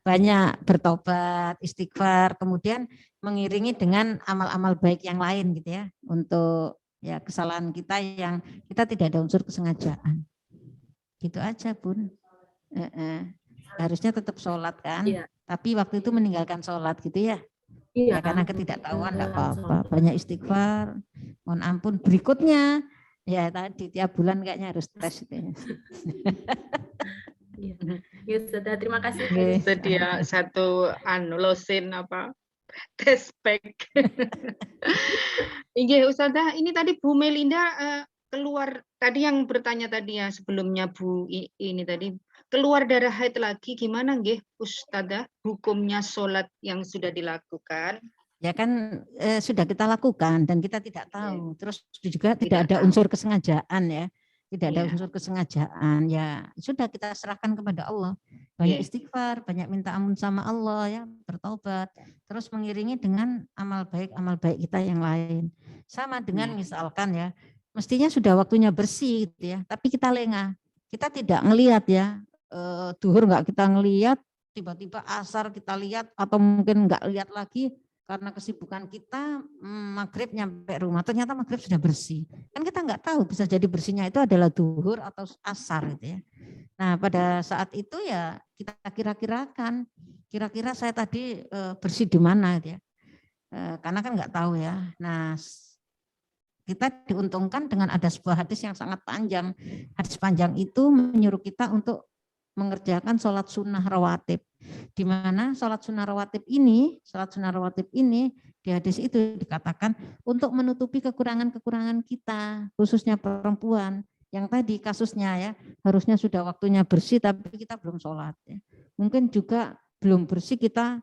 Banyak bertobat, istighfar, kemudian mengiringi dengan amal-amal baik yang lain gitu ya. Untuk ya kesalahan kita yang kita tidak ada unsur kesengajaan. Gitu aja Bun. Harusnya tetap sholat kan, tapi waktu itu meninggalkan sholat gitu ya. Ya karena ketidaktahuan enggak apa-apa, banyak istighfar, mohon ampun. Berikutnya ya tadi tiap bulan kayaknya harus tes itu. Ya sudah, terima kasih. Itu dia satu losin tes pack. Inggih Ustazah, ini tadi Bu Melinda keluar tadi yang bertanya tadi ya sebelumnya Bu ini tadi keluar darah haid lagi gimana nggih Ustazah hukumnya sholat yang sudah dilakukan? Ya kan sudah kita lakukan dan kita tidak tahu. Terus juga tidak ada unsur kesengajaan ya. tidak ada Iya. unsur kesengajaan. Ya sudah, kita serahkan kepada Allah. Banyak Iya. istighfar, banyak minta ampun sama Allah ya, bertaubat. Terus mengiringi dengan amal baik kita yang lain. Sama dengan misalkan ya, mestinya sudah waktunya bersih gitu ya, tapi kita lengah. Kita tidak ngelihat ya, duhur nggak kita ngelihat, tiba-tiba asar kita lihat, atau mungkin nggak lihat lagi karena kesibukan kita, maghrib nyampe rumah, ternyata maghrib sudah bersih. Kan kita nggak tahu, bisa jadi bersihnya itu adalah duhur atau asar gitu ya. Nah pada saat itu ya kita kira-kirakan, kira-kira saya tadi bersih di mana gitu ya. Karena kan nggak tahu ya. Nah kita diuntungkan dengan ada sebuah hadis yang sangat panjang. Hadis panjang itu menyuruh kita untuk mengerjakan sholat sunnah rawatib, di mana sholat sunnah rawatib ini di hadis itu dikatakan untuk menutupi kekurangan-kekurangan kita, khususnya perempuan yang tadi kasusnya ya, harusnya sudah waktunya bersih tapi kita belum sholat ya. Mungkin juga belum bersih kita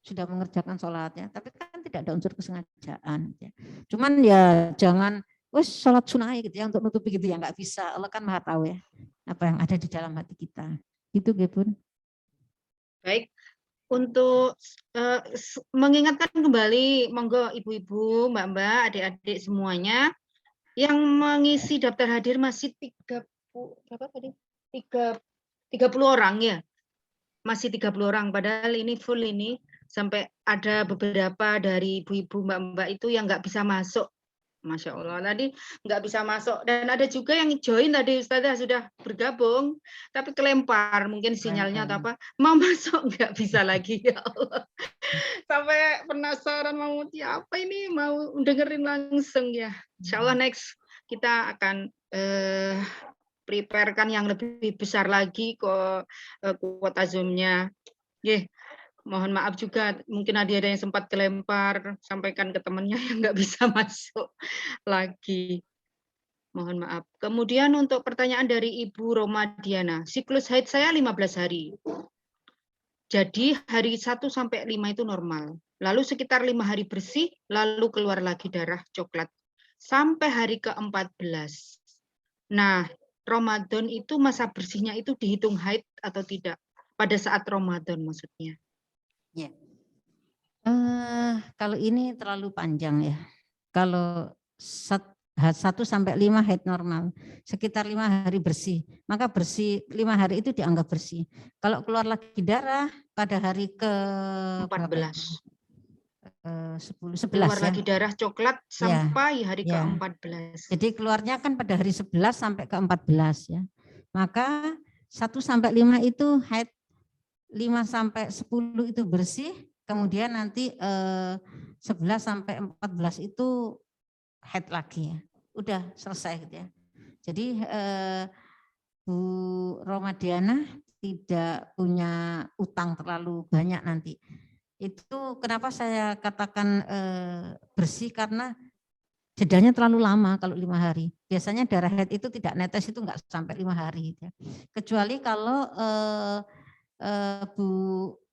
sudah mengerjakan sholatnya, tapi kan tidak ada unsur kesengajaan ya. Cuman ya jangan wes sholat sunnah gitu ya untuk nutupi gitu ya, nggak bisa. Allah kan maha tahu ya apa yang ada di dalam hati kita. Gitu Bun. Baik, untuk mengingatkan kembali, monggo ibu-ibu, mbak-mbak, adik-adik semuanya yang mengisi daftar hadir masih 30 orang ya. Masih 30 orang, padahal ini full ini, sampai ada beberapa dari ibu-ibu, mbak-mbak itu yang nggak bisa masuk. Masya Allah, tadi nggak bisa masuk. Dan ada juga yang join tadi, Ustazah sudah bergabung, tapi kelempar, mungkin sinyalnya atau apa, mau masuk nggak bisa lagi, ya Allah. Sampai penasaran mau apa ini, mau dengerin langsung ya. Insya Allah next kita akan preparekan yang lebih besar lagi ke kuota Zoom-nya. Mohon maaf juga, mungkin ada yang sempat kelempar, sampaikan ke temannya yang nggak bisa masuk lagi. Mohon maaf. Kemudian untuk pertanyaan dari Ibu Romadiana, siklus haid saya 15 hari. Jadi hari 1 sampai 5 itu normal. Lalu sekitar 5 hari bersih, lalu keluar lagi darah coklat. Sampai hari ke-14. Nah, Ramadan itu masa bersihnya itu dihitung haid atau tidak? Pada saat Ramadan maksudnya. Ya. Kalau ini terlalu panjang ya. Kalau 1 sampai 5 haid normal, sekitar 5 hari bersih, maka bersih 5 hari itu dianggap bersih. Kalau keluar lagi darah pada hari ke-14, 11 keluar ya. lagi darah coklat sampai hari ke-14. Jadi keluarnya kan pada hari 11 sampai ke-14 ya. Maka 1 sampai 5 itu haid, 5 sampai 10 itu bersih, kemudian nanti 11 sampai 14 itu haid lagi ya. Udah selesai gitu ya. Jadi Bu Romadiana tidak punya utang terlalu banyak nanti. Itu kenapa saya katakan bersih, karena jedanya terlalu lama kalau 5 hari. Biasanya darah haid itu tidak netes itu enggak sampai 5 hari gitu ya. Kecuali kalau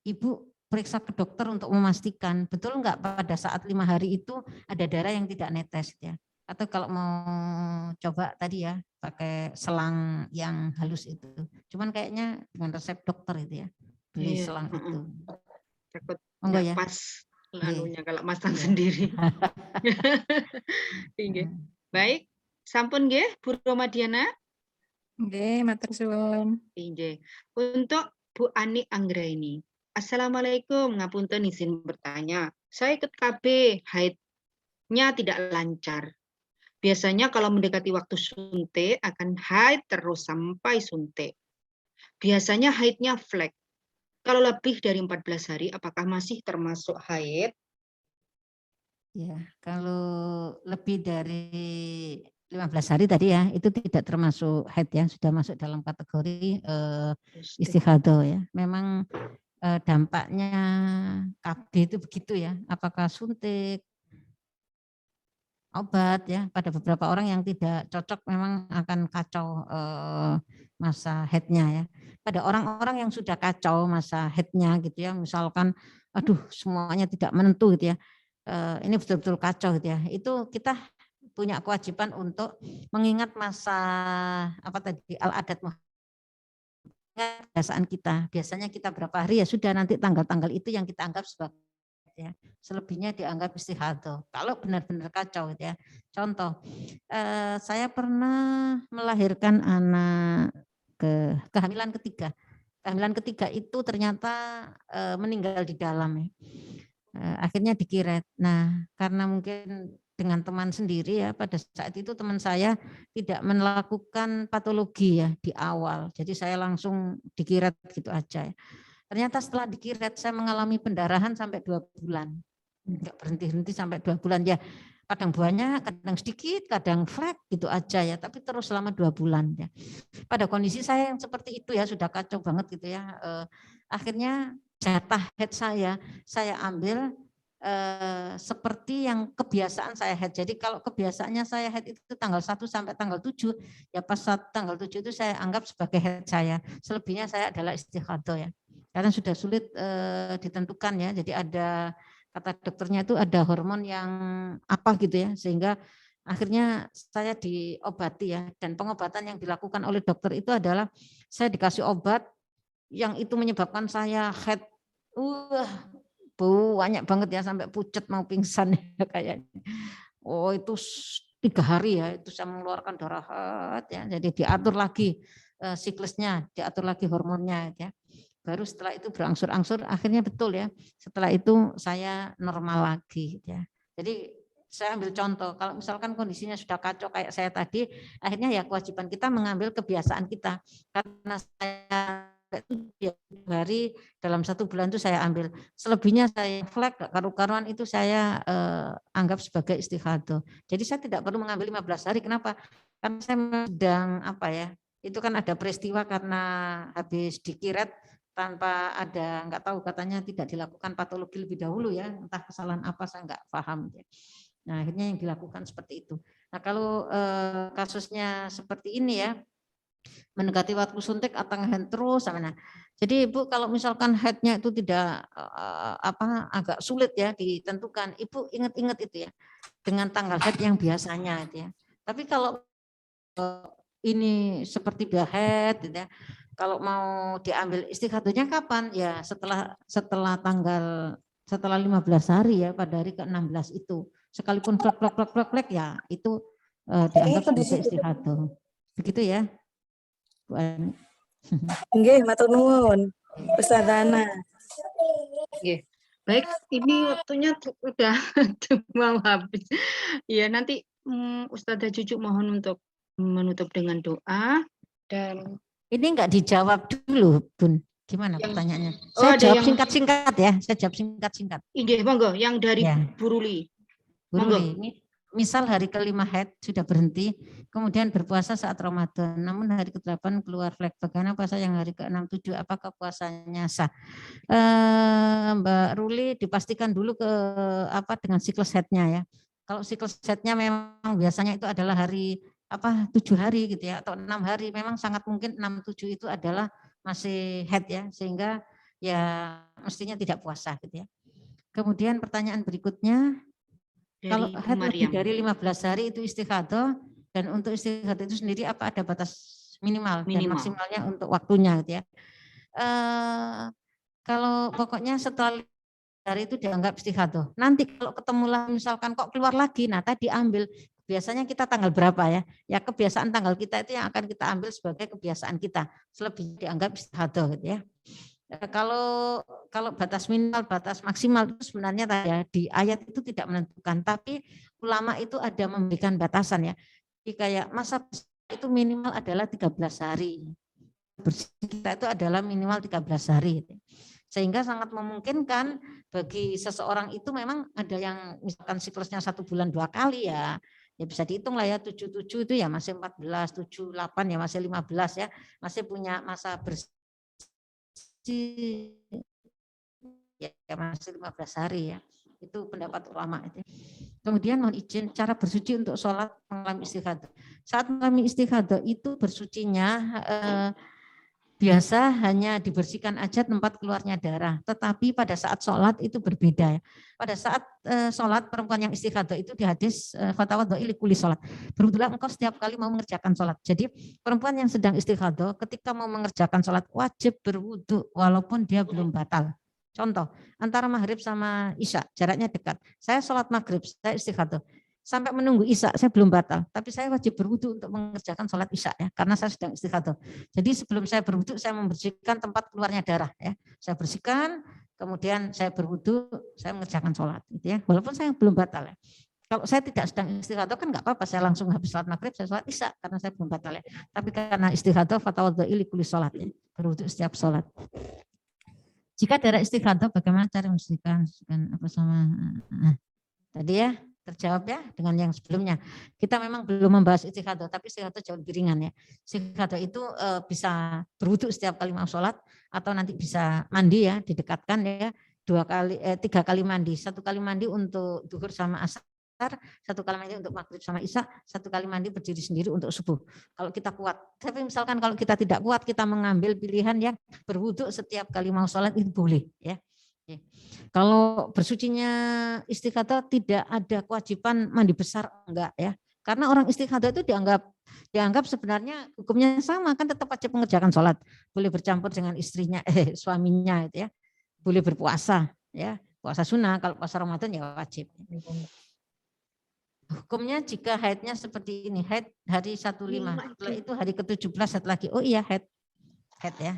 Ibu periksa ke dokter untuk memastikan betul enggak pada saat 5 hari itu ada darah yang tidak netes ya. Atau kalau mau coba tadi ya pakai selang yang halus itu. Cuman kayaknya dengan resep dokter itu ya. Beli selang itu. Takut enggak ya? Pas lalunya kalau masang sendiri. Baik, sampun nggih Bu Romadiana? Nggih, matur suwun. Nggih. Untuk Bu Ani Anggraini. Assalamualaikum, ngapunten izin bertanya. Saya ikut KB, haidnya tidak lancar. Biasanya kalau mendekati waktu suntik akan haid terus sampai suntik. Biasanya haidnya flek. Kalau lebih dari 14 hari apakah masih termasuk haid? Ya, kalau lebih dari 15 hari tadi ya, itu tidak termasuk haid ya, sudah masuk dalam kategori istighadah ya. Memang dampaknya KB itu begitu ya, apakah suntik, obat ya, pada beberapa orang yang tidak cocok memang akan kacau masa haidnya ya. Pada orang-orang yang sudah kacau masa haidnya gitu ya, misalkan aduh semuanya tidak menentu gitu ya, ini betul-betul kacau gitu ya, itu kita punya kewajiban untuk mengingat masa apa tadi al-adat kebiasaan kita. Biasanya kita berapa hari ya sudah, nanti tanggal-tanggal itu yang kita anggap sebagai ya. Selebihnya dianggap istihadah. Kalau benar-benar kacau ya. Contoh, saya pernah melahirkan anak kehamilan ketiga. Kehamilan ketiga itu ternyata meninggal di dalam ya. Akhirnya dikiret. Nah, karena mungkin dengan teman sendiri ya, pada saat itu teman saya tidak melakukan patologi ya di awal. Jadi saya langsung dikiret gitu aja ya. Ternyata setelah dikiret saya mengalami pendarahan sampai 2 bulan. Enggak berhenti-henti sampai 2 bulan ya. Kadang banyak, kadang sedikit, kadang flek gitu aja ya, tapi terus selama 2 bulan ya. Pada kondisi saya yang seperti itu ya, sudah kacau banget gitu ya. Akhirnya jatah head saya ambil seperti yang kebiasaan saya head. Jadi kalau kebiasaannya saya head itu tanggal 1 sampai tanggal 7, ya pas tanggal 7 itu saya anggap sebagai head saya. Selebihnya saya adalah istihadah ya. Karena sudah sulit ditentukan ya. Jadi ada kata dokternya itu ada hormon yang apa gitu ya, sehingga akhirnya saya diobati ya. Dan pengobatan yang dilakukan oleh dokter itu adalah saya dikasih obat yang itu menyebabkan saya head banyak banget ya, sampai pucat mau pingsan ya kayaknya. Oh itu 3 hari ya, itu saya mengeluarkan darah ya. Jadi diatur lagi siklusnya, diatur lagi hormonnya ya. Baru setelah itu berangsur-angsur akhirnya betul ya. Setelah itu saya normal lagi ya. Jadi saya ambil contoh, kalau misalkan kondisinya sudah kacau kayak saya tadi, akhirnya ya kewajiban kita mengambil kebiasaan kita. Karena saya 7 hari dalam 1 bulan itu saya ambil. Selebihnya saya flag karu-karuan itu saya anggap sebagai istihadah. Jadi saya tidak perlu mengambil 15 hari. Kenapa? Karena saya sedang apa ya? Itu kan ada peristiwa karena habis dikiret tanpa ada, nggak tahu, katanya tidak dilakukan patologi lebih dahulu ya, entah kesalahan apa saya nggak paham. Nah akhirnya yang dilakukan seperti itu. Nah kalau kasusnya seperti ini ya, mendekati waktu suntik atau ngehead terus. Nah, jadi Ibu kalau misalkan headnya itu tidak agak sulit ya ditentukan, Ibu ingat-ingat itu ya dengan tanggal head yang biasanya itu ya. Tapi kalau ini seperti head gitu ya, kalau mau diambil istighadohnya kapan? Ya setelah 15 hari ya, pada hari ke-16 itu. Sekalipun flek ya itu dianggap sebagai istighadoh. Begitu ya. Nggih, matur nuwun. Ustazana. Nggih. Baik, ini waktunya sudah mau habis. Ya, nanti Ustazah Cucu mohon untuk menutup dengan doa dan ini enggak dijawab dulu, Bun. Gimana pertanyaannya? Saya jawab singkat-singkat ya. Saya jawab singkat-singkat. Nggih, monggo, yang dari Buruli. Buruli. Misal hari ke-5 head sudah berhenti, kemudian berpuasa saat Ramadan, namun hari ke-8 keluar flek. Bagaimana puasa yang hari ke-6, 7, apakah puasanya sah? Mbak Ruli, dipastikan dulu ke dengan siklus headnya ya. Kalau siklus headnya memang biasanya itu adalah hari 7 hari gitu ya, atau 6 hari, memang sangat mungkin 6, 7 itu adalah masih head ya, sehingga ya mestinya tidak puasa gitu ya. Kemudian pertanyaan berikutnya, kalau head lebih dari 15 hari itu istihadah, dan untuk istihadah itu sendiri apa ada batas minimal. Dan maksimalnya untuk waktunya gitu ya. Kalau pokoknya setelah hari itu dianggap istihadah. Nanti kalau ketemu lagi misalkan kok keluar lagi, nah tadi ambil. Biasanya kita tanggal berapa ya? Ya kebiasaan tanggal kita itu yang akan kita ambil sebagai kebiasaan kita. Selebihnya dianggap istihadah gitu ya. Kalau batas minimal, batas maksimal itu sebenarnya ya, di ayat itu tidak menentukan, tapi ulama itu ada memberikan batasan ya. Jadi kayak masa itu minimal adalah 13 hari. Bersih kita itu adalah minimal 13 hari. Sehingga sangat memungkinkan bagi seseorang itu memang ada yang misalkan siklusnya 1 bulan 2 kali ya. Ya bisa dihitung lah ya, 7 itu ya masih 14, 7, 8 ya masih 15 ya. Masih punya masa bersih ya masih 15 hari ya. Itu pendapat ulama itu. Kemudian mohon izin cara bersuci untuk sholat mengalami istihadah. Saat mengalami istihadah itu bersucinya biasa hanya dibersihkan aja tempat keluarnya darah, tetapi pada saat sholat itu berbeda ya. Pada saat sholat perempuan yang istighadah itu di hadis fatawaddo'i likuli sholat. Berwudulah engkau setiap kali mau mengerjakan sholat. Jadi perempuan yang sedang istighadah ketika mau mengerjakan sholat wajib berwudu walaupun dia belum batal. Contoh, antara maghrib sama isya, jaraknya dekat. Saya sholat maghrib, saya istighadah. Sampai menunggu isya, saya belum batal. Tapi saya wajib berwudu untuk mengerjakan sholat isya ya, karena saya sedang istighadah. Jadi sebelum saya berwudu, saya membersihkan tempat keluarnya darah ya. Saya bersihkan, kemudian saya berwudu, saya mengerjakan sholat. Gitu ya. Walaupun saya belum batal ya. Kalau saya tidak sedang istighadah kan nggak apa-apa, saya langsung habis sholat maghrib, saya sholat isya, karena saya belum batal ya. Tapi karena istighadah, fatawaddo'i likuli sholat ya. Berwudu setiap sholat. Jika darah istighadah, bagaimana cara membersihkan? Apa sama tadi ya terjawab ya dengan yang sebelumnya. Kita memang belum membahas istighadah, tapi istighadah jauh lebih ringan ya. Istighadah itu bisa berwudu setiap kali mau sholat atau nanti bisa mandi ya, didekatkan ya 3 kali mandi. 1 kali mandi untuk duhur sama asar, 1 kali mandi untuk maghrib sama isya, 1 kali mandi berdiri sendiri untuk subuh. Kalau kita kuat. Tapi misalkan kalau kita tidak kuat, kita mengambil pilihan yang berwudu setiap kali mau sholat itu boleh ya. Kalau bersucinya istighadah tidak ada kewajiban mandi besar enggak ya. Karena orang istighadah itu dianggap sebenarnya hukumnya sama, kan tetap wajib mengerjakan sholat. Boleh bercampur dengan istrinya, suaminya itu ya. Boleh berpuasa ya. Puasa sunnah, kalau puasa Ramadan ya wajib. Hukumnya jika haidnya seperti ini, haid hari 15, setelah itu hari ke-17 haid lagi. Oh iya haid ya,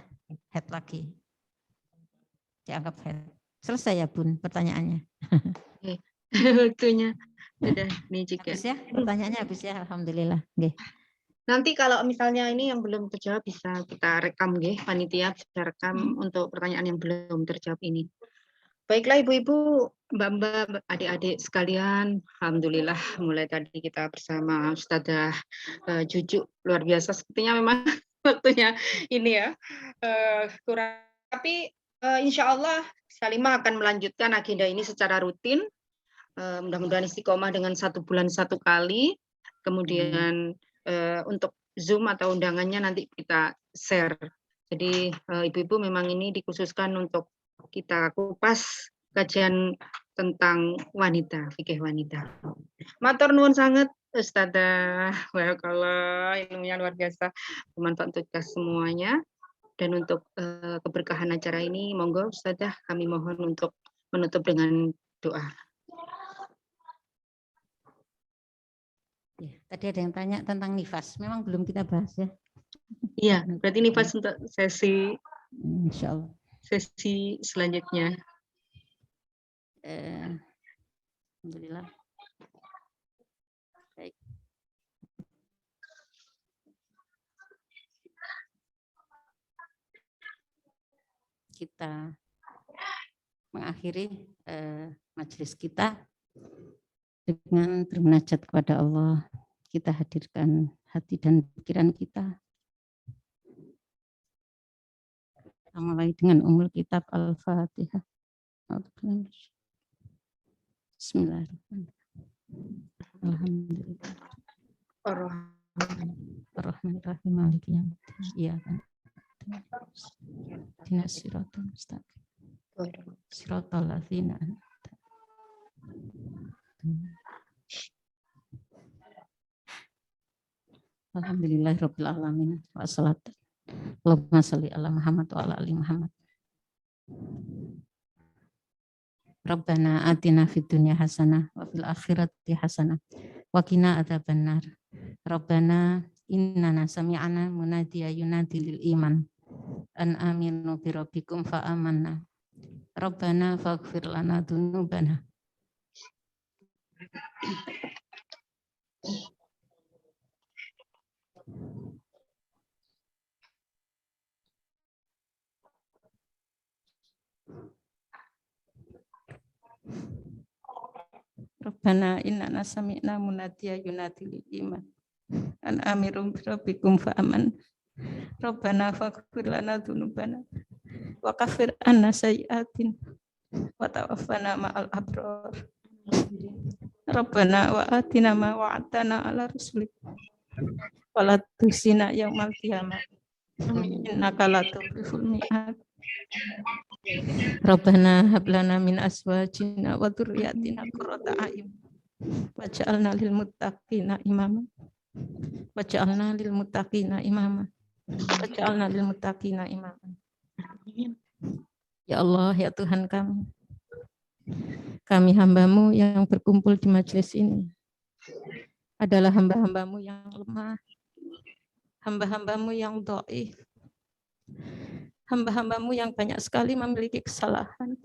haid lagi. Dianggap haid. Selesai ya Bun pertanyaannya. Waktunya sudah nih juga. Habis ya, pertanyaannya habis ya, alhamdulillah. Nggih. Nanti kalau misalnya ini yang belum terjawab bisa kita rekam nggih, panitia bisa rekam untuk pertanyaan yang belum terjawab ini. Baiklah Ibu-ibu, Mbak-mbak, adik-adik sekalian, alhamdulillah mulai tadi kita bersama Ustadzah Juju luar biasa. Sepertinya memang waktunya ini ya kurang, tapi insya Allah Salimah akan melanjutkan agenda ini secara rutin. Mudah-mudahan istiqomah dengan 1 bulan 1 kali. Kemudian untuk Zoom atau undangannya nanti kita share. Jadi ibu-ibu memang ini dikhususkan untuk kita kupas kajian tentang wanita, fikih wanita. Matur nuwun sangat Ustadzah, barakallah, ilmunya luar biasa, bermanfaat untuk kita semuanya. Dan untuk keberkahan acara ini, monggo Ustadzah kami mohon untuk menutup dengan doa. Ya, tadi ada yang tanya tentang nifas, memang belum kita bahas ya. Iya, berarti nifas untuk sesi Insya Allah. Sesi selanjutnya. Alhamdulillah. Baik. Kita mengakhiri majelis kita dengan bermunajat kepada Allah. Kita hadirkan hati dan pikiran kita. Kita mulai dengan Ummul Kitab Al-Fatihah. Bismillahirrahmanirrahim. Alhamdulillah. Ar-Rahmanir-Rahim. Maliki yaumiddin. Iyyaka na'budu ihdinas siratal mustaqim. Siratal ladzina an'amta 'alaihim. Alhamdulillahirabbil alamin. Wassalatu Allahumma sholli ala Muhammad wa ala ali Muhammad. Rabbana atina fid dunya hasanah wa fil akhirati hasanah wa qina adzabannar. Rabbana innana sami'na munadiyan yunadi lil iman an aminu bi rabbikum fa amanna. Rabbana faghfir lana dzunubana. Rabbana innana sami'na munadiyan yunadi lil iman an amiru bi rabbikum fa aman. Rabbana faghfir lana dzunubana wa kaffir anna sayyi'atin wa tawaffana ma'al abrar. Rabbana wa atina ma wa'adtana ala rusulik wa la tusina yaumal qiyamah Innaka la tukhliful mi'ad. Rabbana hab lana min azwajina wa dzurriyyatina qurrata a'yun waj'alna lil muttaqina imama. Waj'alna lil muttaqina imama. Waj'alna lil muttaqina imama. Ya Allah, ya Tuhan kami hamba-Mu yang berkumpul di majelis ini adalah hamba-hamba-Mu yang lemah, hamba-hamba-Mu yang dhaif, hamba-hamba-Mu yang banyak sekali memiliki kesalahan.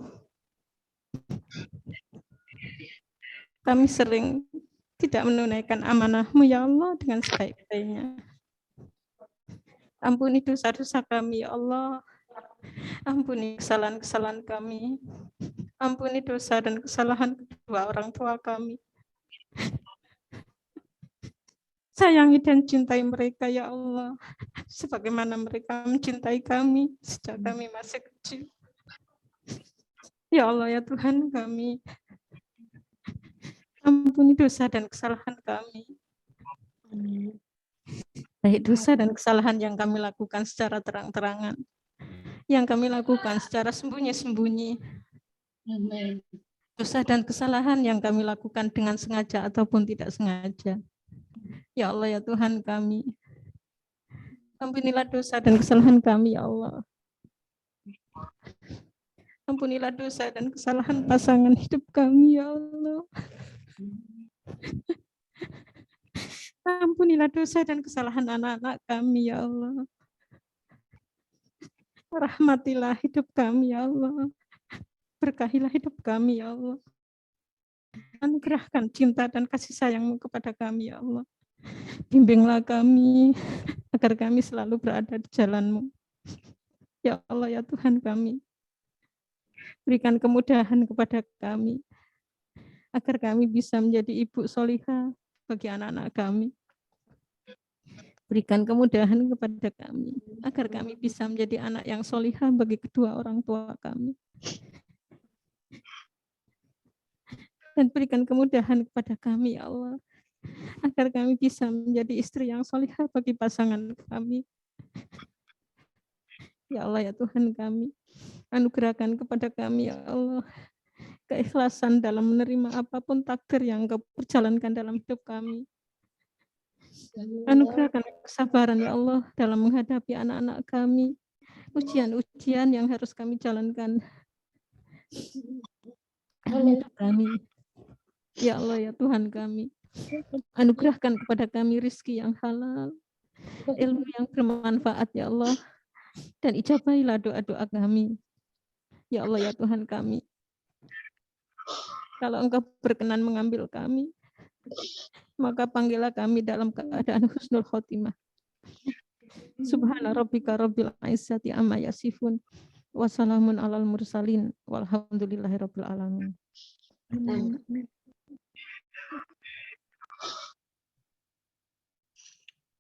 Kami sering tidak menunaikan amanah-Mu ya Allah dengan sebaik-baiknya. Ampuni dosa-dosa kami ya Allah. Ampuni kesalahan-kesalahan kami. Ampuni dosa dan kesalahan kedua orang tua kami. Sayangi dan cintai mereka ya Allah, sebagaimana mereka mencintai kami sejak kami masih kecil. Ya Allah, ya Tuhan kami, ampuni dosa dan kesalahan kami. Baik dosa dan kesalahan yang kami lakukan secara terang-terangan, yang kami lakukan secara sembunyi-sembunyi. Dosa dan kesalahan yang kami lakukan dengan sengaja ataupun tidak sengaja. Ya Allah, ya Tuhan kami, ampunilah dosa dan kesalahan kami, ya Allah. Ampunilah dosa dan kesalahan pasangan hidup kami, ya Allah. Ampunilah dosa dan kesalahan anak-anak kami, ya Allah. Rahmatilah hidup kami, ya Allah. Berkahilah hidup kami, ya Allah. Anugerahkan cinta dan kasih sayang-Mu kepada kami, ya Allah. Bimbinglah kami agar kami selalu berada di jalan-Mu. Ya Allah, ya Tuhan kami. Berikan kemudahan kepada kami agar kami bisa menjadi ibu solihah bagi anak-anak kami. Berikan kemudahan kepada kami agar kami bisa menjadi anak yang solihah bagi kedua orang tua kami. Dan berikan kemudahan kepada kami, ya Allah, agar kami bisa menjadi istri yang solihah bagi pasangan kami. Ya Allah, ya Tuhan kami, anugerahkan kepada kami, ya Allah, keikhlasan dalam menerima apapun takdir yang Engkau perjalankan dalam hidup kami. Anugerahkan kesabaran, ya Allah, dalam menghadapi anak-anak kami, ujian-ujian yang harus kami jalankan dalam hidup kami. Ya Allah, ya Tuhan kami, anugerahkan kepada kami rizki yang halal, ilmu yang bermanfaat, ya Allah, dan ijabahilah doa-doa kami. Ya Allah, ya Tuhan kami, kalau Engkau berkenan mengambil kami, maka panggillah kami dalam keadaan husnul khotimah. Subhana rabbika rabbil izzati amma yasifun, wassalamun alal mursalin, walhamdulillahi rabbil alamin.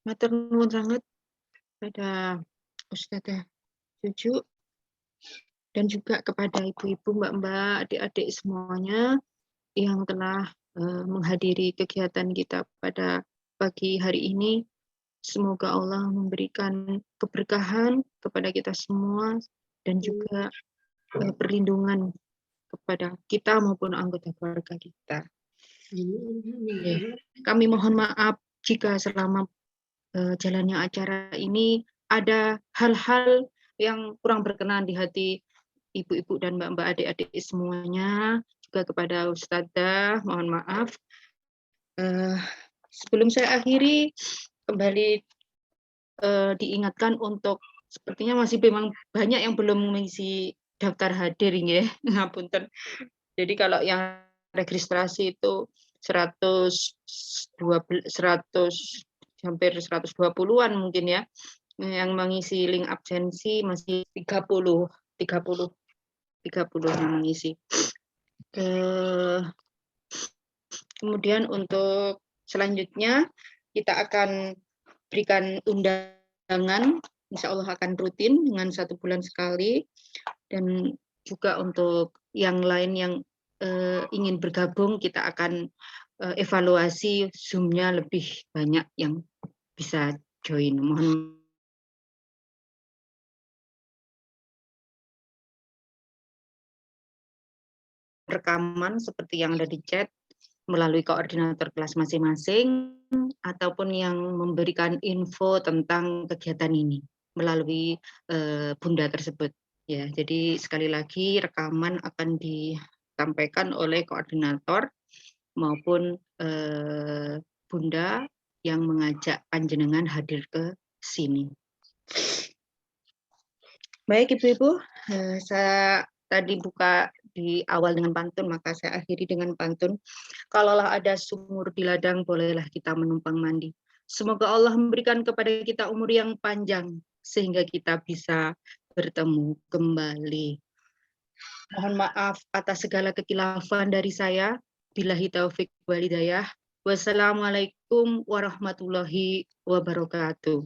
Matur nuwun sangat pada Ustazah Cucu dan juga kepada ibu-ibu, mbak-mbak, adik-adik semuanya yang telah menghadiri kegiatan kita pada pagi hari ini. Semoga Allah memberikan keberkahan kepada kita semua dan juga perlindungan kepada kita maupun anggota keluarga kita. Kami mohon maaf jika selama jalannya acara ini ada hal-hal yang kurang berkenan di hati ibu-ibu dan mbak-mbak, adik-adik semuanya, juga kepada Ustazah, mohon maaf. Sebelum saya akhiri, kembali diingatkan untuk, sepertinya masih memang banyak yang belum mengisi daftar hadir, ya, ngapunten. Jadi kalau yang registrasi itu 120, hampir 120-an mungkin ya, yang mengisi link absensi masih 30 yang mengisi. Kemudian untuk selanjutnya kita akan berikan undangan, insya Allah akan rutin dengan 1 bulan sekali, dan juga untuk yang lain yang ingin bergabung, kita akan evaluasi Zoom-nya lebih banyak yang bisa join. Mohon rekaman seperti yang ada di chat melalui koordinator kelas masing-masing, ataupun yang memberikan info tentang kegiatan ini melalui Bunda tersebut. Ya, jadi sekali lagi rekaman akan disampaikan oleh koordinator maupun Bunda yang mengajak panjenengan hadir ke sini. Baik Ibu-Ibu, saya tadi buka di awal dengan pantun, maka saya akhiri dengan pantun. Kalaulah ada sumur di ladang, bolehlah kita menumpang mandi. Semoga Allah memberikan kepada kita umur yang panjang, sehingga kita bisa bertemu kembali. Mohon maaf atas segala kekilafan dari saya. Billahi taufik wal hidayah. Wassalamualaikum warahmatullahi wabarakatuh.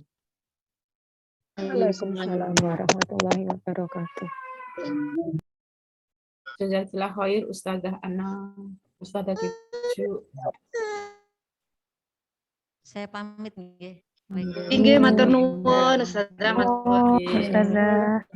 Waalaikumsalam warahmatullahi wabarakatuh. Jazakallah khair Ustazah Ana, Ustazah Cucu. Saya pamit nggih. Inggih matur nuwun Ustazah, matur nuwun. Ustazah.